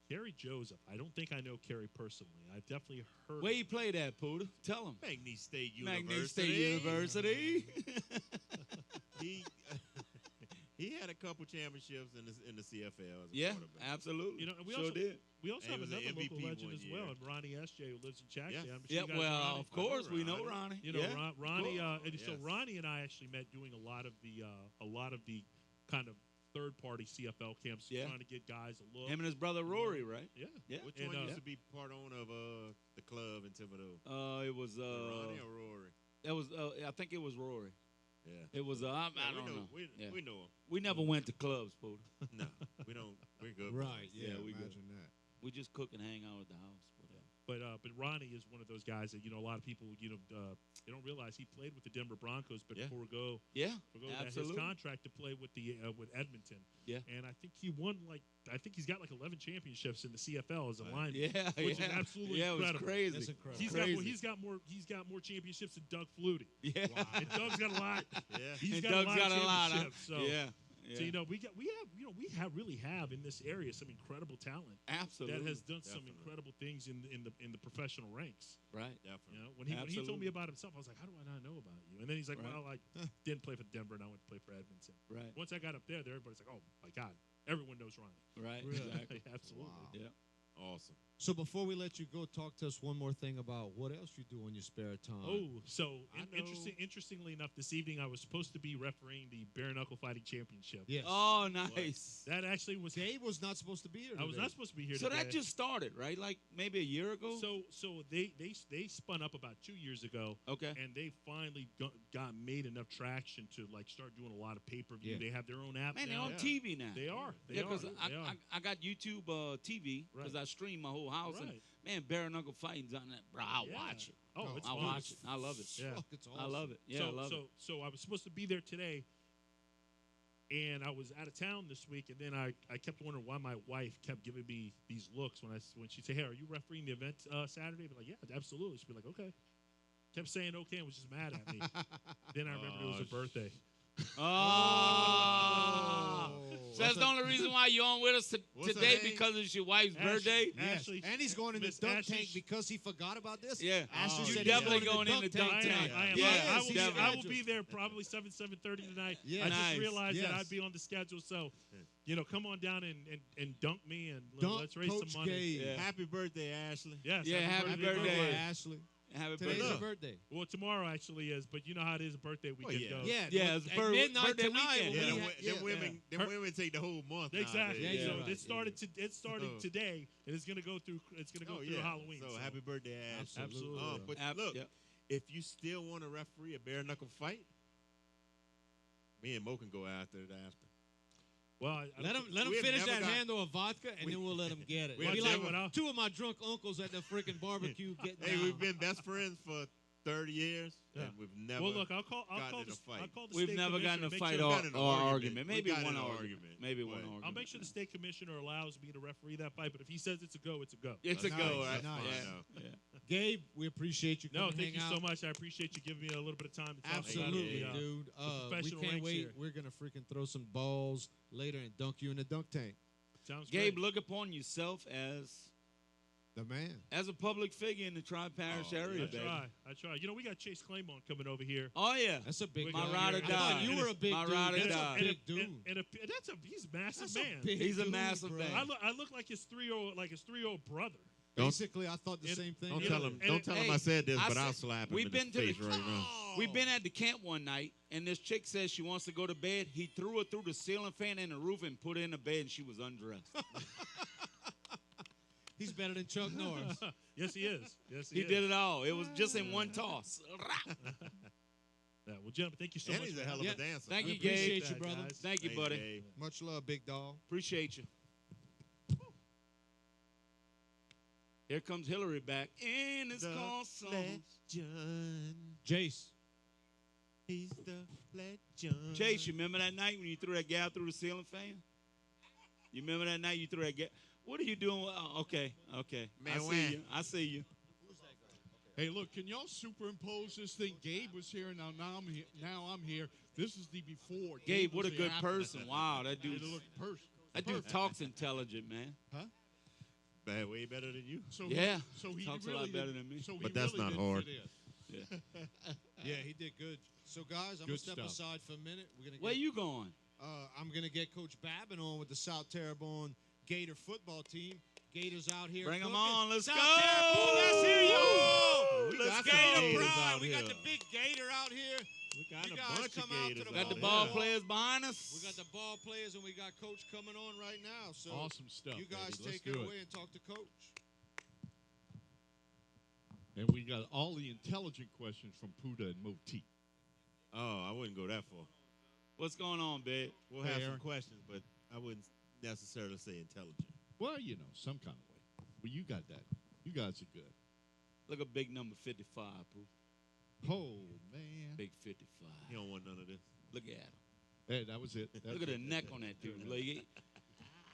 Kerry Joseph. I don't think I know Kerry personally. I've definitely heard. Where you played at, Puda? Tell him. McNeese State University. McNeese State University. He had a couple championships in the CFL as a Yeah, quarterback. absolutely. And we sure also did. We also And have he was another an local MVP legend one as year. well, and Ronnie S.J. who lives in Chackney. Yeah. I'm sure Yeah, you guys well, know Ronnie. of course we know Ronnie. Ronnie. Ronnie. Cool. So Ronnie and I actually met doing a lot of the kind of third-party CFL camps, trying to get guys a look. Him and his brother Rory, right? Yeah. Which And, one used to be part owner of the club in Thibodeau? It was Ronnie or Rory? It was I think it was Rory. Yeah. It was I don't know. We know him. We never went to clubs, Puda. No, we don't. We're good. Right. Yeah. we good. imagine that. We just cook and hang out at the house. But Ronnie is one of those guys that a lot of people they don't realize he played with the Denver Broncos, but forego Yeah, his absolutely. contract to play with with Edmonton. Yeah. And I think he won he's got 11 championships in the CFL as a lineman. Yeah, which is absolutely it was incredible. crazy. That's incredible. He's got more championships than Doug Flutie. Yeah, And Doug's got a lot. Yeah. He's and got Doug's a lot got of a lot. championships. So, Yeah. So we really have in this area some incredible talent Absolutely. that has done some Definitely. incredible things in the professional ranks. Right. Definitely. When he told Absolutely. me about himself, I was like, how do I not know about you? And then he's like, Right. well, I didn't play for Denver, and I went to play for Edmonton. Right. Once I got up there, everybody's like, oh my God, everyone knows Ronnie. Right. Really? Exactly. Absolutely. Wow. Yeah. Awesome. So before we let you go, talk to us one more thing about what else you do in your spare time. Oh, so I know- interestingly enough, this evening I was supposed to be refereeing the bare knuckle fighting championship. Yes. Oh, nice. That actually was. Gabe was not supposed to be here. I was today. not supposed to be here So today. that just started, right? Like maybe a year ago. So they spun up about 2 years ago. Okay. And they finally got made enough traction to start doing a lot of pay-per-view. Yeah. They have their own app Man, they're now. on TV now. They are. They Yeah, are. because They are. I got YouTube TV because Right. I stream my whole house. And, Right. man, bare knuckle fighting's on that. Bro, I'll Yeah. watch it. Oh, it's I'll fun. watch it. I love it. Yeah. Fuck, it's awesome. I love it. Yeah, I love it. So I was supposed to be there today, and I was out of town this week, and then I kept wondering why my wife kept giving me these looks when she'd say, hey, are you refereeing the event Saturday? I'd be like, yeah, absolutely. She'd be like, okay. Kept saying okay and was just mad at me. Then I remembered it was her birthday. Oh. So that's the only reason why you're on with us What's her today, name? because it's your wife's birthday? Yes. Ashley, And he's going in the Miss dunk Ashley- tank because he forgot about this. Yeah. Ashley You're said definitely he's going in the dunk I tank. am. Yes, I will be, definitely. I will be there probably 7:30 tonight. Yes. I just Nice. realized that Yes. I'd be on the schedule. So, come on down and dunk me and Dunk let's raise Coach some money. Gabe. Yeah. Happy birthday, Ashley. Yes. Yeah, happy Happy birthday. birthday, Ashley. Happy Today's birthday. her birthday. Well, tomorrow actually is, but you know how it is. Birthday weekend yeah. goes. Yeah, Yeah, it's at birthday midnight tonight. weekend. Yeah, Yeah. them women take the whole month. Exactly. nowadays. Yeah, So you're right. it started. It started Oh. today, and it's gonna go through. It's gonna go Oh, through yeah. Halloween. So happy birthday, Ashley. Absolutely. But look, if you still want to referee a bare knuckle fight, me and Mo can go after it after. Well, I Let don't him We have finish never that got- handle of vodka, and then we'll let him get it. we It'll have be never- like two of my drunk uncles at the freaking barbecue getting Hey, down. we've been best friends for 30 years, Yeah. and we've never. Well, look, I'll call gotten in the a fight. I'll call the We've state never gotten commissioner, a make fight sure- or got in an argument. argument. Maybe We got one in an argument. argument. Maybe one But- argument. I'll make sure the state commissioner allows me to referee that fight. But if he says it's a go, it's a go. It's a Nice, go, right? nice. Yeah. Gabe, we appreciate you No, coming thank hang you out. so much. I appreciate you giving me a little bit of time to talk Absolutely, about dude. We professional can't ranks wait. here. We're gonna freaking throw some balls later and dunk you in the dunk tank. Sounds Gabe, great. look upon yourself as The man. a public figure in the Tri-Parish area, baby. I try. We got Chase Claymont coming over here. Oh, yeah. That's a big My guy. ride or I die. thought you were a big My dude. ride or That's die. a big dude. He's a massive That's man. a big He's a dude, massive bro. man. I look like his 3-year-old brother. Basically, I thought the same thing. Don't tell him I said this, but I'll slap him we've in been his to face the, right now. We've been at the camp one night, and this chick says she wants to go to bed. He threw her through the ceiling fan and the roof and put her in the bed, and she was undressed. He's better than Chuck Norris. Yes, he is. Yes, He did it all. It was just in one toss. Yeah, well, gentlemen, thank you so And much. he's a hell of a dancer. Thank you, appreciate Gabe. you, brother. Guys. Thank you, Thanks, buddy. Gabe. Much love, big dog. Appreciate you. Here comes Hillary back. And it's called songs. Legend. Jace. He's the legend. Chase, you remember that night when you threw that gal through the ceiling fan? You remember that night you threw that gal? What are you doing? Oh, okay. Man, I see you. Hey, look, can y'all superimpose this thing? Gabe was here, now I'm here. This is the before. Gabe, what a was the good after. person. Wow, that dude. That dude perfect. talks intelligent, man. Huh? Bad, way better than you. So Yeah, he talks really a lot better did- than me. So he But that's really not did hard. fit in. Yeah, he did good. So, guys, I'm Good going to step stuff. aside for a minute. We're gonna Where get, you going? I'm going to get Coach Babin on with the South Terrebonne Gator football team. Gators out here. Bring 'em cooking. on. Let's South go. Terrebonne, let's hear you. We Let's got some Gator Gators pride. out We got here. the big Gator out here. We got You a guys bunch come of out to Gators the Got the out ball here. players behind us. We got the ball players, and we got Coach coming on right now. So Awesome stuff, you guys baby. Let's take it do it. away and talk to Coach. And we got all the intelligent questions from Puda and Motif. Oh, I wouldn't go that far. What's going on, babe? We'll have Fair. some questions, but I wouldn't necessarily say intelligent. Well, some kind of way. Well, you got that. You guys are good. Look at big number 55, Pooh. Oh, man. Big 55. He don't want none of this. Look at him. Hey, that was it. Look at the neck on that dude. Look,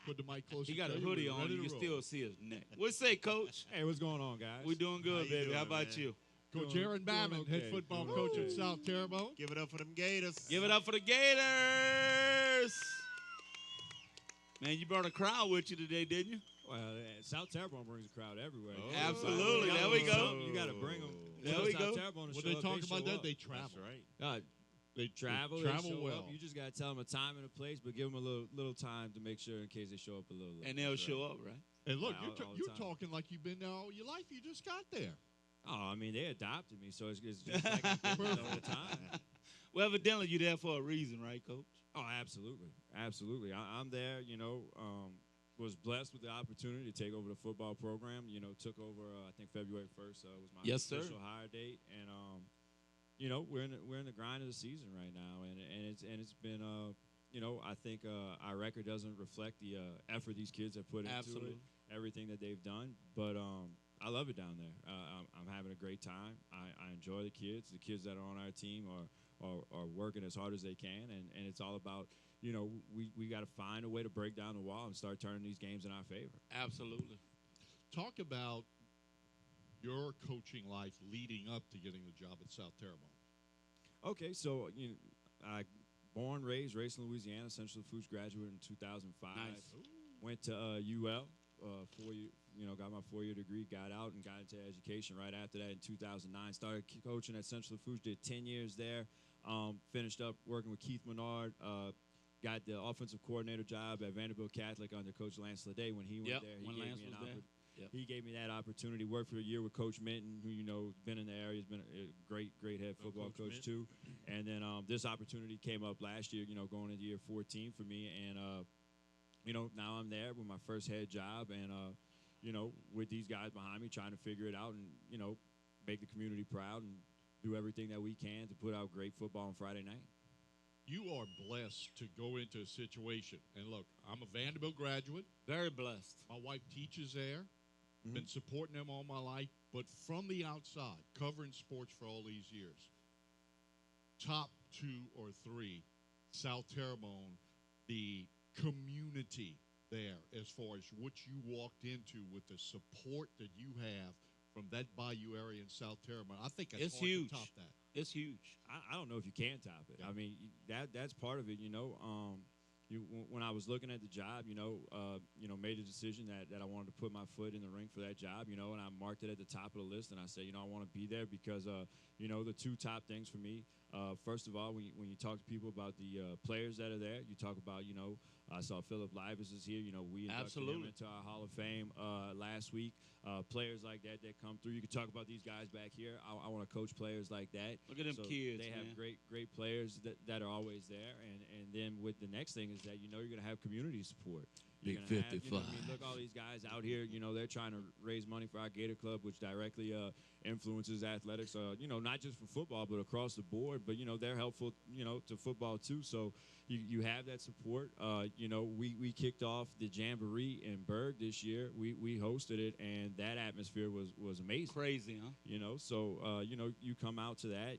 Put the mic closer. he got a to you. hoodie We're on. ready You to can roll. still see his neck. What say, Coach? Hey, what's going on, guys? We doing good, How you baby. doing, How about man? you? Coach Doing- Aaron doing Babin, head okay. football Doing coach at okay. South Terrebonne. Give it up for them Gators. Give it up for the Gators. Man, you brought a crowd with you today, didn't you? Well, South Terrebonne brings a crowd everywhere. Oh. Absolutely. There we go. You got to bring them. There we go. When they talk about that, they travel. That's right. They Travel, travel they show well. up. You just got to tell them a time and a place, but give them a little time to make sure in case they show up a little late. And they'll show up, right? And look, All the you're time. talking like you've been there all your life. You just got there. Oh, I mean, they adopted me, so it's just like I'm there all the time. Well, evidently you're there for a reason, right, Coach? Oh, absolutely. Absolutely. I'm there, was blessed with the opportunity to take over the football program. Took over, I think February 1st was my Yes, sir. official hire date. And, we're in the grind of the season right now. And it's been, I think our record doesn't reflect the effort these kids have put into Absolutely. it, everything that they've done. But I love it down there. I'm having a great time. I enjoy the kids. The kids that are on our team are working as hard as they can. And it's all about, we got to find a way to break down the wall and start turning these games in our favor. Absolutely. Talk about your coaching life leading up to getting the job at South Terrebonne. Okay, so I raised in Louisiana, Central Foods graduate in 2005. Nice. Went to UL, 4 year, got my 4-year degree, got out and got into education right after that in 2009. Started coaching at Central Foods, did 10 years there. Finished up working with Keith Menard. Got the offensive coordinator job at Vanderbilt Catholic under Coach Lance Lede when he went there. He gave me that opportunity. Worked for a year with Coach Minton, who been in the area, has been a great head football coach too. And then this opportunity came up last year, going into year 14 for me, and now I'm there with my first head job, and with these guys behind me, trying to figure it out, and make the community proud and do everything that we can to put out great football on Friday night. You are blessed to go into a situation. And look, I'm a Vanderbilt graduate. Very blessed. My wife teaches there. Been supporting them all my life. But from the outside, covering sports for all these years, top 2 or 3, South Terrebonne, the community there as far as what you walked into with the support that you have from that Bayou area in South Terrebonne. I think it's hard huge. to top that. It's huge. I don't know if you can top it. Yeah. I mean, that's part of it. When I was looking at the job, made a decision that I wanted to put my foot in the ring for that job, and I marked it at the top of the list, and I said, I want to be there because, the 2 top things for me. First of all, when you talk to people about the players that are there, you talk about, I saw Philip Livers is here. We inducted him into our Hall of Fame last week. players like that come through. You can talk about these guys back here. I want to coach players like that. Look at them kids, They man. have great players that are always there. And then with the next thing is that, you're going to have community support. You're Big gonna have, 55. look, all these guys out here, they're trying to raise money for our Gator Club, which directly influences athletics, not just for football, but across the board. But, they're helpful, to football too. So you have that support. We kicked off the Jamboree in Berg this year. We hosted it, and that atmosphere was amazing. Crazy, huh? So you come out to that.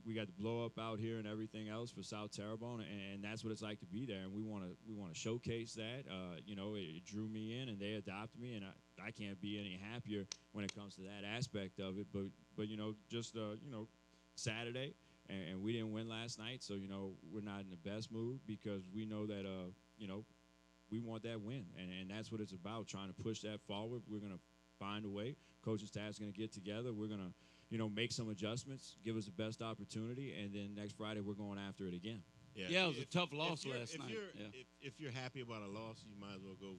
We got the blow up out here and everything else for South Terrebonne, and that's what it's like to be there. And we want to showcase that. It drew me in, and they adopted me, and I can't be any happier when it comes to that aspect of it. But just Saturday. And we didn't win last night, so, we're not in the best mood because we know that, we want that win. And that's what it's about, trying to push that forward. We're going to find a way. Coaching staff's going to get together. We're going to, make some adjustments, give us the best opportunity, and then next Friday we're going after it again. Yeah, it was a tough loss last night. If you're happy about a loss, you might as well go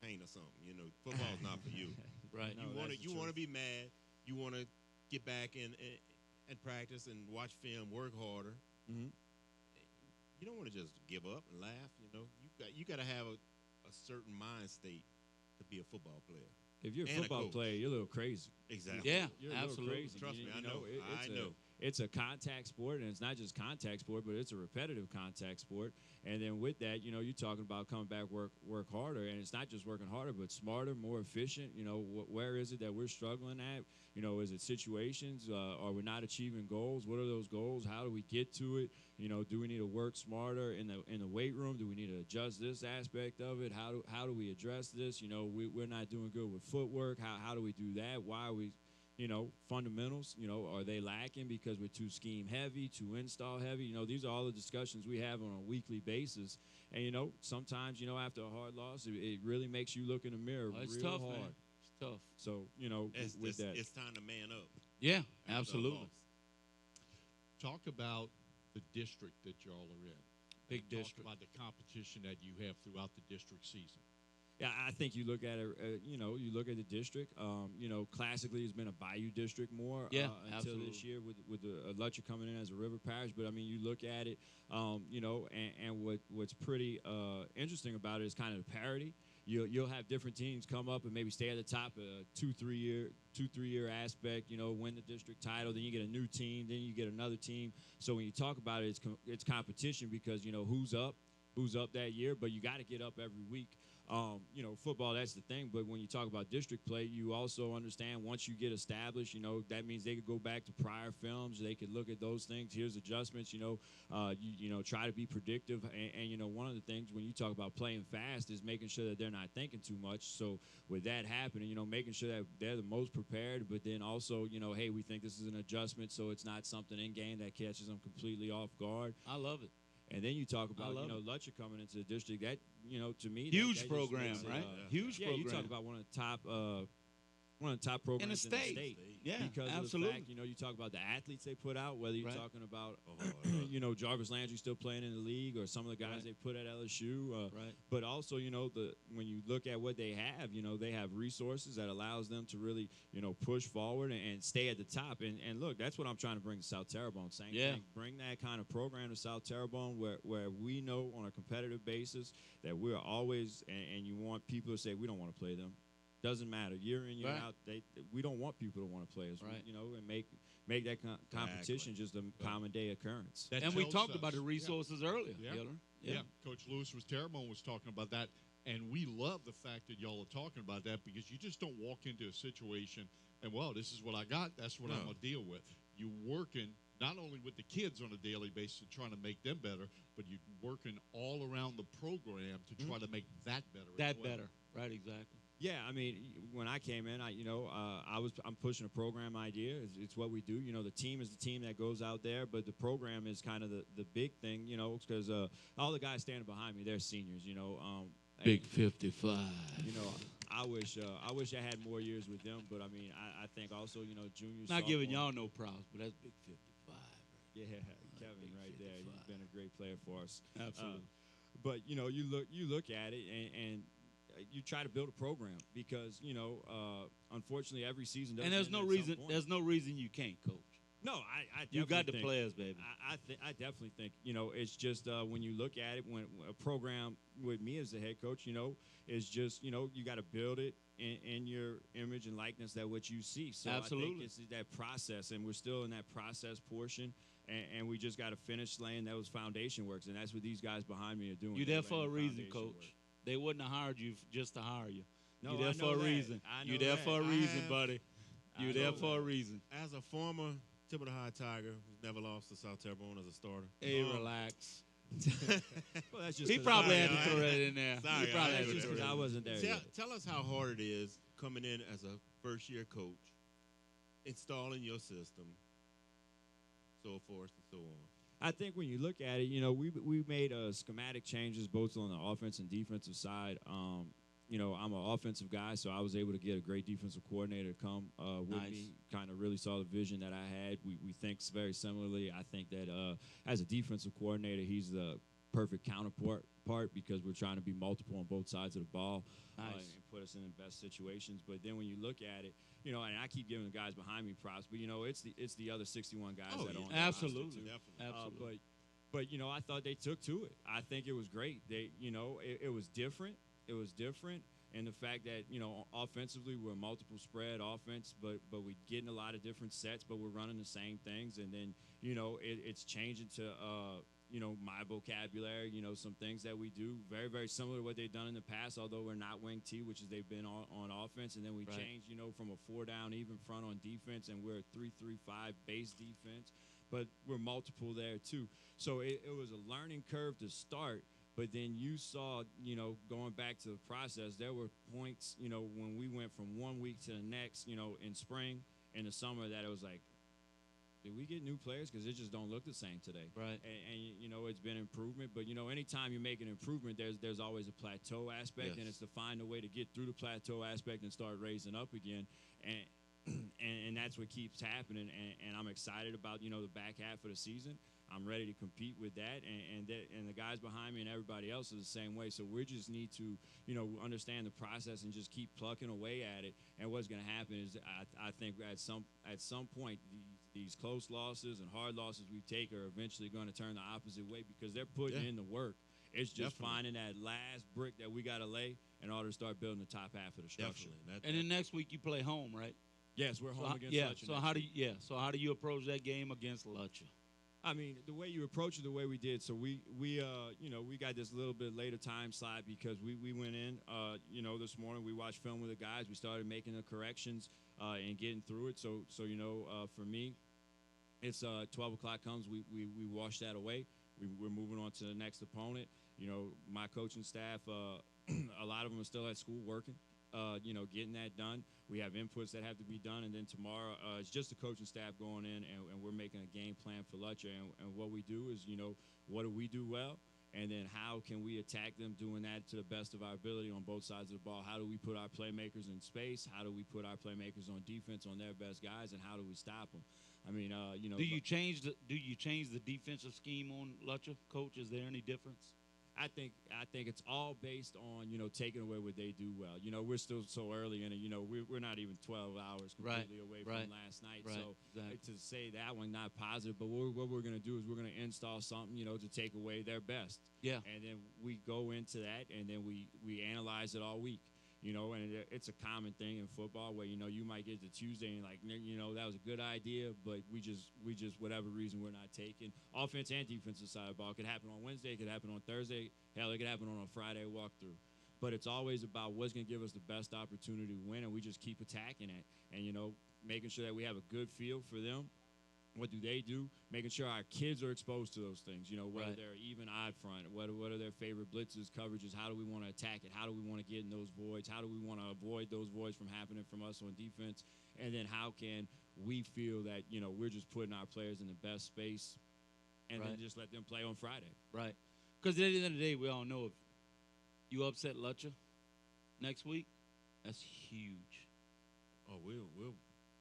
paint or something. Football's not for you. Right. You want to be mad. You want to get back and practice and watch film, work harder. Mm-hmm. You don't want to just give up and laugh. You got to have a certain mind state to be a football player. If you're a football player, you're a little crazy. Exactly. Yeah, you're absolutely. Crazy. Trust me, I know. I know. It's a contact sport, and it's not just contact sport, but it's a repetitive contact sport. And then with that, you're talking about coming back, work harder, and it's not just working harder, but smarter, more efficient. Where is it that we're struggling at? Is it situations? Are we not achieving goals? What are those goals? How do we get to it? Do we need to work smarter in the weight room? Do we need to adjust this aspect of it? How do we address this? We're not doing good with footwork. How do we do that? Why are we? Fundamentals, are they lacking because we're too scheme heavy, too install heavy? These are all the discussions we have on a weekly basis. And, sometimes, after a hard loss, it really makes you look in the mirror it's real tough, hard. man. It's tough. So, with that. It's time to man up. Yeah, absolutely. Talk about the district that y'all are in. Big district. Talk about the competition that you have throughout the district season. Yeah, I think you look at it, you look at the district. Classically, it's been a Bayou district more until absolutely. this year with the Lutcher coming in as a river parish. But, you look at it, and what's pretty interesting about it is kind of the parity. You'll have different teams come up and maybe stay at the top, a 2-3 year aspect, win the district title. Then you get a new team. Then you get another team. So when you talk about it, it's competition because, who's up that year. But you got to get up every week. Football, that's the thing. But when you talk about district play, you also understand once you get established, that means they could go back to prior films. They could look at those things. Here's adjustments, try to be predictive. And one of the things when you talk about playing fast is making sure that they're not thinking too much. So with that happening, making sure that they're the most prepared, but then also, hey, we think this is an adjustment, so it's not something in game that catches them completely off guard. I love it. And then you talk about, Lutcher coming into the district. That, to me, huge that program, makes it, right? Huge program. You talk about one of the top programs in the state. Yeah, because absolutely. Of the fact, you talk about the athletes they put out, whether you're talking about, Jarvis Landry still playing in the league or some of the guys they put at LSU. But also, when you look at what they have, they have resources that allows them to really, push forward and stay at the top. And look, that's what I'm trying to bring to South Terrebonne. Same thing. Bring that kind of program to South Terrebonne where we know on a competitive basis that we're always, and you want people to say, we don't want to play them. Doesn't matter. Year in, year out, we don't want people to want to play us, and make that competition just a common day occurrence. And we talked about the resources earlier. Yeah. Coach Lewis Terrebonne was talking about that, and we love the fact that y'all are talking about that because you just don't walk into a situation and, well, this is what I got, that's what I'm going to deal with. You're working not only with the kids on a daily basis and trying to make them better, but you're working all around the program to try to make that better. Better. Right, exactly. Yeah, I mean, when I came in, I'm pushing a program idea. It's what we do. The team is the team that goes out there, but the program is kind of the big thing. Because all the guys standing behind me, they're seniors. Big 55. I wish I had more years with them, but I mean, I think also juniors. Not giving y'all no props, but that's big 55. Yeah, Kevin, right there. He's been a great player for us. Absolutely. But you look at it and you try to build a program because unfortunately every season doesn't And there's end no at some reason. point. There's no reason you can't coach. No, I You got the think, players, baby. I definitely think it's just when you look at it, when a program with me as the head coach, is just you got to build it in your image and likeness that what you see. So Absolutely. I think it's that process, and we're still in that process portion, and we just got to finish laying those foundation works, and that's what these guys behind me are doing. You're They're there for a laying reason, foundation Coach. work. They wouldn't have hired you just to hire you. No, You're there I for know a that. reason. I know You're there that. for a I reason, have- buddy. You're there for a reason. As a former Tip of the High Tiger, who's never lost to South Terrebonne as a starter. Hey, relax. Well, that's just He 'cause probably I- had to throw that in there. Sorry, He probably I had That's to just throw because that I in. wasn't there yet. Tell us how hard it is coming in as a first-year coach, installing your system, so forth and so on. I think when you look at it, we made schematic changes both on the offense and defensive side. I'm an offensive guy, so I was able to get a great defensive coordinator to come with Nice. me. Kind of really saw the vision that I had. We think very similarly. I think that as a defensive coordinator, he's the perfect counterpart because we're trying to be multiple on both sides of the ball Nice. and put us in the best situations. But then when you look at it, and I keep giving the guys behind me props, but it's the other 61 guys Oh, that are yeah. on the roster, Absolutely. too. Definitely. Absolutely. But I thought they took to it. I think it was great. They, it was different. It was different, and the fact that offensively we're a multiple spread offense, but we're getting a lot of different sets, but we're running the same things, and then it's changing to my vocabulary. Some things that we do very very similar to what they've done in the past, although we're not wing T, which is they've been on offense, and then we Right. changed from a 4-down even front on defense, and we're a 3-3-5 base defense. But we're multiple there too. So it was a learning curve to start. But then you saw, going back to the process, there were points, when we went from 1 week to the next, in spring, in the summer, that it was like, did we get new players? Because it just don't look the same today. Right. And it's been improvement. But, anytime you make an improvement, there's always a plateau aspect. Yes. And it's to find a way to get through the plateau aspect and start raising up again. And that's what keeps happening. And I'm excited about, the back half of the season. I'm ready to compete with that, and the guys behind me and everybody else is the same way. So we just need to, understand the process and just keep plucking away at it. And what's going to happen is, I think at some point, these close losses and hard losses we take are eventually going to turn the opposite way because they're putting in the work. It's just finding that last brick that we got to lay in order to start building the top half of the structure. Definitely. And then next week you play home, right? Yes, we're home against Lutcher. So how do you approach that game against Lutcher? I mean, the way you approach it, the way we did. So we got this little bit later time slot because we went in, this morning. We watched film with the guys. We started making the corrections and getting through it. So for me, it's 12 o'clock comes. We wash that away. We're moving on to the next opponent. My coaching staff, a lot of them are still at school working. Getting that done. We have inputs that have to be done, and then tomorrow it's just the coaching staff going in, and we're making a game plan for Lutcher. And what we do is, what do we do well, and then how can we attack them doing that to the best of our ability on both sides of the ball? How do we put our playmakers in space? How do we put our playmakers on defense on their best guys, and how do we stop them? I mean, Do you change the defensive scheme on Lutcher, Coach? Is there any difference? I think it's all based on taking away what they do well. We're still so early in it. We're not even 12 hours completely away from last night. Right. So Exactly. to say that one not positive, but what we're going to do is we're going to install something to take away their best. Yeah. And then we go into that, and then we analyze it all week. And it's a common thing in football where, you might get to Tuesday and like, that was a good idea, but we just, whatever reason, we're not taking. Offense and defensive side of the ball. It could happen on Wednesday. It could happen on Thursday. Hell, it could happen on a Friday walkthrough. But it's always about what's going to give us the best opportunity to win, and we just keep attacking it. And, making sure that we have a good feel for them. What do they do? Making sure our kids are exposed to those things, whether they're even odd front, what are their favorite blitzes, coverages, how do we want to attack it, how do we want to get in those voids, how do we want to avoid those voids from happening from us on defense, and then how can we feel that, we're just putting our players in the best space and then just let them play on Friday. Right. Because at the end of the day, we all know if you upset Lutcher next week, that's huge. Oh, we'll.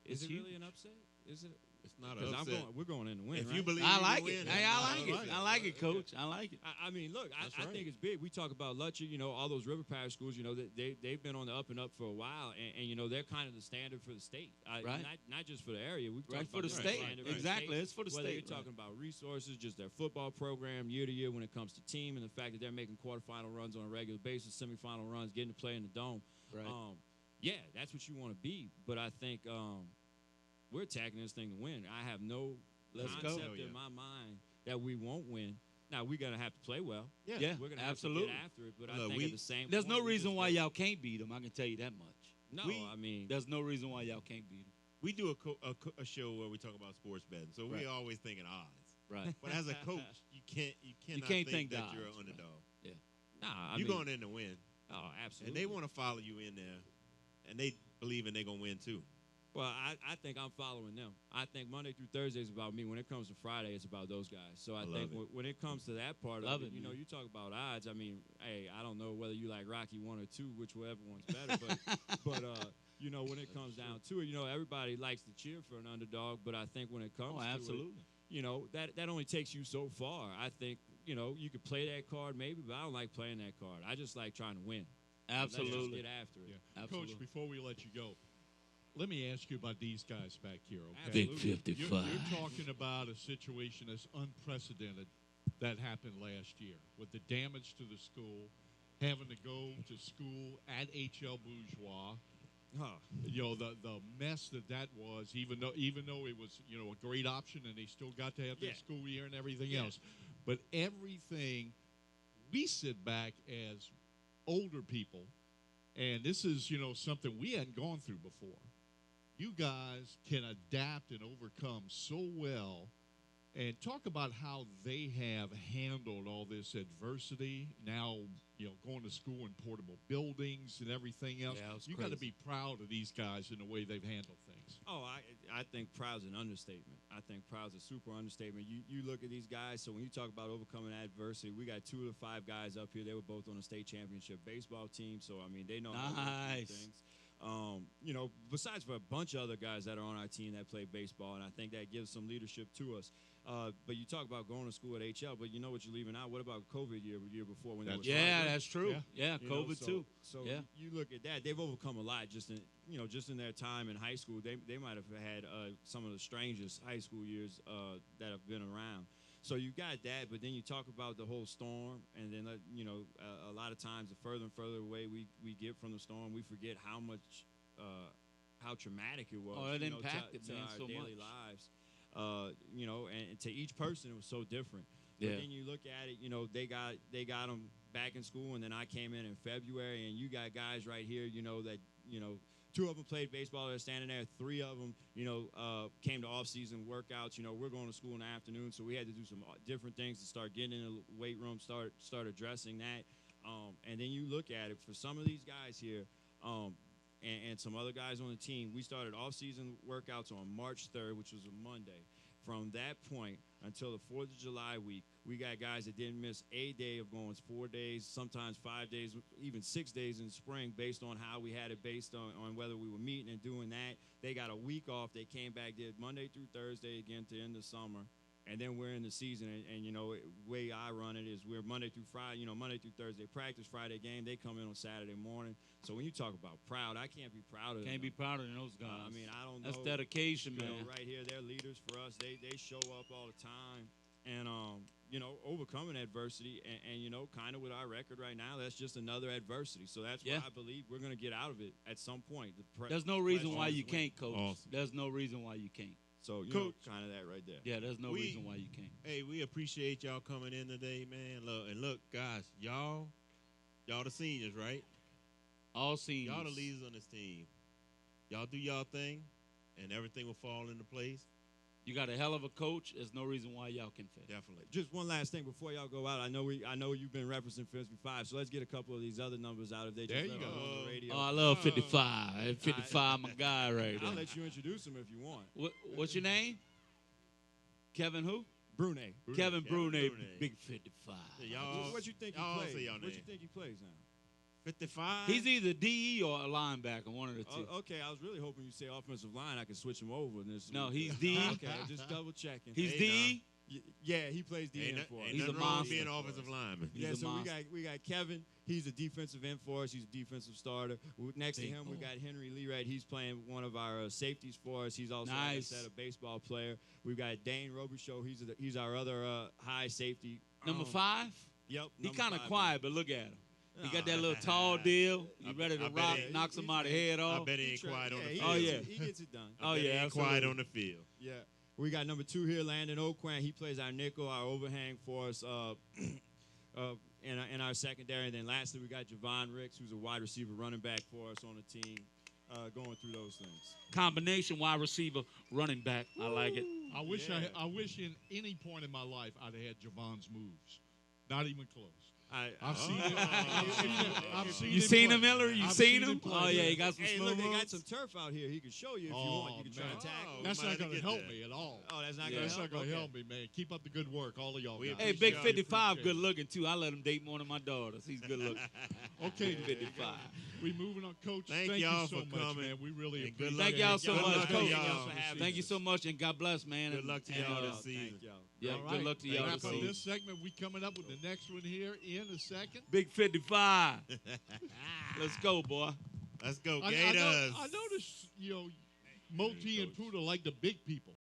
Is it huge. really an upset? Is it? It's not Because upset. we're going in to win. If right? you believe I you like can it. win, Hey, that's I not like it. upset. I like it, Coach. I like it. I mean, look, That's I right. think it's big. We talk about Lutcher, all those River Parish schools, they've been on the up and up for a while, and they're kind of the standard for the state. Right. Not just for the area. We Right, talk for about the the state. standard for the Exactly. state. It's for the Whether state, you're talking about resources, just their football program year to year when it comes to team, and the fact that they're making quarterfinal runs on a regular basis, semifinal runs, getting to play in the dome. Right. Yeah, that's what you want to be. But I think we're attacking this thing to win. I have no concept in my mind that we won't win. Now, we're going to have to play well. Yeah, We're going to absolutely. have to get after it. But Look, I think at the same there's point, no reason why y'all can't beat them. I can tell you that much. No, I mean. There's no reason why y'all can't beat them. We do a show where we talk about sports betting, so we're always thinking odds. Right. But as a coach, you cannot can't think the that odds, you're an right. underdog. Yeah. Nah, You're going in to win. Oh, absolutely. And they want to follow you in there, and they believe they're going to win too. Well, I think I'm following them. I think Monday through Thursday is about me. When it comes to Friday, it's about those guys. So I think when it comes to that part of it, you talk about odds. I mean, hey, I don't know whether you like Rocky 1 or 2, whichever one's better. but when it comes down to it, everybody likes to cheer for an underdog. But I think when it comes to it, that only takes you so far. I think, you could play that card maybe, but I don't like playing that card. I just like trying to win. Absolutely. Let's just get after it. Yeah. Absolutely. Coach, before we let you go, let me ask you about these guys back here, okay? Big 55. You're talking about a situation that's unprecedented that happened last year with the damage to the school, having to go to school at H.L. Bourgeois. The mess that was, even though it was, a great option and they still got to have their school year and everything else. But everything, we sit back as older people, and this is, something we hadn't gone through before. You guys can adapt and overcome so well. And talk about how they have handled all this adversity. Now, going to school in portable buildings and everything else. Yeah, You got to be proud of these guys in the way they've handled things. Oh, I think proud's an understatement. I think proud's a super understatement. You look at these guys, so when you talk about overcoming adversity, we got 2 of the 5 guys up here. They were both on the state championship baseball team, so, I mean, they know how to do things. Besides for a bunch of other guys that are on our team that play baseball, and I think that gives some leadership to us. But you talk about going to school at HL, but you know what you're leaving out. What about COVID year before when that's true. Yeah, COVID too. So you look at that; they've overcome a lot just in their time in high school. They might have had some of the strangest high school years that have been around. So you got that, but then you talk about the whole storm, and then a lot of times the further and further away we get from the storm, we forget how much how traumatic it was. Oh, it impacted to our so daily much. lives. And to each person it was so different. Yeah. But then you look at it, they got them back in school, and then I came in February, and you got guys right here, that 2 of them played baseball. They're standing there. 3 of them, came to off-season workouts. We're going to school in the afternoon, so we had to do some different things to start getting in the weight room, start addressing that. And then you look at it for some of these guys here, and some other guys on the team. We started off-season workouts on March 3rd, which was a Monday. From that point until the 4th of July week, we got guys that didn't miss a day of going 4 days, sometimes 5 days, even 6 days in spring, based on how we had it, based on whether we were meeting and doing that. They got a week off. They came back, did Monday through Thursday again to end the summer. And then we're in the season, and the way I run it is we're Monday through Friday, Monday through Thursday practice, Friday game. They come in on Saturday morning. So when you talk about proud, I can't be prouder of them. Can't be prouder than those guys. I mean, I don't know. That's dedication, man. Right here, they're leaders for us. They show up all the time. And, overcoming adversity, and kind of with our record right now, that's just another adversity. So that's why I believe we're going to get out of it at some point. There's no reason why you can't, Coach. Awesome. There's no reason why you can't. So, Coach, kind of that right there. Yeah, there's no reason why you can't. Hey, we appreciate y'all coming in today, man. Look, guys, y'all the seniors, right? All seniors. Y'all the leaders on this team. Y'all do y'all thing, and everything will fall into place. You got a hell of a coach. There's no reason why y'all can fail. Definitely. Just one last thing before y'all go out. I know you've been referencing 55, so let's get a couple of these other numbers out if they just There you go. on the radio. Oh, I love 55. 55, my guy right there. I'll let you introduce him if you want. What's your name? Kevin who? Brune. Kevin Brune, Brune. big 55. Y'all, What you think he y'all plays? say y'all What name. you think he plays now? 55. He's either DE or a linebacker, one of the two. Okay, I was really hoping you'd say offensive line. I could switch him over. No, he's DE. Okay, just double checking. He's DE. Yeah, he plays DE for us. He's a monster. Being monster. an offensive lineman. Yeah, so we got Kevin. He's a defensive end for us. He's a defensive starter. Next to him, we got Henry Leray. He's playing one of our safeties for us. He's also, like I said, a baseball player. We've got Dane Robichaux. He's our other high safety. Number 5? Yep. He kind of quiet, but look at him. He got that little tall deal. He ready to rock, knock somebody's head off. I bet he ain't quiet on the field. Oh, yeah. He gets it done. He ain't quiet on the field. Yeah. We got number 2 here, Landon Oquan. He plays our nickel, our overhang for us in our secondary. And then lastly, we got Javon Ricks, who's a wide receiver running back for us on the team, going through those things. Combination wide receiver, running back. I like it. I wish in any point in my life I'd have had Javon's moves. Not even close. I've seen it. You seen him, Miller? You seen him? Oh, yeah, he got some Hey, smooth look, they moves. got some turf out here. He can show you if you want. You can try to tackle. That's not going to help me at all. Oh, that's not going to That's help? not going to help me, man. Keep up the good work, all of y'all guys. Hey, Big 55, good looking, too. I let him date one of my daughters. He's good looking. Okay, 55. We moving on, Coach. Thank you y'all so for much, coming. man. We really And good appreciate luck. Thank y'all so much, Coach. Thank you so much, and God bless, man. Good luck to y'all this season. Thank y'all. Yeah, All good right. luck to y'all Wrap this up season. this segment. We coming up with the next one here in a second. Big 55. Let's go, boy. Let's go, I Gators. I noticed, Moti and Puda like the big people.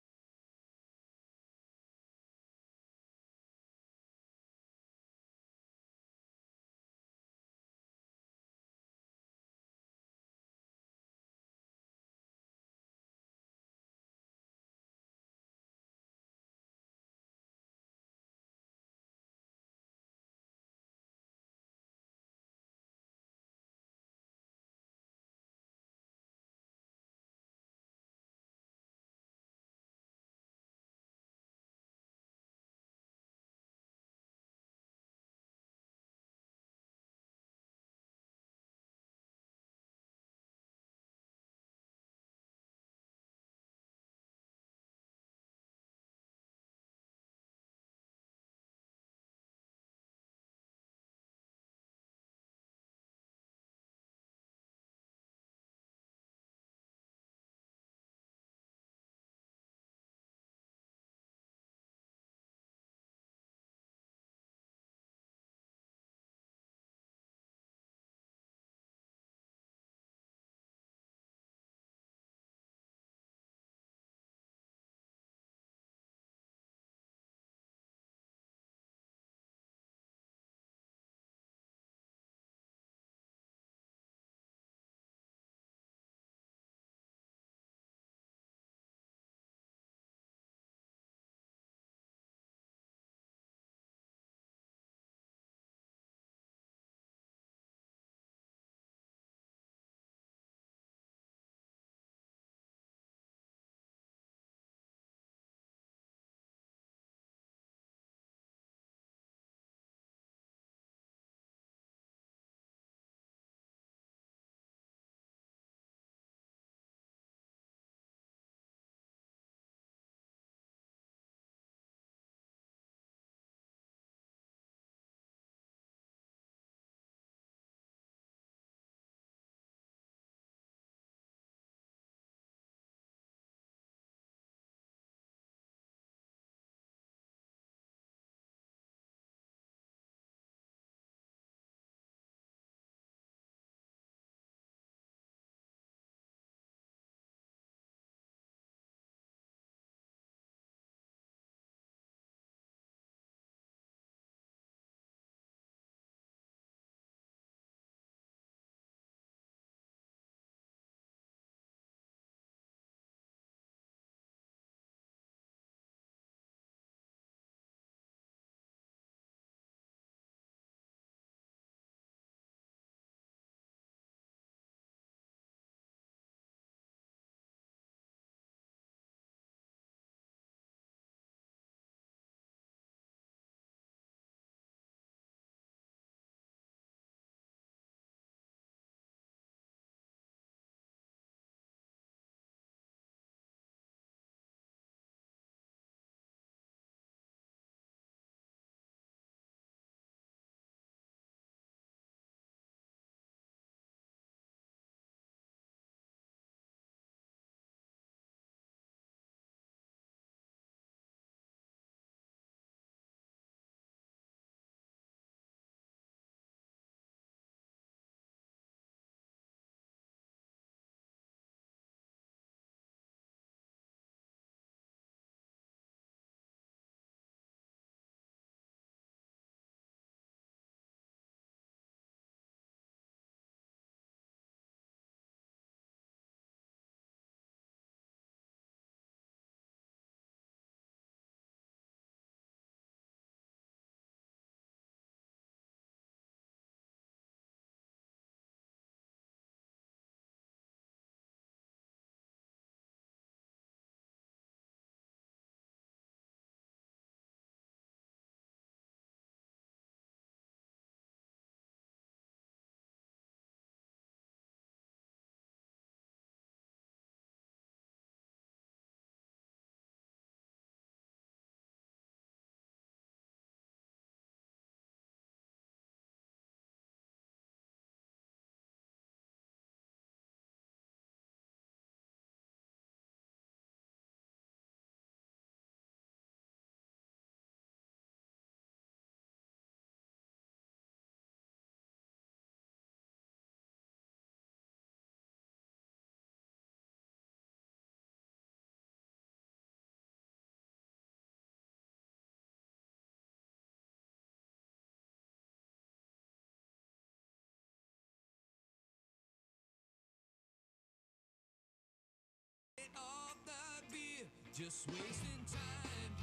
Just wasting time,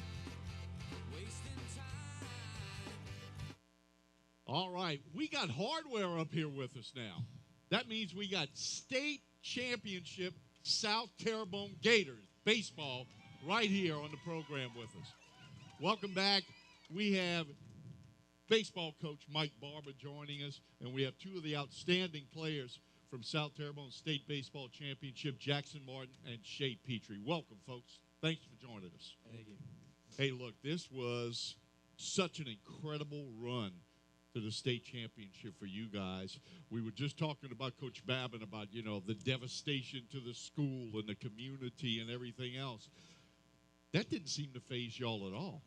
wasting time. All right, we got hardware up here with us now. That means we got state championship South Terrebonne Gators baseball right here on the program with us. Welcome back. We have baseball coach Mike Barber joining us, and we have two of the outstanding players from South Terrebonne State Baseball Championship, Jackson Martin and Shea Petrie. Welcome, folks. Thanks for joining us. Thank you. Hey, look, this was such an incredible run to the state championship for you guys. We were just talking about Coach Babin about, you know, the devastation to the school and the community and everything else. That didn't seem to phase y'all at all.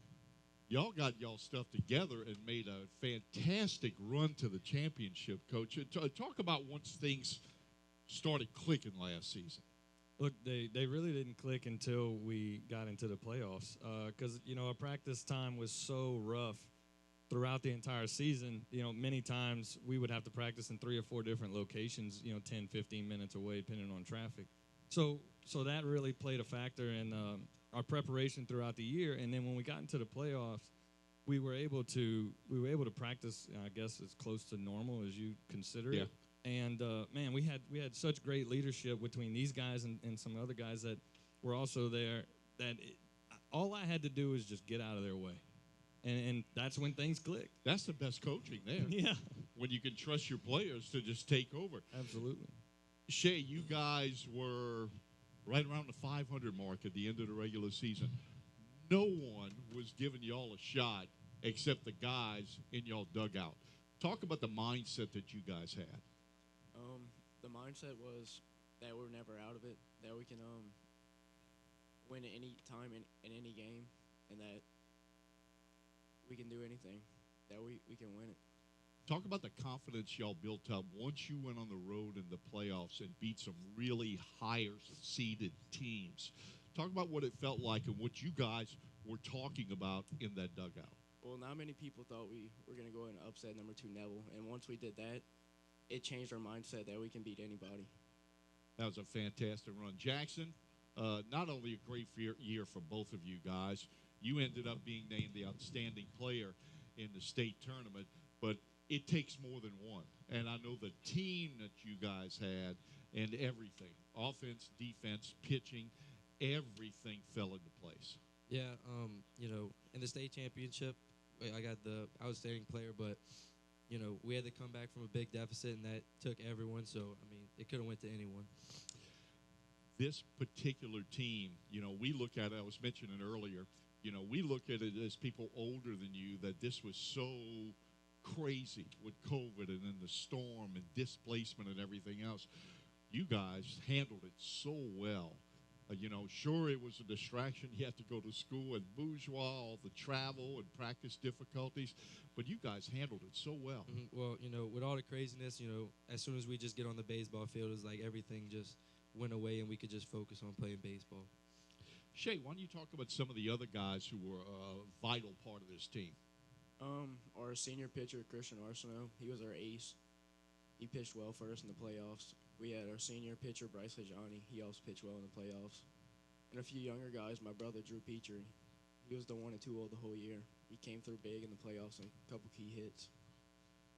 Y'all got y'all stuff together and made a fantastic run to the championship, Coach. Talk about once things started clicking last season. Look, they really didn't click until we got into the playoffs because, you know, our practice time was so rough throughout the entire season. You know, many times we would have to practice in 3 or 4 different locations, you know, 10, 15 minutes away, depending on traffic. So that really played a factor in our preparation throughout the year. And then when we got into the playoffs, we were able to practice, I guess, as close to normal as you consider it. And man, we had such great leadership between these guys and some other guys that were also there. That all I had to do was just get out of their way, and that's when things clicked. That's the best coaching there. Yeah, when you can trust your players to just take over. Absolutely. Shea, you guys were right around the 500 mark at the end of the regular season. No one was giving y'all a shot except the guys in y'all dugout. Talk about the mindset that you guys had. The mindset was that we're never out of it, that we can win at any time in any game, and that we can do anything, that we can win it. Talk about the confidence y'all built up once you went on the road in the playoffs and beat some really higher seeded teams. Talk about what it felt like and what you guys were talking about in that dugout. Well, not many people thought we were going to go and upset number 2 Neville, and once we did that, it changed our mindset that we can beat anybody. That was a fantastic run. Jackson, not only a great year for both of you guys, you ended up being named the outstanding player in the state tournament, but it takes more than one. And I know the team that you guys had and everything, offense, defense, pitching, everything fell into place. Yeah, you know, in the state championship, I got the outstanding player, but, you know, we had to come back from a big deficit, and that took everyone. So, I mean, it could have went to anyone. This particular team, you know, we look at it, I was mentioning earlier, you know, we look at it as people older than you, that this was so crazy with COVID and then the storm and displacement and everything else. You guys handled it so well. You know, sure, it was a distraction. You have to go to school and bourgeois, all the travel and practice difficulties, but you guys handled it so well. Mm-hmm. Well, you know, with all the craziness, you know, as soon as we just get on the baseball field, it's like everything just went away and we could just focus on playing baseball. Shea, why don't you talk about some of the other guys who were a vital part of this team? Our senior pitcher, Christian Arsenault, he was our ace. He pitched well for us in the playoffs. We had our senior pitcher, Bryce Lejani. He also pitched well in the playoffs. And a few younger guys, my brother, Drew Petrie. He was the 1 and 2 the whole year. He came through big in the playoffs and a couple key hits.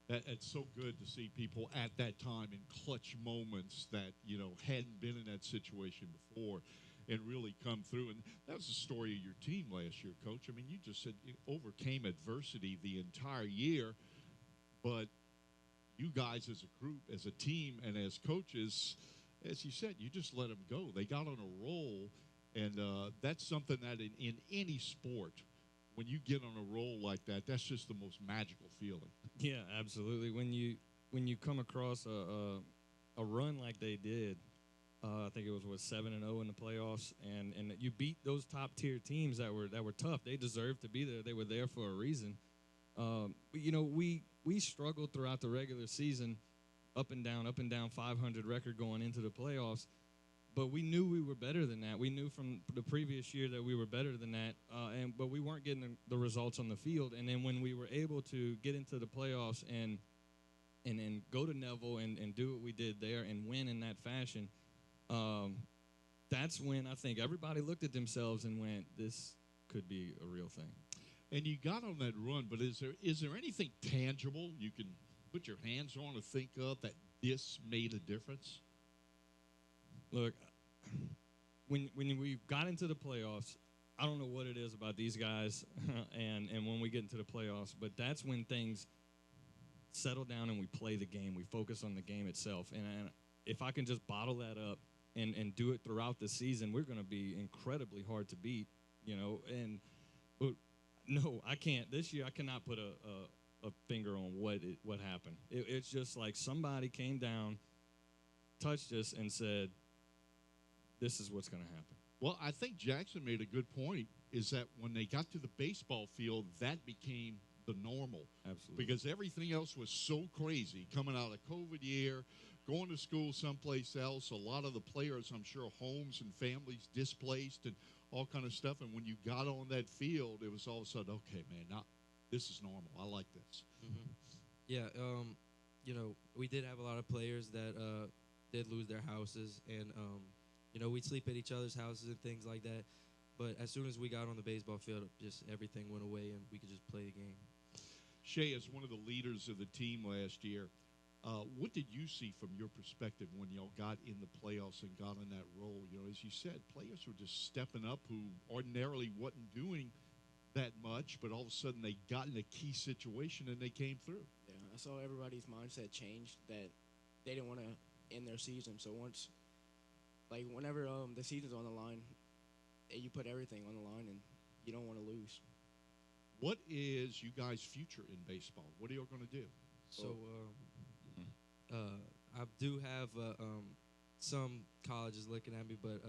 It's so good to see people at that time in clutch moments that, you know, hadn't been in that situation before and really come through. And that was the story of your team last year, Coach. I mean, you just said you overcame adversity the entire year, but you guys as a group, as a team, and as coaches, as you said, you just let them go. They got on a roll, and that's something that in any sport, when you get on a roll like that, that's just the most magical feeling. Yeah, absolutely. When you come across a run like they did, I think it was 7-0 in the playoffs, and you beat those top tier teams that were tough. They deserved to be there. They were there for a reason. But you know, we struggled throughout the regular season, up and down, 500 record going into the playoffs. But we knew we were better than that. We knew from the previous year that we were better than that, but we weren't getting the results on the field. And then when we were able to get into the playoffs and go to Neville and do what we did there and win in that fashion, that's when I think everybody looked at themselves and went, this could be a real thing. And you got on that run, but is there anything tangible you can put your hands on or think of that this made a difference? Look, when we got into the playoffs, I don't know what it is about these guys and when we get into the playoffs, but that's when things settle down and we play the game. We focus on the game itself. And if I can just bottle that up and do it throughout the season, we're going to be incredibly hard to beat, you know. And no, I can't. This year I cannot put a finger on what happened. It's just like somebody came down, touched us, and said, this is what's going to happen. Well, I think Jackson made a good point, is that when they got to the baseball field, that became the normal. Absolutely. Because everything else was so crazy, coming out of COVID year, going to school someplace else, a lot of the players, I'm sure, homes and families displaced and all kind of stuff. And when you got on that field, it was all of a sudden, okay, man, now this is normal. I like this. Mm-hmm. Yeah, you know, we did have a lot of players that did lose their houses, and you know, we'd sleep at each other's houses and things like that. But as soon as we got on the baseball field, just everything went away, and we could just play the game. Shea, as one of the leaders of the team last year, what did you see from your perspective when y'all got in the playoffs and got in that role? You know, as you said, players were just stepping up who ordinarily wasn't doing that much, but all of a sudden they got in a key situation and they came through. Yeah, I saw everybody's mindset change, that they didn't want to end their season. So once, like, whenever the season's on the line, you put everything on the line and you don't want to lose. What is you guys' future in baseball? What are you going to do? So I do have some colleges looking at me, but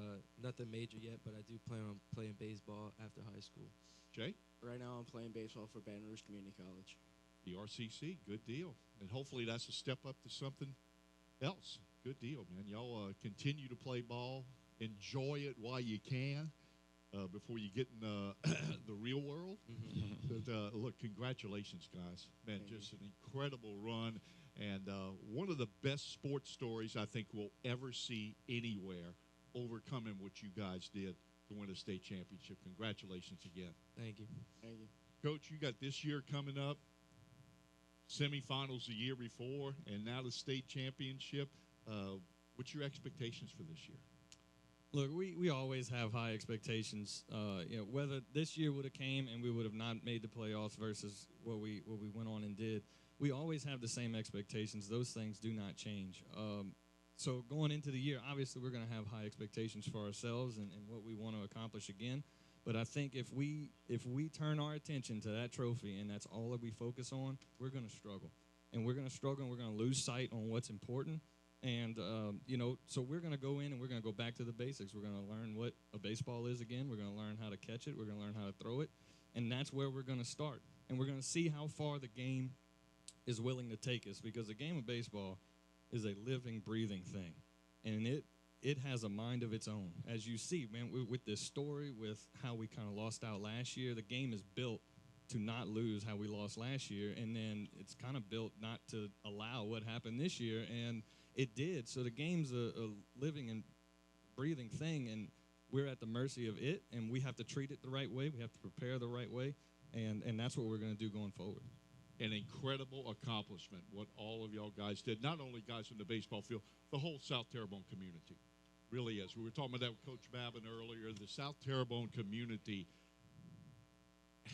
nothing major yet. But I do plan on playing baseball after high school. Jay? Right now I'm playing baseball for Baton Rouge Community College. The RCC, good deal. And hopefully that's a step up to something else. Good deal, man. Y'all continue to play ball. Enjoy it while you can before you get in the real world. Mm-hmm. But, look, congratulations, guys. Man, just an incredible run. And one of the best sports stories I think we'll ever see anywhere, overcoming what you guys did to win a state championship. Congratulations again. Thank you. Thank you. Coach, you got this year coming up, semifinals the year before, and now the state championship. What's your expectations for this year? Look, we always have high expectations. You know, whether this year would have came and we would have not made the playoffs versus what we went on and did, we always have the same expectations. Those things do not change. So going into the year, obviously we're going to have high expectations for ourselves and what we want to accomplish again. But I think if we turn our attention to that trophy and that's all that we focus on, we're going to struggle. And we're going to struggle and we're going to lose sight on what's important. And, you know, so we're going to go in and we're going to go back to the basics. We're going to learn what a baseball is again. We're going to learn how to catch it. We're going to learn how to throw it. And that's where we're going to start. And we're going to see how far the game is willing to take us, because the game of baseball is a living, breathing thing. And it has a mind of its own. As you see, man, with this story, with how we kind of lost out last year, the game is built to not lose how we lost last year. And then it's kind of built not to allow what happened this year. And it did. So the game's a living and breathing thing, and we're at the mercy of it, and we have to treat it the right way. We have to prepare the right way, and that's what we're going to do going forward. An incredible accomplishment, what all of y'all guys did. Not only guys in the baseball field, the whole South Terrebonne community really is. We were talking about that with Coach Babin earlier. The South Terrebonne community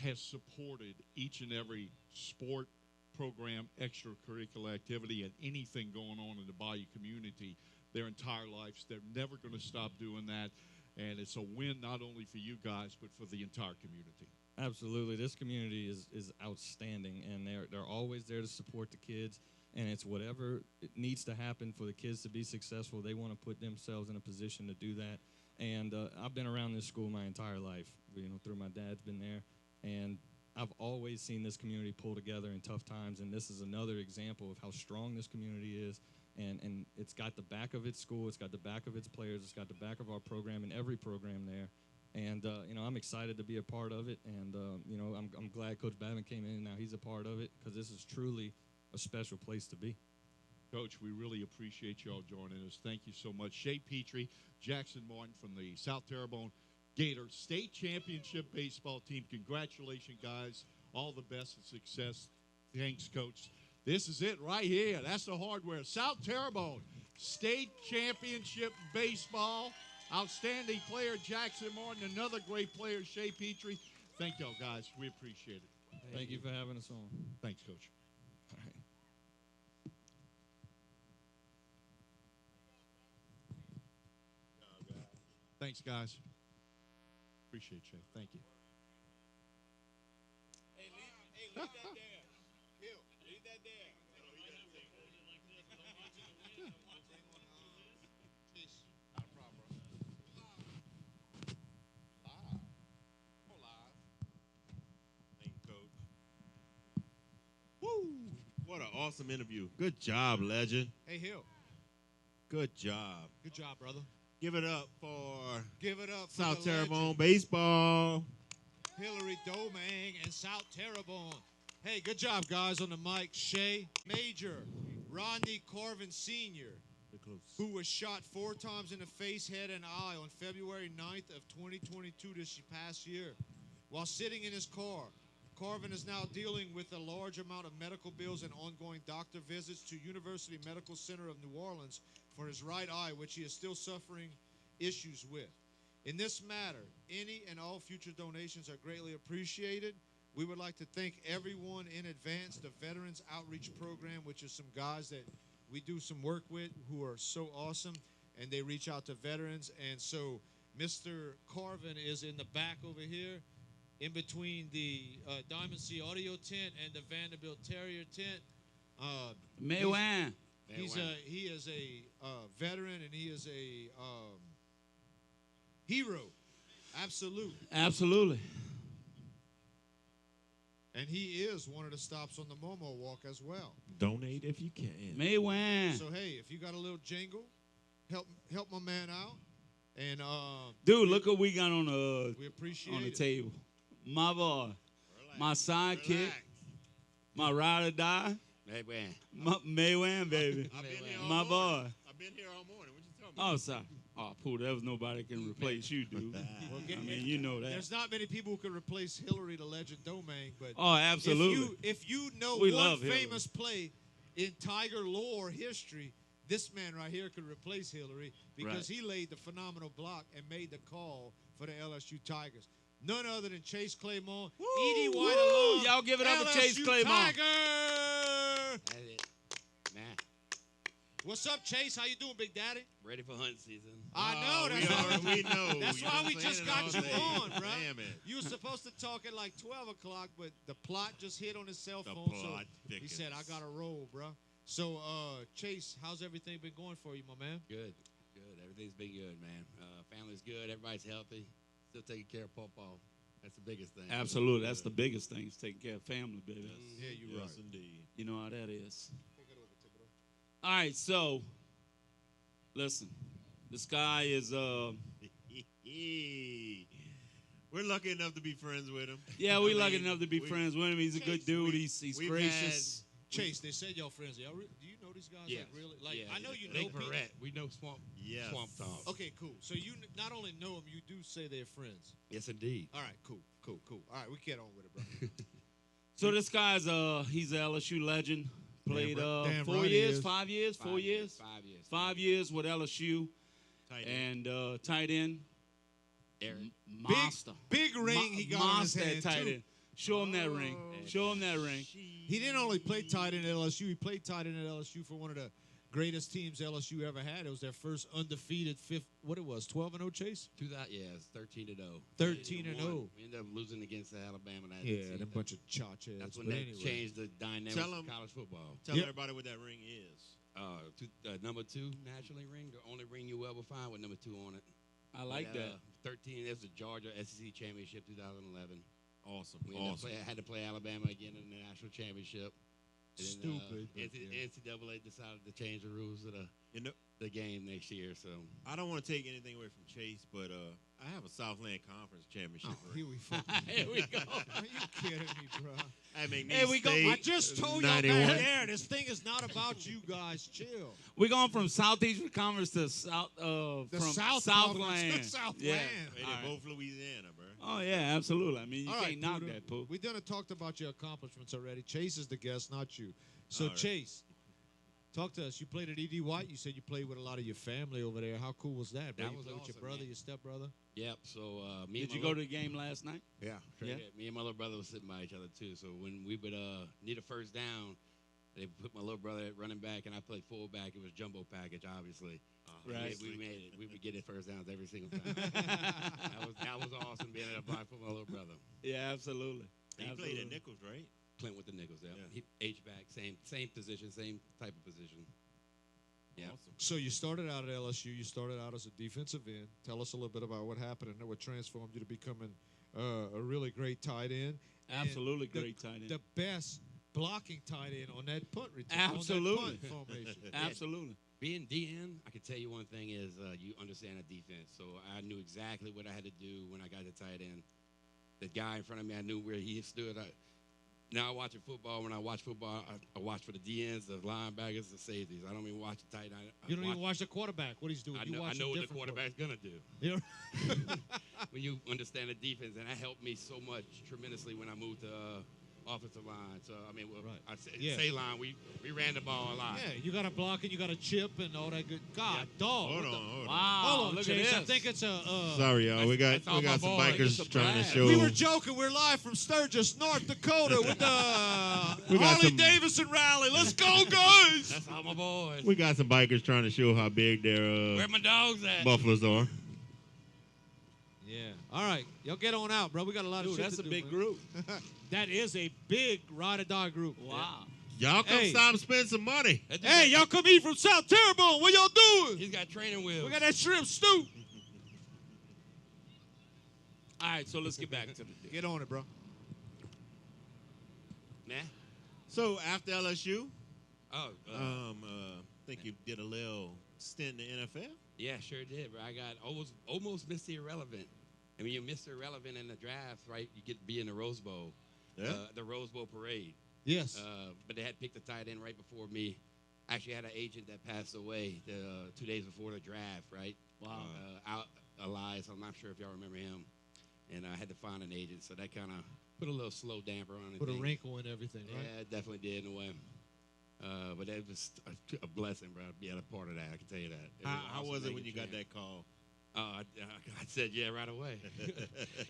has supported each and every sport, program, extracurricular activity, and anything going on in the Bayou community their entire lives. They're never going to stop doing that, and it's a win not only for you guys but for the entire community. Absolutely. This community is outstanding, and they're always there to support the kids, and it's whatever it needs to happen for the kids to be successful. They want to put themselves in a position to do that, and I've been around this school my entire life, you know, through my dad's been there, and I've always seen this community pull together in tough times, and this is another example of how strong this community is, and it's got the back of its school, it's got the back of its players, it's got the back of our program and every program there. And, you know, I'm excited to be a part of it. And, you know, I'm glad Coach Babin came in and now he's a part of it, because this is truly a special place to be. Coach, we really appreciate y'all joining us. Thank you so much. Shea Petrie, Jackson Martin from the South Terrebonne Gators State Championship Baseball Team. Congratulations, guys. All the best and success. Thanks, Coach. This is it right here. That's the hardware. South Terrebonne State Championship Baseball. Outstanding player, Jackson Martin. Another great player, Shea Petrie. Thank y'all, guys. We appreciate it. Thank you for having us on. Thanks, Coach. All right. Thanks, guys. Appreciate you. Thank you. Hey, leave that there. Hill, leave that there. Not a problem, Thank you, Coach. Woo! What an awesome interview. Good job, legend. Hey, Hill. Good job. Good job, brother. Give it up for the South Terrebonne legend, baseball. Hillary Domang and South Terrebonne. Hey, good job, guys, on the mic. Shea Major, Rodney Corvin Sr., who was shot 4 times in the face, head, and eye on February 9th of 2022 this past year. While sitting in his car, Corvin is now dealing with a large amount of medical bills and ongoing doctor visits to University Medical Center of New Orleans for his right eye, which he is still suffering issues with. In this matter, any and all future donations are greatly appreciated. We would like to thank everyone in advance, the Veterans Outreach Program, which is some guys that we do some work with who are so awesome, and they reach out to veterans. And so Mr. Corvin is in the back over here, in between the Diamond Sea Audio tent and the Vanderbilt Terrier tent. Maywan. He is a veteran, and he is a hero. Absolutely. And he is one of the stops on the Momo Walk as well. Donate if you can. Maywan. So hey, if you got a little jingle, help my man out. And dude, look what we got on we appreciate the it. table. My boy, my sidekick, my ride or die. Maywan, baby. My boy. I've been here all morning. What you talking about? Oh, sorry. Oh, Pooh, there was nobody can replace you, dude. I mean, you know that. There's not many people who can replace Hillary the Legend Domang, but oh, absolutely. If you know we one love famous play in Tiger lore history, this man right here could replace Hillary because he laid the phenomenal block and made the call for the LSU Tigers. None other than Chase Claymont, Edie White along. Y'all give it up for Chase Claymont. Tiger! That's it. Nah. What's up, Chase? How you doing, Big Daddy? Ready for hunt season. I know. We know. That's why we just got you on, bro. Damn it. You were supposed to talk at like 12 o'clock, but the plot just hit on his cell phone. So he said, I got to roll, bro. So, Chase, how's everything been going for you, my man? Good. Everything's been good, man. Family's good. Everybody's healthy. Still taking care of Pawpaw. That's the biggest thing. Absolutely. That's the biggest thing is taking care of family, baby. Yeah, you're right. Yes, indeed. You know how that is. All right, so, listen. This guy is, We're lucky enough to be friends with him. Yeah, we're lucky enough to be friends with him. He's a good dude. He's gracious. Chase, they said y'all friends. Do you know these guys? Yes. Like really? Like Yeah, I know you Lake know Pete. Barrett. We know Swamp Talk. Okay, cool. So you not only know them, you do say they're friends. Yes, indeed. All right, cool. All right, we get on with it, bro. So this guy's he's an LSU legend. Played damn 4 right he years, is. 5 years, 4 years? 5 years. 5 years with LSU. Tight And tight end. Aaron. Monster. Big ring he got on his Monster at hand, tight too. end. Show him that ring. Show him that ring. He didn't only play tight end at LSU. He played tight end at LSU for one of the greatest teams LSU ever had. It was their first undefeated 12-0 Chase? 2000, yeah, it's 13-0. 13-0. We ended up losing against Alabama. That Yeah, season. them bunch of cha-chas. That's when But they anyway. changed the dynamics of college football. Tell everybody what that ring is. Number 2 nationally ring, the only ring you will ever find with number 2 on it. I like that. 13, that's the Georgia SEC Championship 2011. Awesome. We had to play Alabama again in the national championship. And Stupid. NCAA decided to change the rules of the the game next year. So I don't want to take anything away from Chase, but I have a Southland Conference championship. Here we fucking here we go. Are you kidding me, bro? I mean, Here we go. I just told y'all back 91. there, this thing is not about you guys. Chill. We're going from Southeastern Conference to South The from South Southland. Southland. Yeah. Hey, they're both Louisiana, bro. Oh yeah, absolutely. I mean, you All can't right, knock Poodle. that, Pooh. We done talked about your accomplishments already. Chase is the guest, not you. So, All right. Chase, talk to us. You played at E.D. White. You said you played with a lot of your family over there. How cool was that, bro? That You was played with your awesome, brother, man. your stepbrother? Yep. So me Did and you my go to little- the game last night? Yeah, Yeah. Me and my little brother was sitting by each other too. So when we would need a first down, they put my little brother at running back, and I played fullback. It was jumbo package, obviously. Right. We made it. We would get it first downs every single time. that was awesome being able to block for my little brother. Yeah, absolutely. And you played at Nichols, right? Clint with the Nichols, yeah. He H-back, same position, same type of position. Yeah. Awesome. So you started out at LSU. You started out as a defensive end. Tell us a little bit about what happened and what transformed you to becoming a really great tight end. Absolutely And great tight end. The best blocking tight end on that punt return. Absolutely. On that punt formation. Absolutely. Being DN, I can tell you one thing is you understand a defense. So I knew exactly what I had to do when I got to tight end. The guy in front of me, I knew where he stood. Now watching football, when I watch football, I watch for the DNs, the linebackers, the safeties. I don't even watch the tight end. You don't even watch the quarterback. What he's doing. I You know, watch I know a what the different quarterback's going to do. Yeah. When you understand the defense, and that helped me so much tremendously when I moved to offensive line. So, I mean, I say line, we ran the ball a lot. Yeah, you got to block and you got to chip and all that good. God, dog. Hold on. Wow. Hold on, look Chase. at I this. think it's a. Sorry, y'all. We got all some my boys. bikers trying to show. We were joking. We're live from Sturgis, North Dakota, with the We got Harley some- Davidson rally. Let's go, guys! That's all my boys. We got some bikers trying to show how big their Where my dogs at? buffaloes are. Yeah. All right, y'all get on out, bro. We got a lot of Dude, shit that's to a do, big man. group. That is a big ride or die group. Wow. Y'all come Hey. stop and spend some money. Hey, y'all come eat from South Terrebonne. What y'all doing? He's got training wheels. We got that shrimp stew. All right, so let's get back to the deal. Get on it, bro. Nah. So after LSU, Oh, I think you did a little stint in the NFL. yeah, sure did. Bro. I got almost Mr. Irrelevant. I mean, you're Mr. Irrelevant in the draft, right? You get to be in the Rose Bowl, the Rose Bowl parade. Yes. But they had picked a tight end right before me. Actually, had an agent that passed away 2 days before the draft, right? Wow. Out Elias, I'm not sure if y'all remember him. And I had to find an agent, so that kind of put a little slow damper on it. Put a wrinkle in everything, right? Yeah, it definitely did in a way. But that was a blessing, bro, to be a part of that. I can tell you that. How awesome was it making when you got chance. that call? I said yeah right away.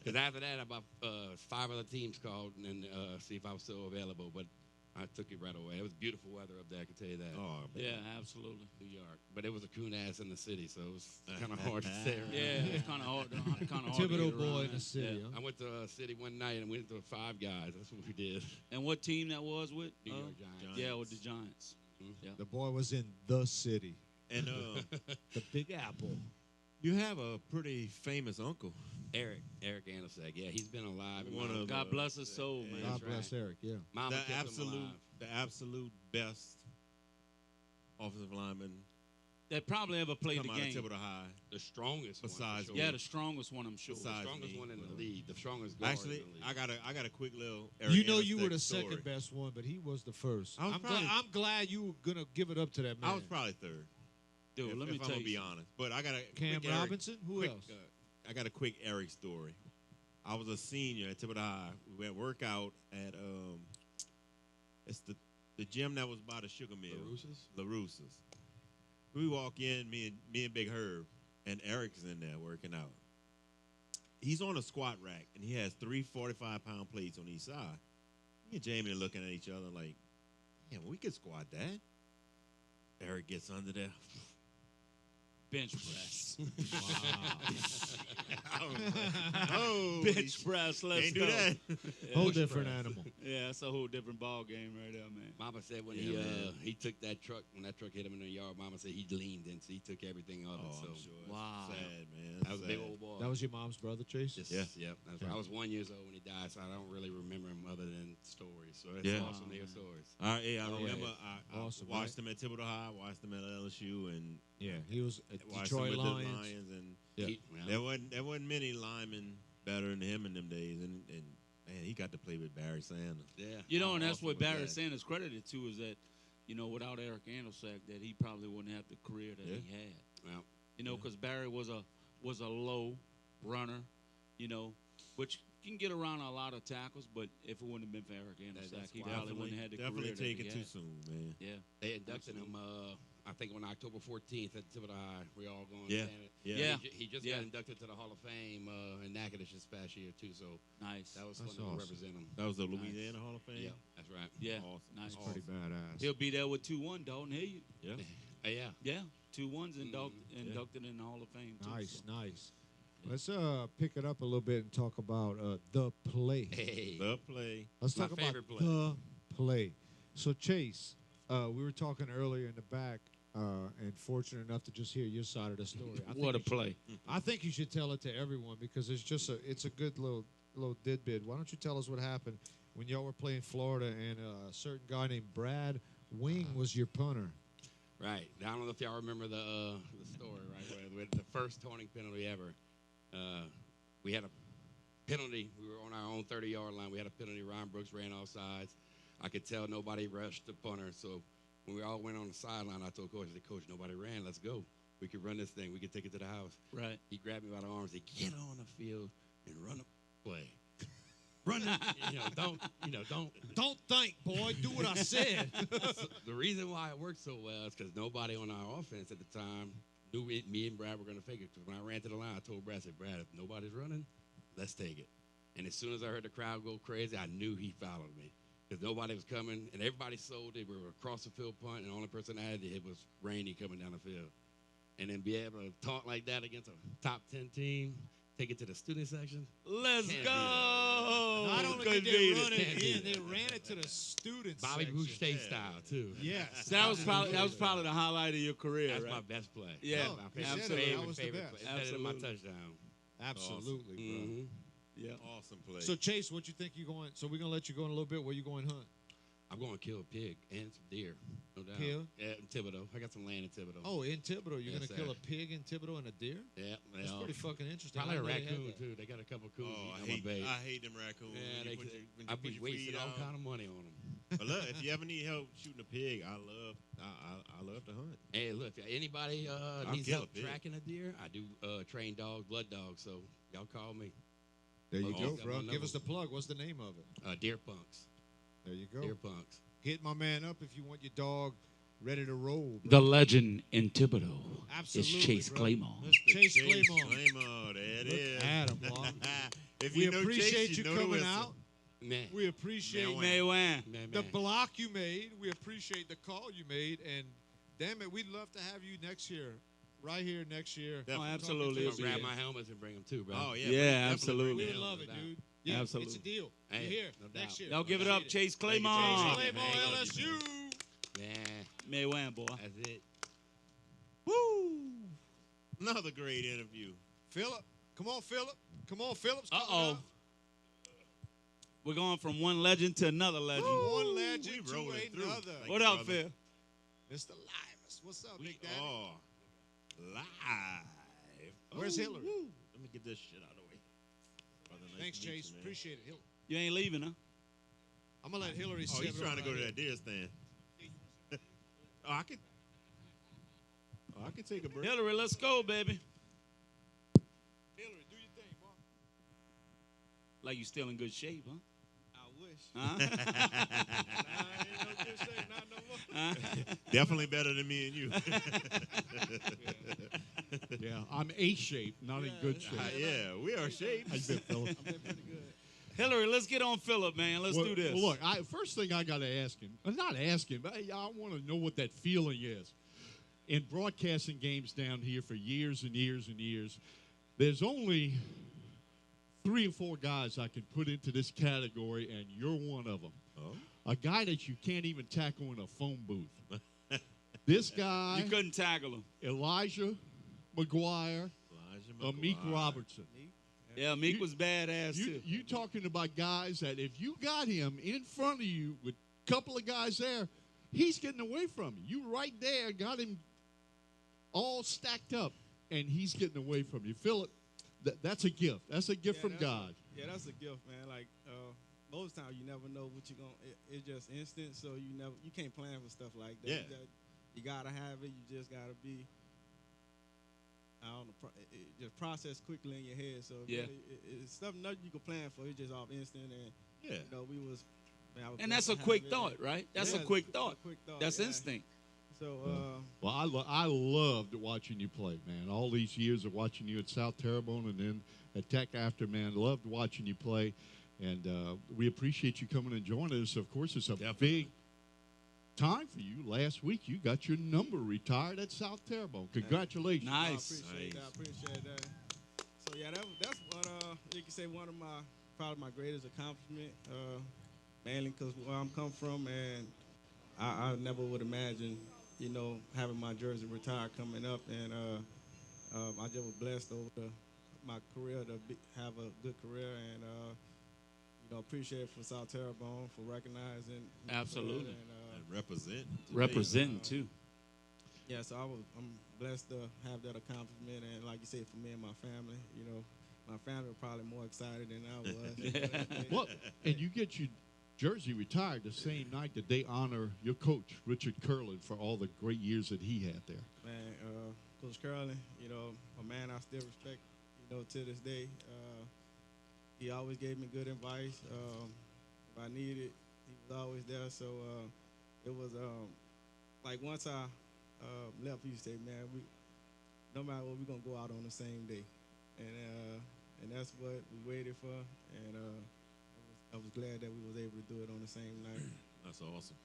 Because after that, about 5 other teams called and see if I was still available. But I took it right away. It was beautiful weather up there. I can tell you that. Oh, man. Yeah, absolutely. New York, but it was a coon ass in the city, so it was kind of hard to stay around. Yeah, it's kind of hard. Kind of hard. Thibodeau to get boy around, in the city. Yeah. Huh? I went to a city one night and went to Five Guys. That's what we did. And what team that was with? New York Giants. Yeah, with the Giants. Mhm. Yeah. The boy was in the city. And The Big Apple. you have a pretty famous uncle. Eric Andersek. Yeah, he's been alive. and One mama- of God bless his soul, man. God That's bless right. Eric, yeah. Mama kept him alive. The absolute best offensive lineman That probably ever played come the out of game. Thibodeau High. The strongest Besides one. Yeah, the strongest one, I'm sure. The Besides strongest me, one in the but, league. The strongest guard Actually, in the league. I got a quick little. Eric You know you were Anderson the story. second best one, but he was the first. I was probably- I'm glad you were going to give it up to that man. I was probably third. Dude, if, let me if I'm tell gonna you be something. honest, but I got a Cam quick Eric- Robinson? Who quick, else? I got a quick Eric story. I was a senior at Thibodeau High. We went workout at it's the gym that was by the sugar mill. LaRussa's. We walk in, me and Big Herb, and Eric's in there working out. He's on a squat rack, and he has 3 45-pound plates on each side. Me and Jamie are looking at each other like, yeah, we could squat that. Eric gets under there. Bench press. Bench press. Let's Can't go. do that. Whole different animal. Yeah, it's a whole different ball game right there, man. Mama said when he took that truck, when that truck hit him in the yard, Mama said he leaned in, so he took everything of it. So I'm sure. Wow. Sad, man. that was a big old boy. That was your mom's brother, Chase? Yep. That's right. I was 1 year old when he died, so I don't really remember him other than stories. So it's awesome to hear stories. I remember I Awesome, watched him at Thibodeau High, watched him at LSU, and he was at watched Detroit him with Lions. the Lions, and Yeah. there wasn't many linemen better than him in them days, and man, he got to play with Barry Sanders. Yeah. You know, and that's awesome what was Barry that? Sanders credited to is that, you know, without Eric Andolsack, that he probably wouldn't have the career that he had. Well, You know, because Barry was a low runner, you know, which can get around a lot of tackles, but if it wouldn't have been for Eric Andolsack, he probably wouldn't have had the definitely career that take he it had. too soon, man. Yeah. they inducted him, I think, on October 14th at Thibodeau High. We all going. Yeah. Yeah. He just got inducted to the Hall of Fame in Natchitoches this past year too. So Nice. that was That's fun to awesome. represent him. That was the Louisiana Hall of Fame. Yeah, that's right. Yeah. Awesome. Nice. Pretty badass. He'll be there with 2-1, Dalton. Hear you? Yeah. Yeah. Yeah. 2-1's inducted in the Hall of Fame, too. Nice, so. nice. Let's pick it up a little bit and talk about the play. Hey. The play. Let's My talk about favorite play. the play. So, Chase, we were talking earlier in the back, and fortunate enough to just hear your side of the story. What a play. I think you should tell it to everyone because it's a good little tidbit. Why don't you tell us what happened when y'all were playing Florida and a certain guy named Brad Wing was your punter? Right. I don't know if y'all remember the story, right? With the first taunting penalty ever. We had a penalty. We were on our own 30-yard line. We had a penalty. Ryan Brooks ran off sides. I could tell nobody rushed the punter. So when we all went on the sideline, I told Coach, Coach, nobody ran. Let's go. We could run this thing. We could take it to the house. Right. He grabbed me by the arms. He said, get on the field and run the play. Run it. Don't think, boy. Do what I said. So the reason why it worked so well is because nobody on our offense at the time knew me and Brad were going to fake it. Because when I ran to the line, I told Brad, I said, Brad, if nobody's running, let's take it. And as soon as I heard the crowd go crazy, I knew he followed me. Because nobody was coming, and everybody sold it. We were across the field punt, and the only person I had to hit was Rainey coming down the field. And then be able to taunt like that against a top 10 team, take it to the student section. Let's Can't go. Not only did they run it in, they ran it to the students. Bobby section. Boucher style, too. Yes. That was probably the highlight of your career, That's right? my best play. Yeah, my favorite, absolutely. That was the favorite best. play. Instead of my Absolutely. touchdown. Absolutely, bro. Mhm. Yeah. Awesome play. So, Chase, what you think you going? So we're gonna let you go in a little bit. Where you going hunt? I'm going to kill a pig and some deer, no doubt. Kill? Yeah, in Thibodeau. I got some land in Thibodeau. Oh, in Thibodeau, you're Yes, gonna kill sir. a pig in Thibodeau and a deer? Yeah. That's pretty fucking interesting. Probably I a didn't know they had raccoon, that. too. They got a couple coons Oh, on my bait. I hate them raccoons. Yeah, When you I'd put be your wasting feet all out. kind of money on them. But look, if you ever need help shooting a pig, I love to hunt. Hey, look, if anybody needs kill a help pig. tracking a deer, I do train dogs, blood dogs, so y'all call me. There you Oh, go, got bro. my Give us the number. plug. What's the name of it? Deer punks. There you go. Deer punks. Hit my man up if you want your dog ready to roll. Bro. The legend in Thibodeau Absolutely, is Chase bro. Claymore. Chase Claymore. Claymore, there it Look is. at him, boy. If We you know appreciate Chase, you know the coming whistle. out. Man. We appreciate Maywan. the block you made. We appreciate the call you made. And damn it, we'd love to have you next year. Right here next year. Oh, absolutely. I'll grab my helmets and bring them too, bro. Oh, yeah. Yeah, definitely absolutely. We bring would it love up. it, dude. Yeah, Absolutely. it's a deal. Hey, You're here no next doubt. year. Y'all give it up, Chase Claymore. Chase Thank you. Claymore, Thank you. LSU. Yeah, Maywan, boy. that's it. Woo! Another great interview. Phillip. Come on, Phillip. Come on, Phillip's coming Uh-oh. up. We're going from one legend to another legend. One legend we to rolling through. another. Thank What you, up, brother. Phil? Mr. Limas. What's up, We Big Daddy? are live. Where's Hillary? Let me get this shit out of the way. Brother, nice Thanks, to meet Chase. you, man. Appreciate it. You ain't leaving, huh? I'm going to let Hillary Oh, sit he's trying to go to that deer stand. I could take a break. Hillary, let's go, baby. Hillary, do your thing, boy. Like you still in good shape, huh? I wish. Huh? Ain't no good shape, not no more. Definitely better than me and you. Yeah, I'm A-shape, not in good shape. Yeah, we are shaped. I bet, Phillip. I've been pretty good. Hillary, let's get on Phillip, man. Let's do this. Well, look, first thing I got to ask him, not ask him, but I want to know what that feeling is. in broadcasting games down here for years and years and years, there's only 3 or 4 guys I can put into this category, and you're one of them. Oh. A guy that you can't even tackle in a phone booth. This guy. You couldn't tackle him. Elijah McGuire. Meek Robertson. Yeah, Meek was badass, too. You talking about guys that if you got him in front of you with a couple of guys there, he's getting away from you. You right there got him all stacked up, and he's getting away from you. Philip, that's a gift. That's a gift from God. Yeah, that's a gift, man. Like most times, you never know what you're going. It's just instant, so you can't plan for stuff like that. Yeah. You gotta have it. You just gotta be. I don't know. Just process quickly in your head. So yeah, it's stuff nothing you can plan for. It's just off instant, and yeah, we was. Man, and that's a quick thought, right? That's a quick thought. That's instinct. So. Well, I loved watching you play, man. All these years of watching you at South Terrebonne and then at Tech after, man. Loved watching you play, and we appreciate you coming and joining us. Of course, it's a big time for you. Last week, you got your number retired at South Terrebonne. Congratulations. Nice. I appreciate that. So, yeah, that's what you can say one of probably my greatest accomplishment, mainly because where I'm come from, and I never would imagine, having my jersey retired coming up, and I just was blessed over my career to have a good career, and appreciate for South Terrebonne for recognizing. Absolutely. And representing too. Yeah, so I'm blessed to have that accomplishment, and like you said, for me and my family, my family were probably more excited than I was. Well, and you get your jersey retired the same night that they honor your coach, Richard Curlin, for all the great years that he had there. Man, Coach Curlin, a man I still respect, to this day. He always gave me good advice. If I needed it, he was always there. So it was like once I left, he said, "Man, no matter what, we're gonna go out on the same day," and that's what we waited for. And I was glad that we was able to do it on the same night. That's awesome.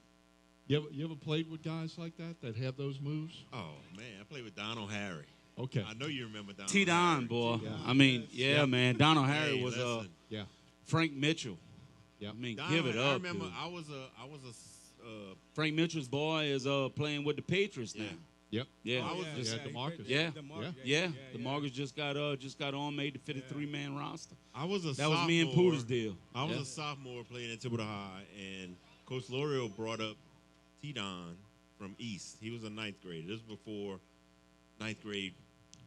You ever played with guys like that have those moves? Oh man, I played with Donald Harry. Okay. I know you remember Donald. T-Don, boy. I mean, man. Donald Harry was Frank Mitchell. Yeah. I mean, Donald, give it up. I remember dude. I was a Frank Mitchell's boy is playing with the Patriots now. Yep. Yeah. I was DeMarcus. Yeah. DeMarcus just got on, made the 53-man roster. I was a that sophomore. was me and Pooter's deal. I was a sophomore playing at Thibodeau High, and Coach Lorio brought up T-Don from East. He was a 9th grader. This was before 9th grade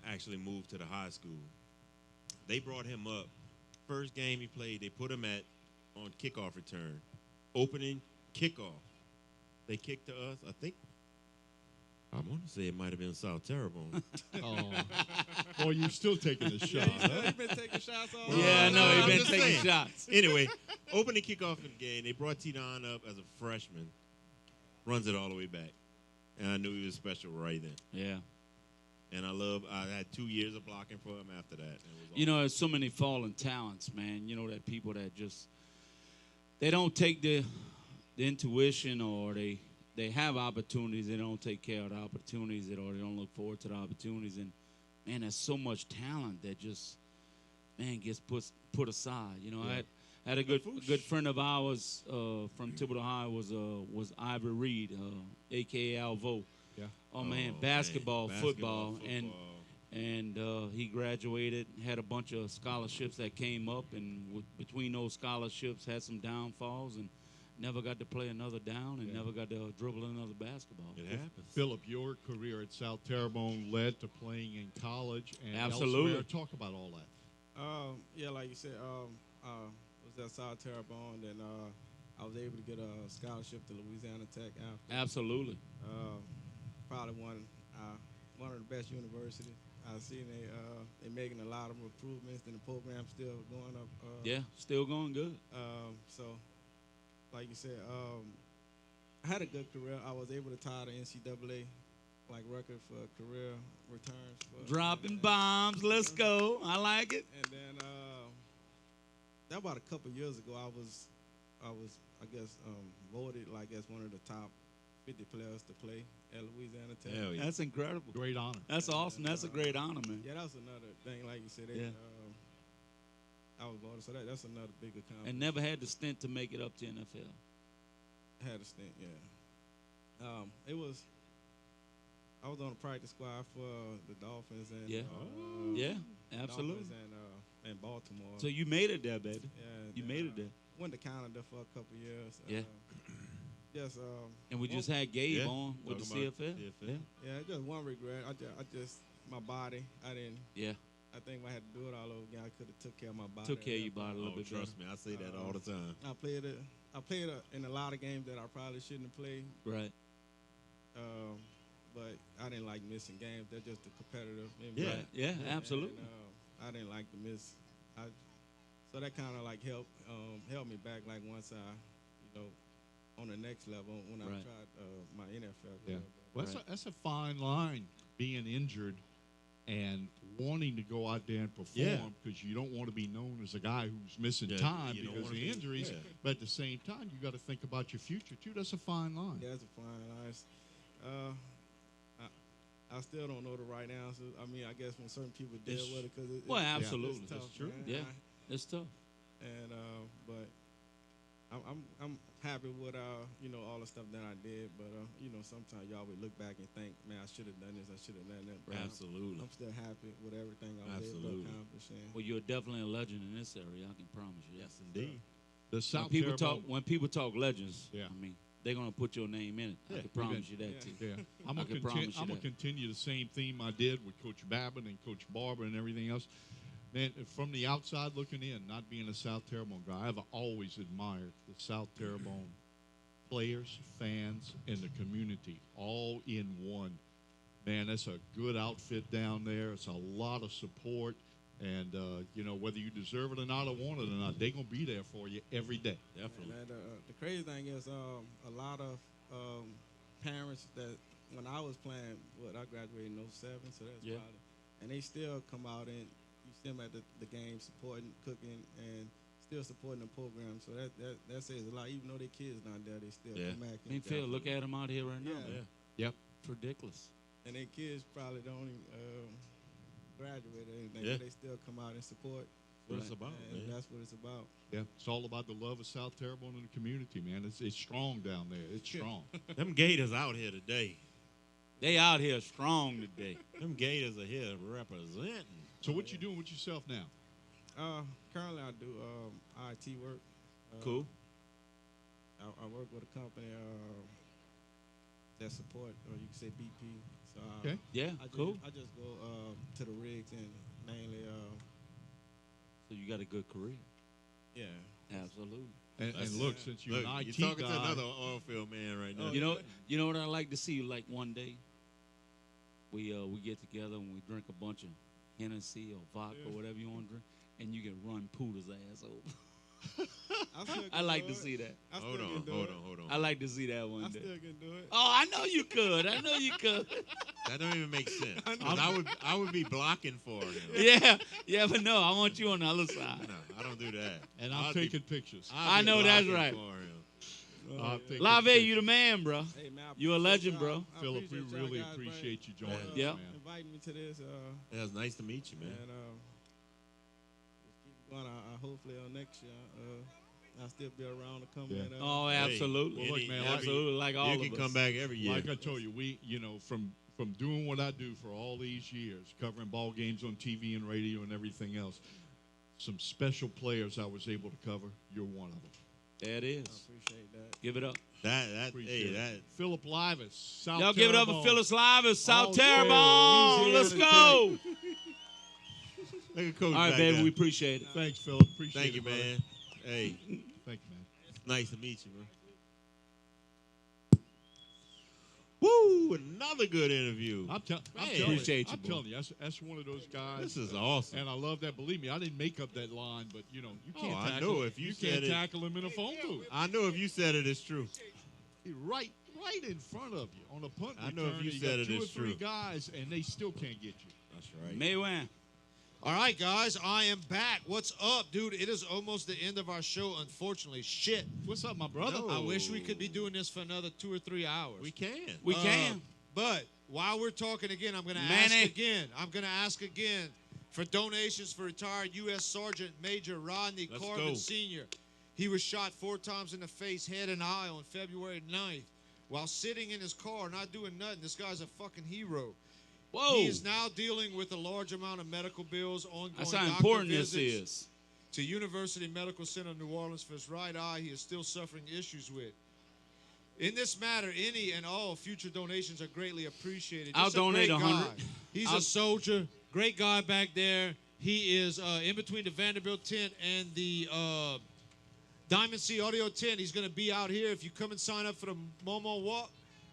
actually moved to the high school. They brought him up. First game he played, they put him on kickoff return. Opening kickoff. They kicked to us. I think, I want to say it might have been South Terrebonne. Boy, you're still taking a shot. Huh? You've been taking shots all Yeah, no, he's been taking shots. Anyway, opening kickoff in the game, they brought T-Don up as a freshman. Runs it all the way back. And I knew he was special right then. Yeah. And I had 2 years of blocking for him after that. It was there's so many fallen talents, man. That people that just, they don't take the intuition, or they have opportunities, they don't take care of the opportunities, or they don't look forward to the opportunities. And, man, there's so much talent that just, man, gets put aside. I had a good friend of ours from Thibodeau High was Ivory Reed, a.k.a. Alvo. Yeah. Oh man, basketball, football, and he graduated, had a bunch of scholarships that came up, and between those scholarships had some downfalls, and never got to play another down, and never got to dribble another basketball. It happens. Philip, your career at South Terrebonne led to playing in college and Absolutely. elsewhere. Talk about all that. Yeah, like you said, was at South Terrebonne, and I was able to get a scholarship to Louisiana Tech after. Absolutely. Probably one of the best universities. I've seen they making a lot of improvements, and the program's still going up. Still going good. So, like you said, I had a good career. I was able to tie the NCAA record for career returns. Dropping bombs. Let's go. I like it. And then that about a couple years ago, I was I guess voted as one of the top 50 players to play at Louisiana Tech. Hell yeah. That's incredible. Great honor. That's awesome. That's a great honor, man. Yeah, that was another thing. Like you said, I was voted, so that's another big accomplishment. And never had the stint to make it up to NFL. Had a stint, yeah. I was on the practice squad for the Dolphins and absolutely. Dolphins and Baltimore. So you made it there, baby. Yeah, you made it there. Went to Canada for a couple years. Yeah. And we just had Gabe on with the CFL. Yeah, just one regret. I just my body. I didn't. Yeah. I think if I had to do it all over again, I could have took care of my body. Took care of your body a little bit. Trust me, I say that all the time. I played in a lot of games that I probably shouldn't have played. Right. But I didn't like missing games. They're just the competitive. Yeah, absolutely. And, I didn't like to miss. So that kind of like helped me back. Like once I, on the next level when I tried my NFL career. Well, that's a fine line, being injured and wanting to go out there and perform, because you don't want to be known as a guy who's missing time because of injuries. Yeah. But at the same time, you got to think about your future too. That's a fine line. Yeah, that's a fine line. I still don't know the right answer. I mean, I guess when certain people deal with it, because absolutely, it's tough, that's true. Man. Yeah, it's tough. And but I'm happy with all the stuff that I did. But sometimes you always look back and think, man, I should have done this, I should have done that. But Absolutely. I'm still happy with everything I was able to accomplish. Well, you're definitely a legend in this area. I can promise you. Yes, indeed. When people talk legends, I mean, they're gonna put your name in it. I can promise you that too. Yeah, I'm gonna continue the same theme I did with Coach Babin and Coach Barber and everything else. Man, from the outside looking in, not being a South Terrebonne guy, I've always admired the South Terrebonne players, fans, and the community all in one. Man, that's a good outfit down there. It's a lot of support. And, whether you deserve it or not or want it or not, they're going to be there for you every day. Definitely. And, the crazy thing is a lot of parents that when I was playing, I graduated in 07, so that's probably, and they still come out and you see them at the game supporting, cooking, and still supporting the program. So that says a lot. Even though their kids not there, they still come back. I mean, Phil, look at them out here right now. Yep. It's ridiculous. And their kids probably don't even graduate or anything, but they still come out and support. What it's about. And that's what it's about. Yeah, it's all about the love of South Terrebonne and the community, man. It's strong down there. It's strong. Them Gators out here today. They out here strong today. Them Gators are here representing. So what you doing with yourself now? Currently, I do IT work. Cool. I work with a company that support, or you can say BP. So okay. Cool. I just go to the rigs and mainly. So you got a good career. Yeah. Absolutely. And look, since you're an IT you're talking guy, to another oil field man right now. You know what I like to see? Like one day, we get together and we drink a bunch of Hennessy or vodka or whatever you want to drink, and you can run Pooter's ass over. I like to see that. Hold on. I like to see that one day. I still can do it. Oh, I know you could. That don't even make sense. I would be blocking for him. Yeah, but no, I want you on the other side. No, I don't do that. And I'm taking pictures. I know that's right. Lave, you the man, bro. Hey, man, you a legend, bro. Philip, we really appreciate you joining us, man. Inviting me to this. It was nice to meet you, man. And, hopefully next year, I'll still be around to come in. Oh, absolutely. Well, look, man, absolutely, like all of us. You can come back every year. Like I told you, from doing what I do for all these years, covering ball games on TV and radio and everything else, some special players I was able to cover. You're one of them. There it is. I appreciate that. Give it up. That Philip Livis, South Y'all give it up for Philip Livis, South Terrebonne. Let's go. Look at Coach. All right, baby, we appreciate it. Thanks, Philip. Appreciate Thank it, you, man. Hey. Thank you, man. It's nice to meet you, bro. Woo! Another good interview. I'm telling you, that's one of those guys. This is awesome. And I love that. Believe me, I didn't make up that line, but you can't. I know if you can't tackle him in a phone booth. I know if you said it, it's true. Right in front of you on a punt return. I know if you said it, it's true. 2 or 3 guys, and they still can't get you. That's right. Maywan. All right, guys, I am back. What's up, dude? It is almost the end of our show, unfortunately. Shit. What's up, my brother? I wish we could be doing this for another 2 or 3 hours. We can. We can. But while we're talking again, I'm going to ask again. I'm going to ask again for donations for retired U.S. Sergeant Major Rodney Corbin Sr. He was shot 4 times in the face, head and eye on February 9th while sitting in his car, not doing nothing. This guy's a fucking hero. Whoa. He is now dealing with a large amount of medical bills, ongoing That's how doctor important this visits is. to University Medical Center New Orleans for his right eye he is still suffering issues with. In this matter, any and all future donations are greatly appreciated. I'll donate 100. He's a soldier, great guy back there. He is in between the Vanderbilt tent and the Diamond Sea Audio tent. He's going to be out here. If you come and sign up for the Momo Walk,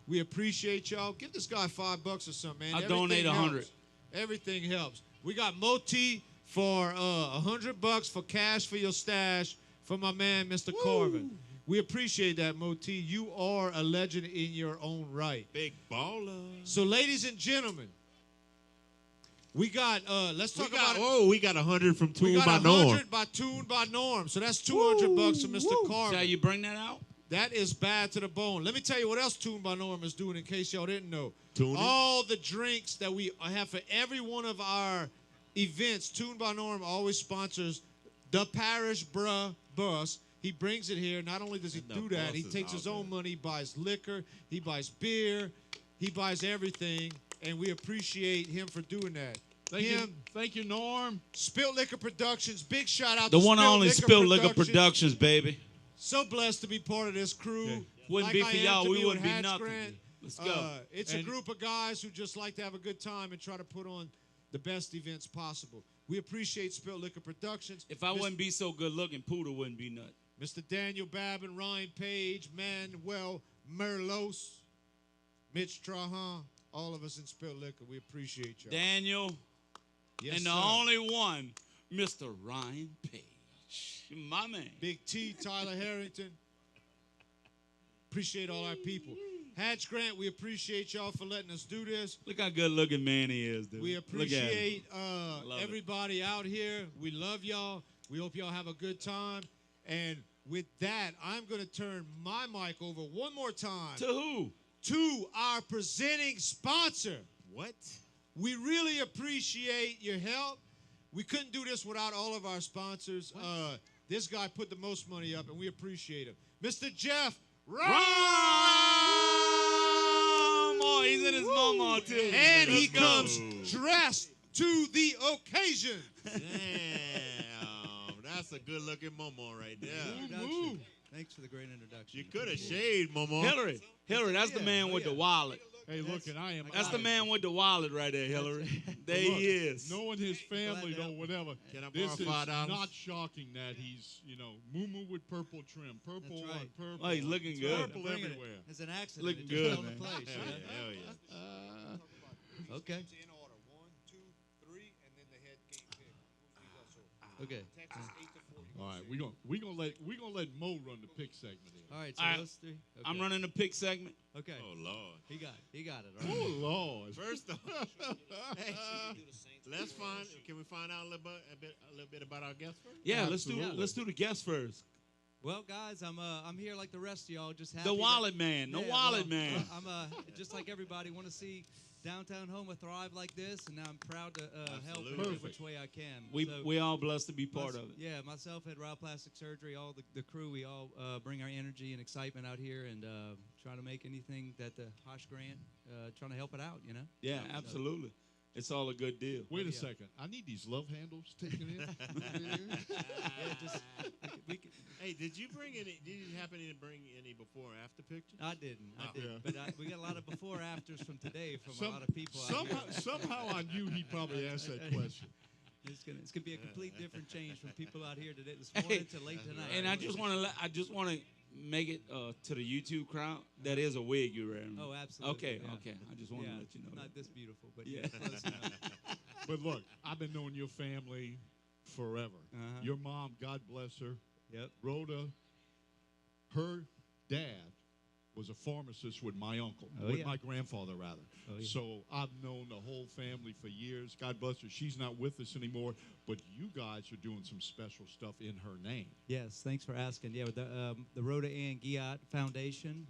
we appreciate y'all. Give this guy $5 or something, man. I'll donate 100. Everything helps. We got Moti for $100 for cash for your stash for my man, Mr. Corbin. We appreciate that, Moti. You are a legend in your own right. Big baller. So, ladies and gentlemen, we got, let's talk about it. Oh, we got 100 from Tune by We got Norm. 100 by Tune by Norm. So that's $200 from Mr. Corbin. See how you bring that out? That is bad to the bone. Let me tell you what else Tune by Norm is doing in case y'all didn't know. Tuning? All the drinks that we have for every one of our events, Tune by Norm always sponsors the Parish Bruh Bus. He brings it here. Not only does he do that, he takes his own money, buys liquor, he buys beer, he buys everything, and we appreciate him for doing that. Thank you, Norm. Spilt Liquor Productions, big shout out The to one and only Spilt Liquor Productions, baby. So blessed to be part of this crew. Yeah. Wouldn't be for y'all, we wouldn't be nothing. Grant. Let's go. It's a group of guys who just like to have a good time and try to put on the best events possible. We appreciate Spilt Liquor Productions. If I wouldn't be so good looking, Poodle wouldn't be nothing. Mr. Daniel Babin, Ryan Page, Manuel Merlos, Mitch Trahan, all of us in Spilt Liquor, we appreciate y'all. Daniel, Yes, and the sir. only one, Mr. Ryan Page. My man. Big T, Tyler Harrington. Appreciate all our people. Hatch Grant, we appreciate y'all for letting us do this. Look how good looking man he is, dude. We appreciate Love everybody out here. We love y'all. We hope y'all have a good time. And with that, I'm going to turn my mic over one more time. To who? To our presenting sponsor. What? We really appreciate your help. We couldn't do this without all of our sponsors. This guy put the most money up, and we appreciate him. Mr. Jeff Ram! Oh, he's in his mama, too. And he Let's go. comes dressed to the occasion. Damn. That's a good-looking Momo right there. Introduction. Thanks for the great introduction. You could have shaved, Momo. Hillary, that's the man with the wallet. Hey, look, and I am. That's the man with the wallet right there, Hillary. There he is. Knowing his family, though, whatever. Can I This is borrow $5? not shocking that he's, moo with purple trim, purple That's right. on purple. Oh, he's looking good. Purple everywhere. There's an accident. Looking It just good, fell into man. place. Hell yeah. Okay. In order, 1, 2, 3, and then the head game pick. Okay. Texas 8 to 4. All right, we gonna let Mo run the pick segment here. All right, so All right. those three. Okay. I'm running the pick segment. Okay. Oh, Lord. He got it. All right. Oh Lord! First off, hey, let's find. Can we find out a little bit about our guest first? Yeah, Absolutely. let's do the guest first. Well, guys, I'm here like the rest of y'all, just happy. The that- wallet man. The Yeah, wallet well, man. I'm just like everybody. Want to see downtown Houma thrive like this, and I'm proud to help in Perfect. which way I can. We all blessed to be part of it. Yeah, myself at Rao Plastic Surgery, all the crew, we all bring our energy and excitement out here and try to make anything that the Hosh Grant, trying to help it out, Yeah, absolutely. It's all a good deal. Wait a second. I need these love handles taken in. Hey, did you bring any? Did you happen to bring any before or after pictures? I didn't. Yeah. But we got a lot of before afters from today from a lot of people. out here. Somehow I knew he'd probably ask that question. It's gonna be a complete different change from people out here today this morning to late tonight. And I just want to make it to the YouTube crowd. That is a wig you're wearing. Oh, absolutely. Okay, yeah. okay. I just want to Yeah, let you know. Not this beautiful, but Yeah. yeah, close enough. But look, I've been knowing your family forever. Uh-huh. Your mom, God bless her, Yep. Rhoda, her dad was was a pharmacist with my uncle, Oh, with yeah. my grandfather, rather. Oh, yeah. So I've known the whole family for years. God bless her. She's not with us anymore, but you guys are doing some special stuff in her name. Yes, thanks for asking. Yeah, with the Rhoda Ann Giat Foundation,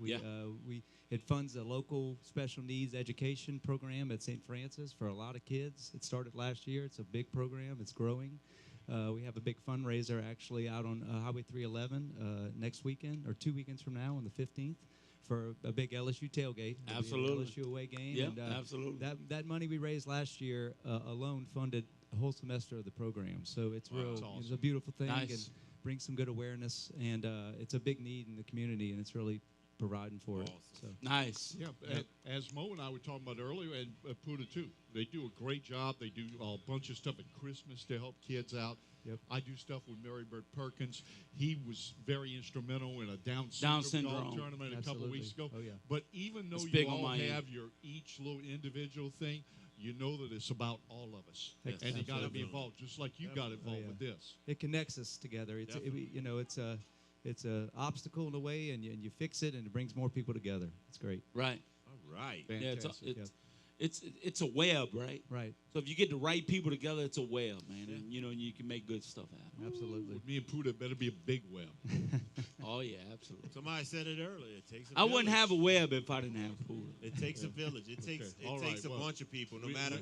it funds a local special needs education program at St. Francis for a lot of kids. It started last year. It's a big program. It's growing. We have a big fundraiser actually out on Highway 311 next weekend or 2 weekends from now on the 15th for a big LSU tailgate. It'll Absolutely. be an LSU away game. Yeah, and, absolutely. That money we raised last year alone funded a whole semester of the program. So it's Wow, real. that's awesome. It's a beautiful thing Nice. and brings some good awareness. And it's a big need in the community, and it's really providing for it. So. Nice. Yeah, as Mo and I were talking about earlier, and Puda too, they do a great job. They do a bunch of stuff at Christmas to help kids out. Yep. I do stuff with Mary Bird Perkins. He was very instrumental in a Down Down syndrome golf syndrome. tournament a couple of weeks ago. Oh, yeah. But even though It's you big on all my end. have your each little individual thing, you know that it's about all of us. Yes, And you got to be absolutely. involved, just like you got involved yeah. with this. It connects us together. It's it's a obstacle in a way, and you fix it, and it brings more people together. It's great. Right. All right. Yeah, Fantastic. it's a web, right? Right. So if you get the right people together, it's a web, man. And, you can make good stuff happen. Absolutely. With me and Puda, better be a big web. Oh, yeah, absolutely. Somebody said it earlier. It takes a I wouldn't village. have a web if I didn't have pool. It takes a village. It takes All it takes right, a well, bunch of people, no we- matter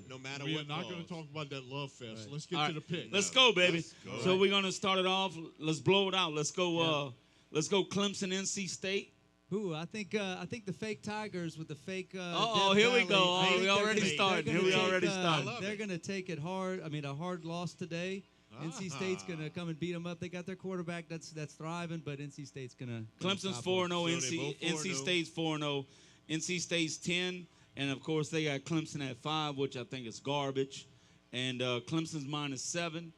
we what. are not going to cause. talk about that love fest. Right. Let's get All to right, the pick. let's go, baby. Let's go. So we're gonna start it off. Let's blow it out. Let's go. Let's go. Clemson, NC State. Ooh, I think the fake Tigers with the fake. Oh, Death here we Valley, go. I think We they're already gonna- started. they're Here gonna we take, already started. They're going to take it hard. I mean, a hard loss today. NC State's going to come and beat them up. They got their quarterback that's thriving, but NC State's going to. Clemson's 4-0. So they NC both 4-0. State's 4-0. NC State's 10, and of course they got Clemson at 5, which I think is garbage. And Clemson's -7.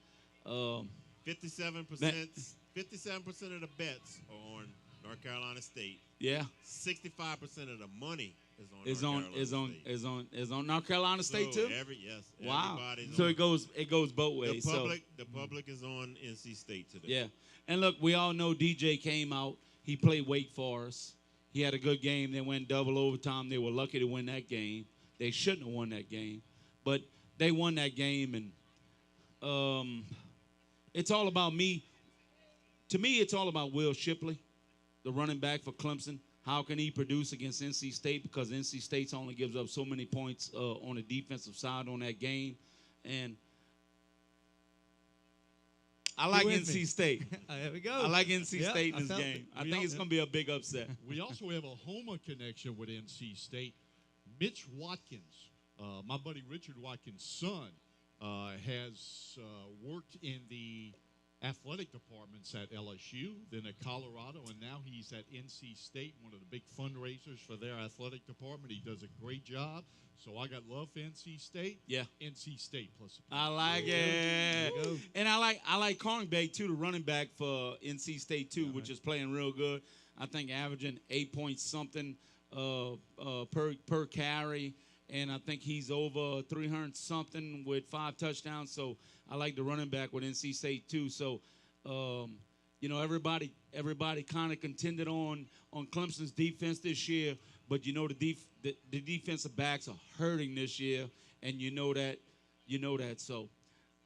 57%. 57% of the bets are on North Carolina State. Yeah, 65% of the money is North on Carolina State. is on North Carolina State So too. Wow. everybody's So on. it goes both ways. The public is on NC State today. Yeah, and look, we all know DJ came out. He played Wake Forest. He had a good game. They went double overtime. They were lucky to win that game. They shouldn't have won that game, but they won that game. And it's all about me. To me, it's all about Will Shipley, the running back for Clemson. How can he produce against NC State? Because NC State only gives up so many points on the defensive side on that game. And I like NC State. There we go. I like NC Yep, State I in this felt game. it. I think it's going to be a big upset. We also have a Homer connection with NC State. Mitch Watkins, my buddy Richard Watkins' son, has worked in the athletic departments at LSU, then at Colorado, and now he's at NC State, one of the big fundraisers for their athletic department. He does a great job. So I got love for NC State. Yeah. NC State plus. I like it. And I like Cornbay, too, the running back for NC State, too, which is playing real good. I think averaging 8 point something per carry. And I think he's over 300 something with 5 touchdowns. So I like the running back with NC State too. So everybody kind of contended on Clemson's defense this year, but the defensive backs are hurting this year, and you know that. So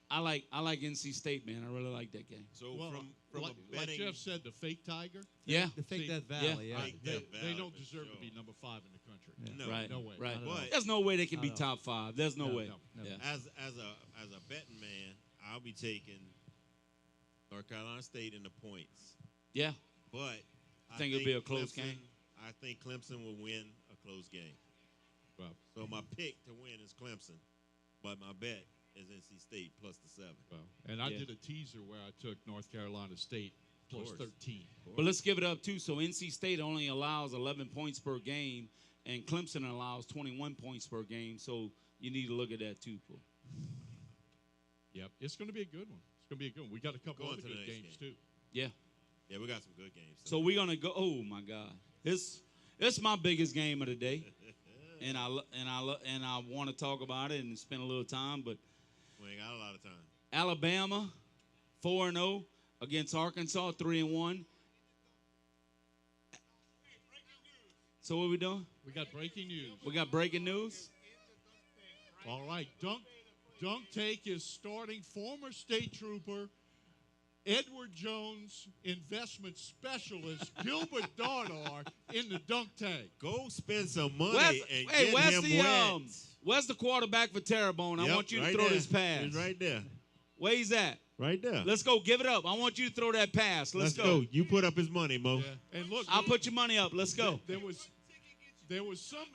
I like NC State, man. I really like that game. So from like, a betting, Jeff said, the fake Tiger. Yeah. The fake See, Death Valley. Yeah. They don't deserve to be number 5 in the country. No, Right. No way. Right. But There's no way they can be top 5. There's no way. no. Yeah. as a betting man, I'll be taking North Carolina State in the points. Yeah. But I Think it'll be a close Clemson- game? I think Clemson will win a close game. Wow. So my pick to win is Clemson, but my bet is NC State plus the 7. Wow. And I Yeah. did a teaser where I took North Carolina State plus course. 13. But let's give it up, too. So NC State only allows 11 points per game, and Clemson allows 21 points per game. So you need to look at that, too, Paul. Yep. It's going to be a good one. It's going to be a good one. We got a couple Going other to the good next games, game. too. Yeah. Yeah, we got some good games. So we're going to go. Oh, my God. It's my biggest game of the day. And I want to talk about it and spend a little time, but We ain't got a lot of time. Alabama 4-0 against Arkansas 3-1. So what we doing? We got breaking news. We got breaking news. All right, dunk take is starting former state trooper Edward Jones, investment specialist Gilbert Darnar in the dunk tank. Go spend some money and get where's him the wet. Where's the quarterback for Terrebonne? I Yep, want you to right throw there. this pass. He's right there. Where he's at? Right there. Let's go. Give it up. I want you to throw that pass. Let's go. You put up his money, Mo. Yeah. And look, I'll put your money up. Let's go. There was some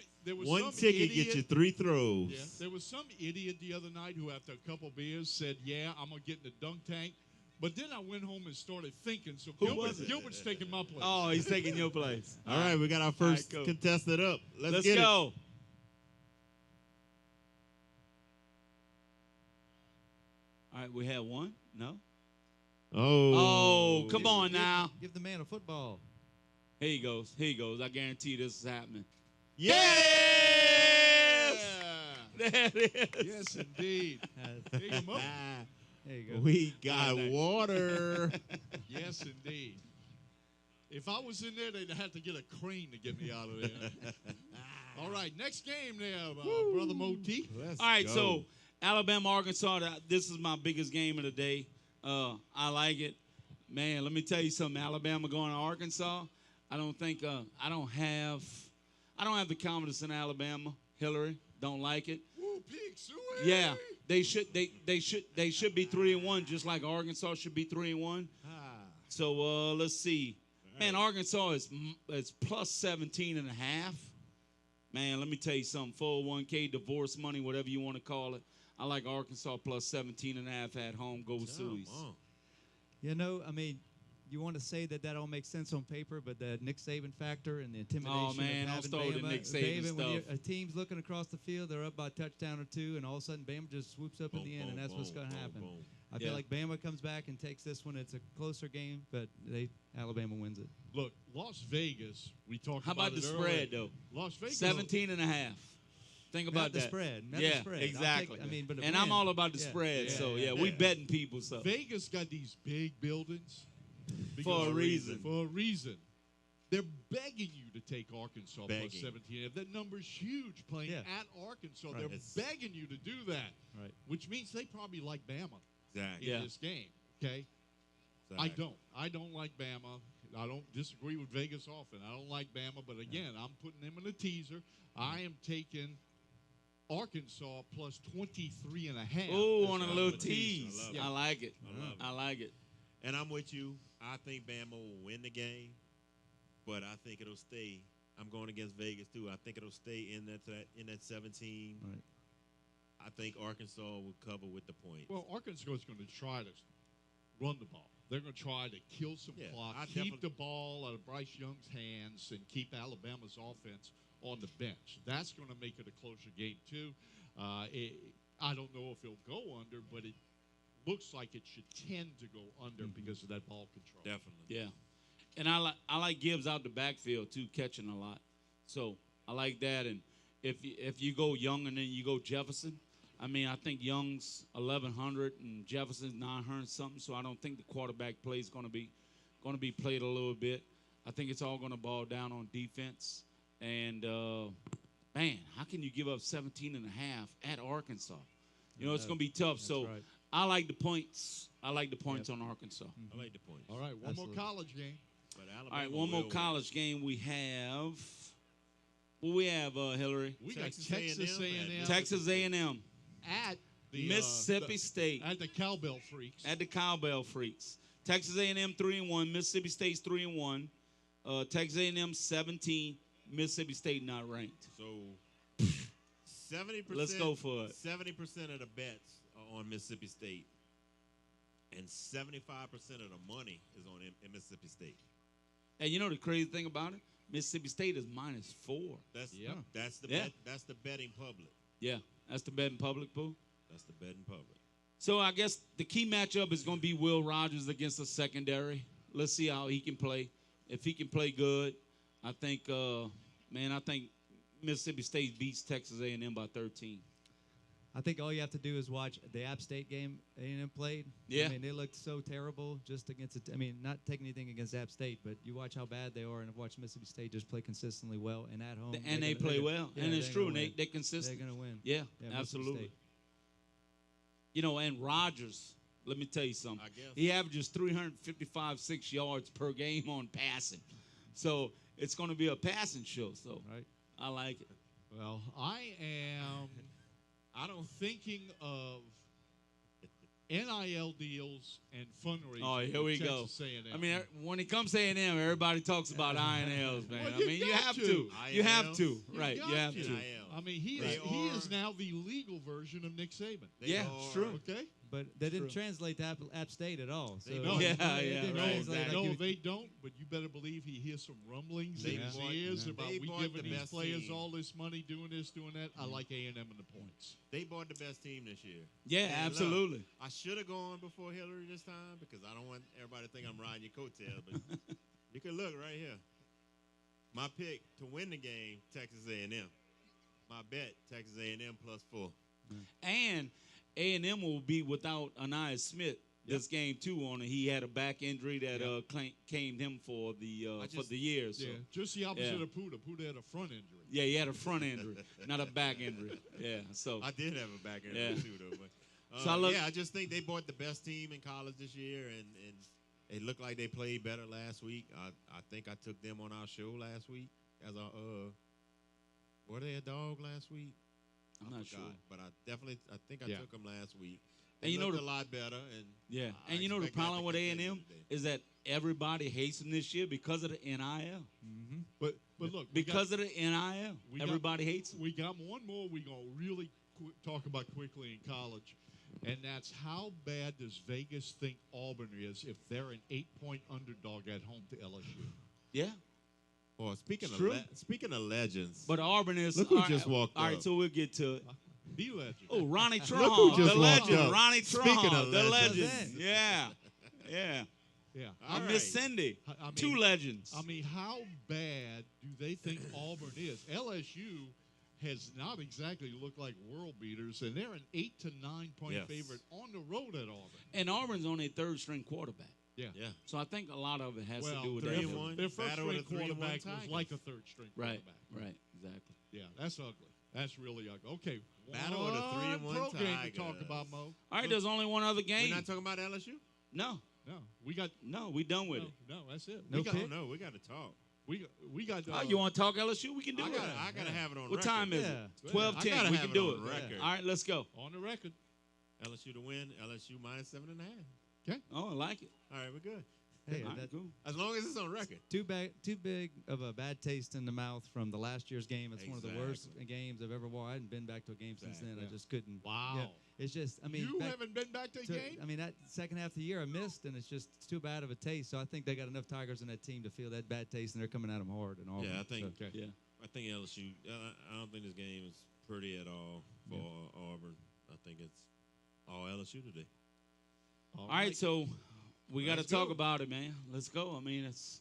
One ticket idiot, gets you 3 throws. Yeah, there was some idiot the other night who, after a couple beers, said, "Yeah, I'm gonna get in the dunk tank." But then I went home and started thinking. So Gilbert's taking my place. Oh, he's taking your place. All right, we got our first contestant up. Let's get go. All right, we have one. No. Oh, come on now. Give the man a football. Here he goes. Here he goes. I guarantee this is happening. Yes! There it is. Yes, indeed. Pick him up. There you go. We got water. Yes, indeed. If I was in there, they'd have to get a crane to get me out of there. All right, next game there, Brother Moti. All right, so Alabama, Arkansas, this is my biggest game of the day. I like it. Man, let me tell you something. Alabama going to Arkansas, I don't have the confidence in Alabama. Hillary, don't like it. Woo, pig suey. Yeah, they should be 3-1, just like Arkansas should be 3-1. So let's see. Man, Arkansas is plus 17.5. Man, let me tell you something. 401k, divorce money, whatever you want to call it. I like Arkansas plus 17.5 at home. Go Sueys. You know, I mean, you want to say that all makes sense on paper, but the Nick Saban factor and the intimidation. Oh man, of I'll having start with the Bama, Nick Saban Bama, when stuff. a team's looking across the field, they're up by a touchdown or two, and all of a sudden Bama just swoops up in the end, and that's what's going to happen. I feel like Bama comes back and takes this one. It's a closer game, but Alabama wins it. Look, Las Vegas. We talked How about about the it spread earlier. though? Las Vegas 17.5. Think about Not the that. spread. Not yeah, the spread. exactly. But and I'm all about the spread. So we betting people. So Vegas got these big buildings for a reason. For a reason. They're begging you to take Arkansas Begging. plus 17. That number's huge playing at Arkansas. Right. They're begging you to do that. Right. Which means they probably like Bama Exactly. in this game. Okay? I don't. I don't like Bama. I don't disagree with Vegas often. I don't like Bama, but again, I'm putting them in a teaser. I am taking Arkansas plus 23.5. Oh, on a little tease. I like it. I like it. And I'm with you. I think Bama will win the game, but I think it'll stay. I'm going against Vegas too. I think it'll stay in that 17. Right. I think Arkansas will cover with the points. Well, Arkansas is going to try to run the ball. They're going to try to kill some clock, keep the ball out of Bryce Young's hands, and keep Alabama's offense on the bench. That's going to make it a closer game, too. I don't know if it'll go under, but it looks like it should tend to go under because of that ball control. Definitely. Yeah. And I like Gibbs out the backfield, too, catching a lot. So I like that. And if you go Young and then you go Jefferson, I mean, I think Young's 1,100 and Jefferson's 900 something. So I don't think the quarterback play is going to be played a little bit. I think it's all going to boil down on defense. And man, how can you give up 17.5 at Arkansas? You know, it's going to be tough. So right. I like the points. I like the points on Arkansas. I like the points. All right, one more college game. But All right, one more college game we have. What we have, Hillary? We got Texas A&M. Texas A&M. At the Mississippi State. At the Cowbell Freaks. At the Cowbell Freaks. Texas A&M 3-1. Mississippi State's 3-1. Texas A&M 17. Mississippi State not ranked. So 70%. Let's go for it. 70% of the bets are on Mississippi State, and 75% of the money is on in Mississippi State. And you know the crazy thing about it? Mississippi State is -4. That's the Yeah. bet. That's the betting public. Yeah, that's the betting public, Pooh. That's the betting public. So I guess the key matchup is going to be Will Rogers against the secondary. Let's see how he can play. If he can play good, I think, I think Mississippi State beats Texas A&M by 13. I think all you have to do is watch the App State game A&M played. Yeah. I mean, they looked so terrible just against it. I mean, not taking anything against App State, but you watch how bad they are and watch Mississippi State just play consistently well and at home. And they play well. Yeah, and it's true. They're They consistent. going to win. Yeah, Mississippi absolutely. State. You know, and Rodgers, let me tell you something. I guess. He averages 355 6 yards per game on passing. So it's going to be a passing show. So I like it. Well, I am thinking of NIL deals and fundraising. Oh, here we go. Texas A&M. I mean, when it comes to A&M, everybody talks about INLs, man. Well, I mean, you have to. You have to. Right, you have to. I mean, he is now the legal version of Nick Saban. Yeah, it's true. Okay. But they didn't translate to App State at all. So No, it didn't translate like no, you- they don't. But you better believe he hears some rumblings They in his bought- ears yeah. about They we bought giving the these best players team. all this money, doing this, doing that. I like A&M and the points. They bought the best team this year. Yeah, And look, absolutely. I should have gone before Hillary this time because I don't want everybody to think I'm riding your coattails. But you can look right here. My pick to win the game, Texas A&M. My bet, Texas A&M +4. And A&M will be without Anaya Smith this game too. On it, he had a back injury that claimed him for the year. So. Yeah, just the opposite Yeah. of Puda. Puda had a front injury. Yeah, he had a front injury, not a back injury. Yeah, so I did have a back injury Yeah. too, though. But, So I just think they bought the best team in college this year, and it looked like they played better last week. I think I took them on our show last week as a were they a dog last week? I'm not sure, but I think I took them last week. They And you know looked the- a lot better, and yeah. I And you know the expect that to problem with continue A&M today. is that everybody hates them this year because of the NIL. But look, we Because got- of the NIL, we got- everybody hates them. We got one more we're going to really talk about quickly in college, and that's how bad does Vegas think Auburn is if they're an 8-point underdog at home to LSU? Yeah. Well, speaking True. speaking of legends, But Auburn is. Look who all right, just walked All right, up. so we'll get to it. The legend. Oh, Ronnie Look who Trahan, just the walked legend. up. Ronnie Speaking Trahan, of the legends. legend. Yeah. Yeah. Yeah. I All miss right. Cindy. I mean- Two legends. I mean, how bad do they think Auburn is? LSU has not exactly looked like world beaters, and they're an 8 to 9 point Yes. favorite on the road at Auburn. And Auburn's on their third string quarterback. Yeah. Yeah. So I think a lot of it has Well, to do with their, that. 3-1. their first Battle of string the 3-1 quarterback was Tigers. like a third string Right. quarterback. Right. Exactly. Yeah, that's ugly. That's really ugly. Okay. Battle of the 3-1 pro game to talk Tigers. about, Mo. All right, there's only one other game. We're not talking about LSU. No. No, we got No, we done with it. no. That's it. No we got, pick? No, we got to talk. we got. Oh, you want to talk LSU? We can do I it. gotta have it on What record. time is Yeah. it? 12:10. I gotta We have can it do on it. record. All right, let's go. on the record. LSU to win. LSU -7.5. Oh, I like it. All right, we're good. Hey, All right, that- cool. As long as it's on record. too big of a bad taste in the mouth from the last year's game. It's one of the worst Exactly. games I've ever watched. I hadn't been back to a game since then. I Exactly. just couldn't. Wow. Yeah, it's just. I mean, You back haven't been back to a game? I mean, that second half of the year I missed, and it's too bad of a taste. So I think they got enough Tigers in that team to feel that bad taste, and they're coming at them hard and all. Yeah, I think. So, Yeah. I think LSU. I don't think this game is pretty at all for Auburn. I think it's all LSU today. All right, so we got to Let's talk go. about it, man. Let's go. I mean, it's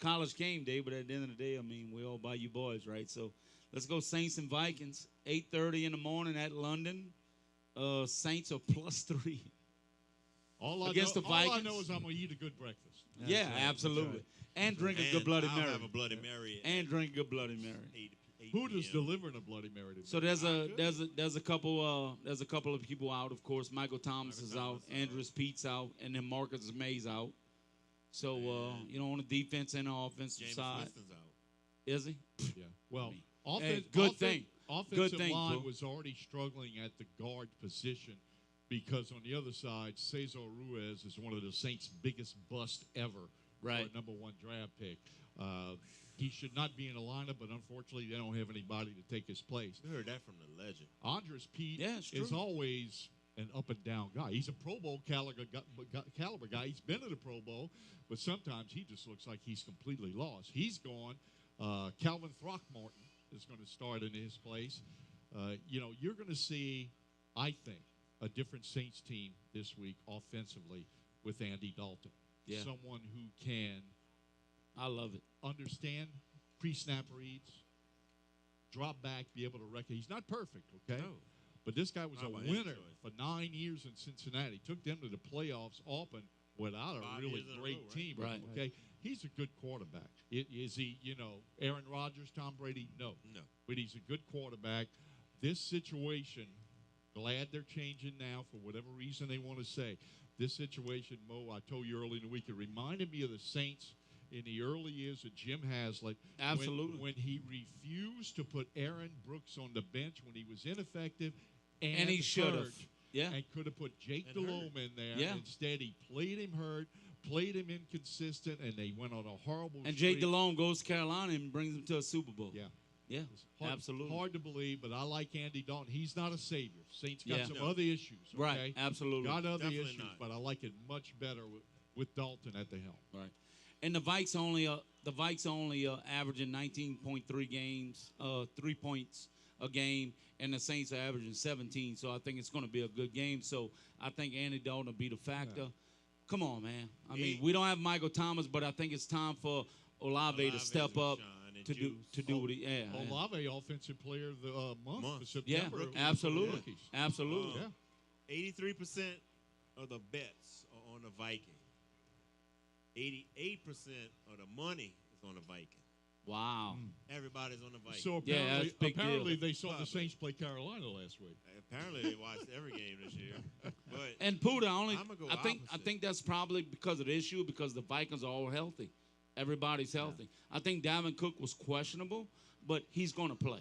college game day, but at the end of the day, I mean, we all Bayou boys, right? So let's go Saints and Vikings, 8:30 in the morning at London. Saints are +3. Against the All I Vikings. know is I'm gonna eat a good breakfast. Yeah, absolutely. And drink a And good Bloody I'll Mary. have a Bloody Mary. And drink a good Bloody Mary. 8 Who is p.m. delivering a Bloody Mary to me? So there's a couple of people out. Of course, Michael Thomas is out, Andrews Pete's out, and then Marcus May's out. So on the defense and the offensive Jameis side, Winston's out. is he? Yeah. Well, good thing. Offensive Good thing, line Pooh. was already struggling at the guard position because on the other side, Cesar Ruiz is one of the Saints' biggest bust ever Right. for a #1 draft pick. He should not be in the lineup, but unfortunately, they don't have anybody to take his place. We heard that from the legend. Andres Pete Yeah, it's is true. always an up and down guy. He's a Pro Bowl caliber guy. He's been to the Pro Bowl, but sometimes he just looks like he's completely lost. He's gone. Calvin Throckmorton is going to start in his place. You're going to see, I think, a different Saints team this week offensively with Andy Dalton. Yeah. Someone who can I love it. understand pre-snap reads, drop back, be able to recognize. He's not perfect, okay? No. But this guy was How a about his winner choice? for 9 years in Cincinnati. Took them to the playoffs often without a 5 really years in a great row, right? team. Right. Okay, he's a good quarterback. Is he, Aaron Rodgers, Tom Brady? No. No. But he's a good quarterback. This situation, glad they're changing now for whatever reason they want to say. This situation, Mo, I told you early in the week, it reminded me of the Saints in the early years of Jim Haslett. Absolutely. When he refused to put Aaron Brooks on the bench when he was ineffective And he should have. hurt, Yeah. and could have put Jake And Delhomme hurt. in there. Yeah. Instead, he played him hurt, played him inconsistent, and they went on a horrible And streak. Jake Delhomme goes to Carolina and brings them to a Super Bowl. Yeah. Yeah, Hard, absolutely. Hard to believe, but I like Andy Dalton. He's not a savior. Saints got Yeah. some No. other issues. Okay? Right, absolutely. Got other Definitely issues, not. but I like it much better with Dalton at the helm. Right. And the Vikes only averaging 19.3 games, 3 points a game, and the Saints are averaging 17. So I think it's going to be a good game. So I think Andy Dalton will be the factor. Yeah. Come on, man. I mean, we don't have Michael Thomas, but I think it's time for Olave to step up to do what he. Yeah. Olave, offensive player of the month for Yeah, September. absolutely, Rookies. absolutely. Yeah. 83% of the bets are on the Vikings. 88% of the money is on the Vikings. Wow. Everybody's on the Vikings. So apparently they saw the Saints play Carolina last week. Apparently they watched every game this year. But And Puda, I'ma go I think that's probably because of the issue because the Vikings are all healthy. Everybody's healthy. I think Dalvin Cook was questionable, but he's going to play.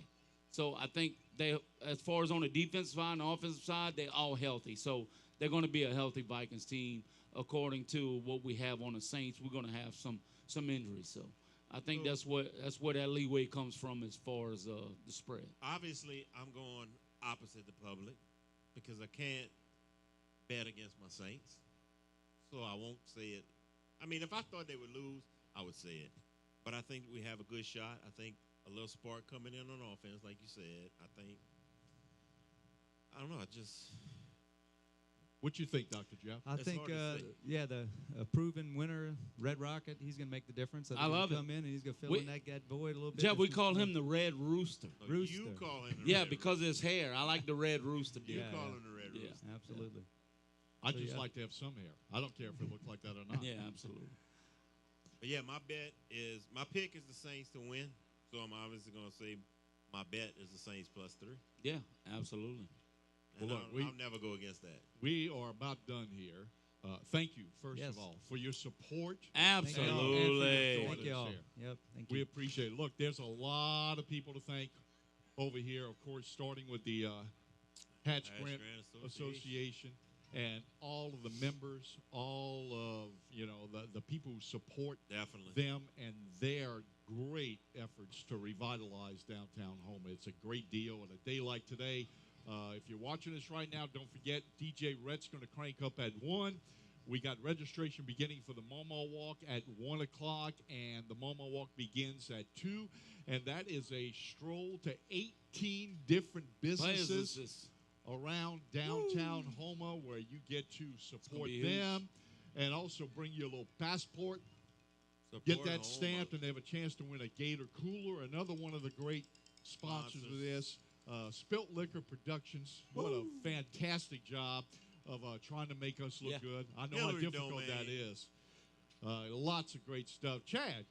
So I think they, as far as on the defensive side and the offensive side, they're all healthy. So they're going to be a healthy Vikings team. According to what we have on the Saints, we're going to have some injuries. So I think that's where that leeway comes from as far as the spread. obviously I'm going opposite the public because I can't bet against my Saints. So I won't say it. I mean, if I thought they would lose, I would say it. But I think we have a good shot. I think a little spark coming in on offense, like you said. I don't know. What you think, Dr. Jeff? I think, the proven winner, Red Rocket, he's going to make the difference. I love it. Come in and he's going to fill in that void a little bit. Jeff, we call him the Red Rooster. You call him the Yeah, Red because of his hair. I like the Red Rooster. You call him the Red Yeah. Rooster. Absolutely. I just like to have some hair. I don't care if it looks like that or not. Yeah, absolutely. But yeah, my pick is the Saints to win. So I'm obviously going to say my bet is the Saints +3. Yeah, absolutely. And Well, look, I'll never go against that. We are about done here. Thank you, first Yes. of all, for your support. Absolutely. Thank you all. Yep, thank you. We appreciate it. Look, there's a lot of people to thank over here, of course, starting with the Hatch Grant Association and all of the members, all of the people who support them and their great efforts to revitalize downtown Houma. It's a great deal. On a day like today, if you're watching this right now, don't forget DJ Rhett's going to crank up at 1. We got registration beginning for the Momo Walk at 1 o'clock, and the Momo Walk begins at 2. And that is a stroll to 18 different businesses around downtown Houma where you get to support them and also bring your little passport. Get that stamped, and they have a chance to win a Gator Cooler. Another one of the great sponsors of this, Spilt Liquor Productions. What a fantastic job of trying to make us look good. I know how difficult that is. Lots of great stuff. Chad,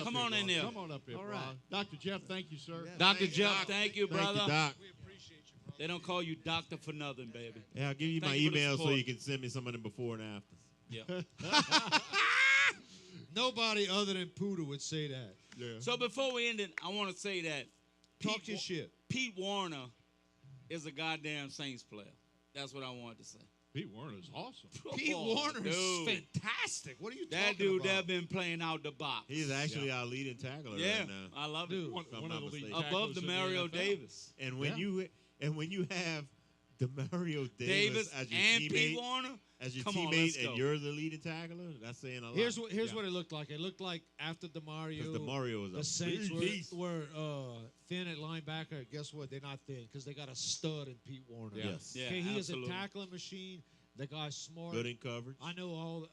come on in there. Come on up here, All bro. right. Dr. Jeff, thank you, sir. Dr. Jeff, thank you, brother. Thank you, Doc. They don't call you doctor for nothing, baby. Yeah, I'll give you my Thank you for the email so support. you can send me some of them before and after. Yeah. Nobody other than Puda would say that. Yeah. So before we end it, I want to say that Talk your shit. Pete Warner is a goddamn Saints player. That's what I wanted to say. Pete Warner's awesome. Pete Warner is dude. fantastic. What are you That talking dude about? that been playing out the box. He's actually our leading tackler Yeah, right now. I love it. One I'm of not the lead mistaken. Above the tacklers in Mario NFL. Davis. And when you have Demario Davis Davis as your and teammate, Pete Warner? as your Come on, let's teammate, go. and you're the leading tackler, that's saying a lot. Here's what it looked like. It looked like after DeMario, Because Demario is a the Saints beast. were thin at linebacker. Guess what? They're not thin because they got a stud in Pete Warner. Yes. Yeah, Okay, he absolutely. is a tackling machine. The guy's smart. Good in coverage. I know all.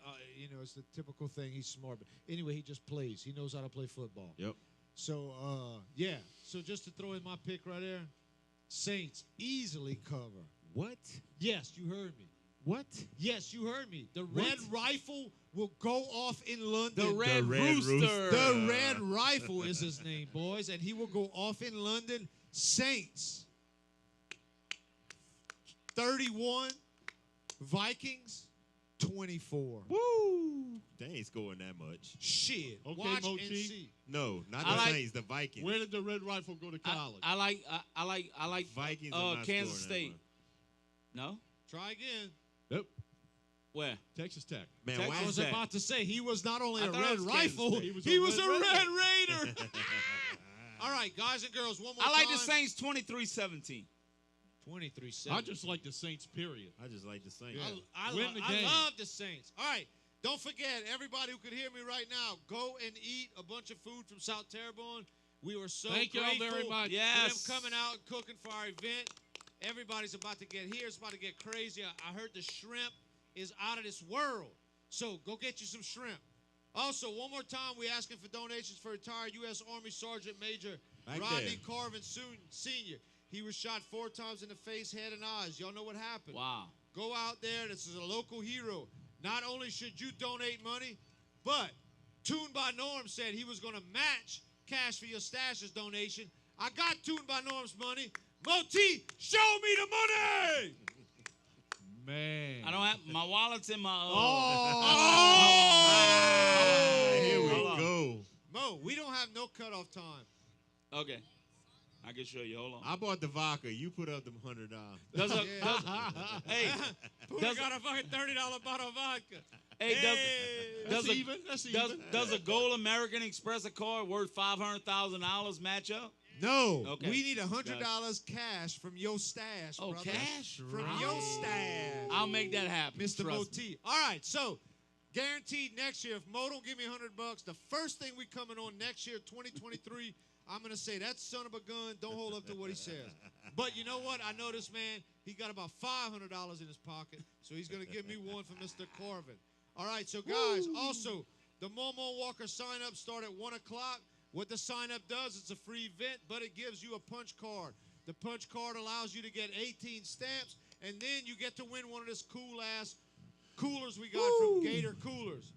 It's the typical thing. He's smart, but anyway, he just plays. He knows how to play football. Yep. So So just to throw in my pick right there, Saints easily cover. What? Yes, you heard me. What? Yes, you heard me. The Red Rifle will go off in London. The Red Rooster. The Red Rifle is his name, boys, and he will go off in London. Saints 31, Vikings 24. Woo! They ain't scoring that much. Shit. Okay, Watch Mochi. and see. No, not the Saints, the Vikings. Where did the Red Rifle go to college? I like Vikings are not Kansas scoring State. No? Try again. Yep. Where? Texas Tech. Man, I why was is that? about to say he was not only I a thought it Red was Kansas Rifle, State. he was a Red Raider. All right, guys and girls, one more I like time. the Saints 23-17. 23-7. I just like the Saints, period. I just like the Saints. I Win the game. love the Saints. All right, don't forget, everybody who could hear me right now, go and eat a bunch of food from South Terrebonne. We were so Thank y'all grateful very much. Yes. for them coming out and cooking for our event. Everybody's about to get here. It's about to get crazy. I heard the shrimp is out of this world. So go get you some shrimp. Also, one more time, we're asking for donations for retired U.S. Army Sergeant Major Right Rodney there. Carvin Sr. He was shot 4 times in the face, head, and eyes. Y'all know what happened. Wow. Go out there. This is a local hero. Not only should you donate money, but Tuned by Norm said he was going to match cash for your stashes donation. I got Tuned by Norm's money. Moti, show me the money! Man. I don't have my wallet's in my. Here we go. Mo, we don't have no cutoff time. Okay. I can show you. Hold on. I bought the vodka. You put up them $100. Hey, Who got a fucking $30 bottle of vodka? Hey, That's even. That's even. Does a Gold American Express a card worth $500,000 match up? No. Okay. We need $100 cash from your stash, Oh, brother. cash? From your stash. I'll make that happen. Mr. Trust Moti. me. All right, so guaranteed next year, if Mo don't give me $100, the first thing we coming on next year, 2023, I'm going to say, that son of a gun, don't hold up to what he says. But you know what? I know this man, he got about $500 in his pocket, so he's going to give me one for Mr. Corvin. All right, so guys, also, the Momo Walker sign-up start at 1 o'clock. What the sign-up does, it's a free event, but it gives you a punch card. The punch card allows you to get 18 stamps, and then you get to win one of this cool-ass coolers we got from Gator Coolers.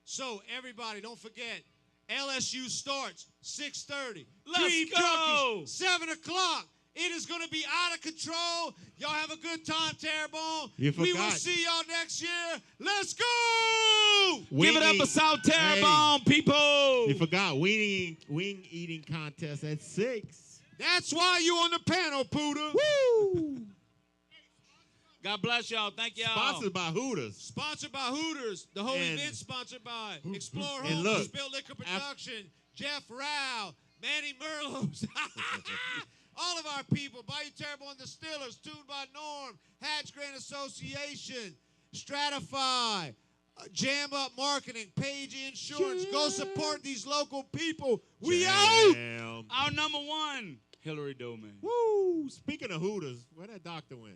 So, everybody, don't forget, LSU starts 6:30. Let's Dream go! Junkies, 7 o'clock. It is going to be out of control. Y'all have a good time, Terrebonne. You We will forgot. see y'all next year. Let's go! Give it up for South Terrebonne, people. You forgot wing eating contest at 6. That's why you on the panel, Poodle. Woo! God bless y'all. Thank y'all. Sponsored by Hooters. Sponsored by Hooters. The whole And- event sponsored by Explore and Home, look, Spill Liquor Production, Jeff Rao, Manny Merlos, all of our people, Bayou Terrebonne, the Steelers, Tuned by Norm, Hatch Grant Association, Stratify, Jam Up Marketing, Page Insurance. Go support these local people. We out! Damn. Our number one, Hillary Doman. Woo! Speaking of Hooters, where that doctor went?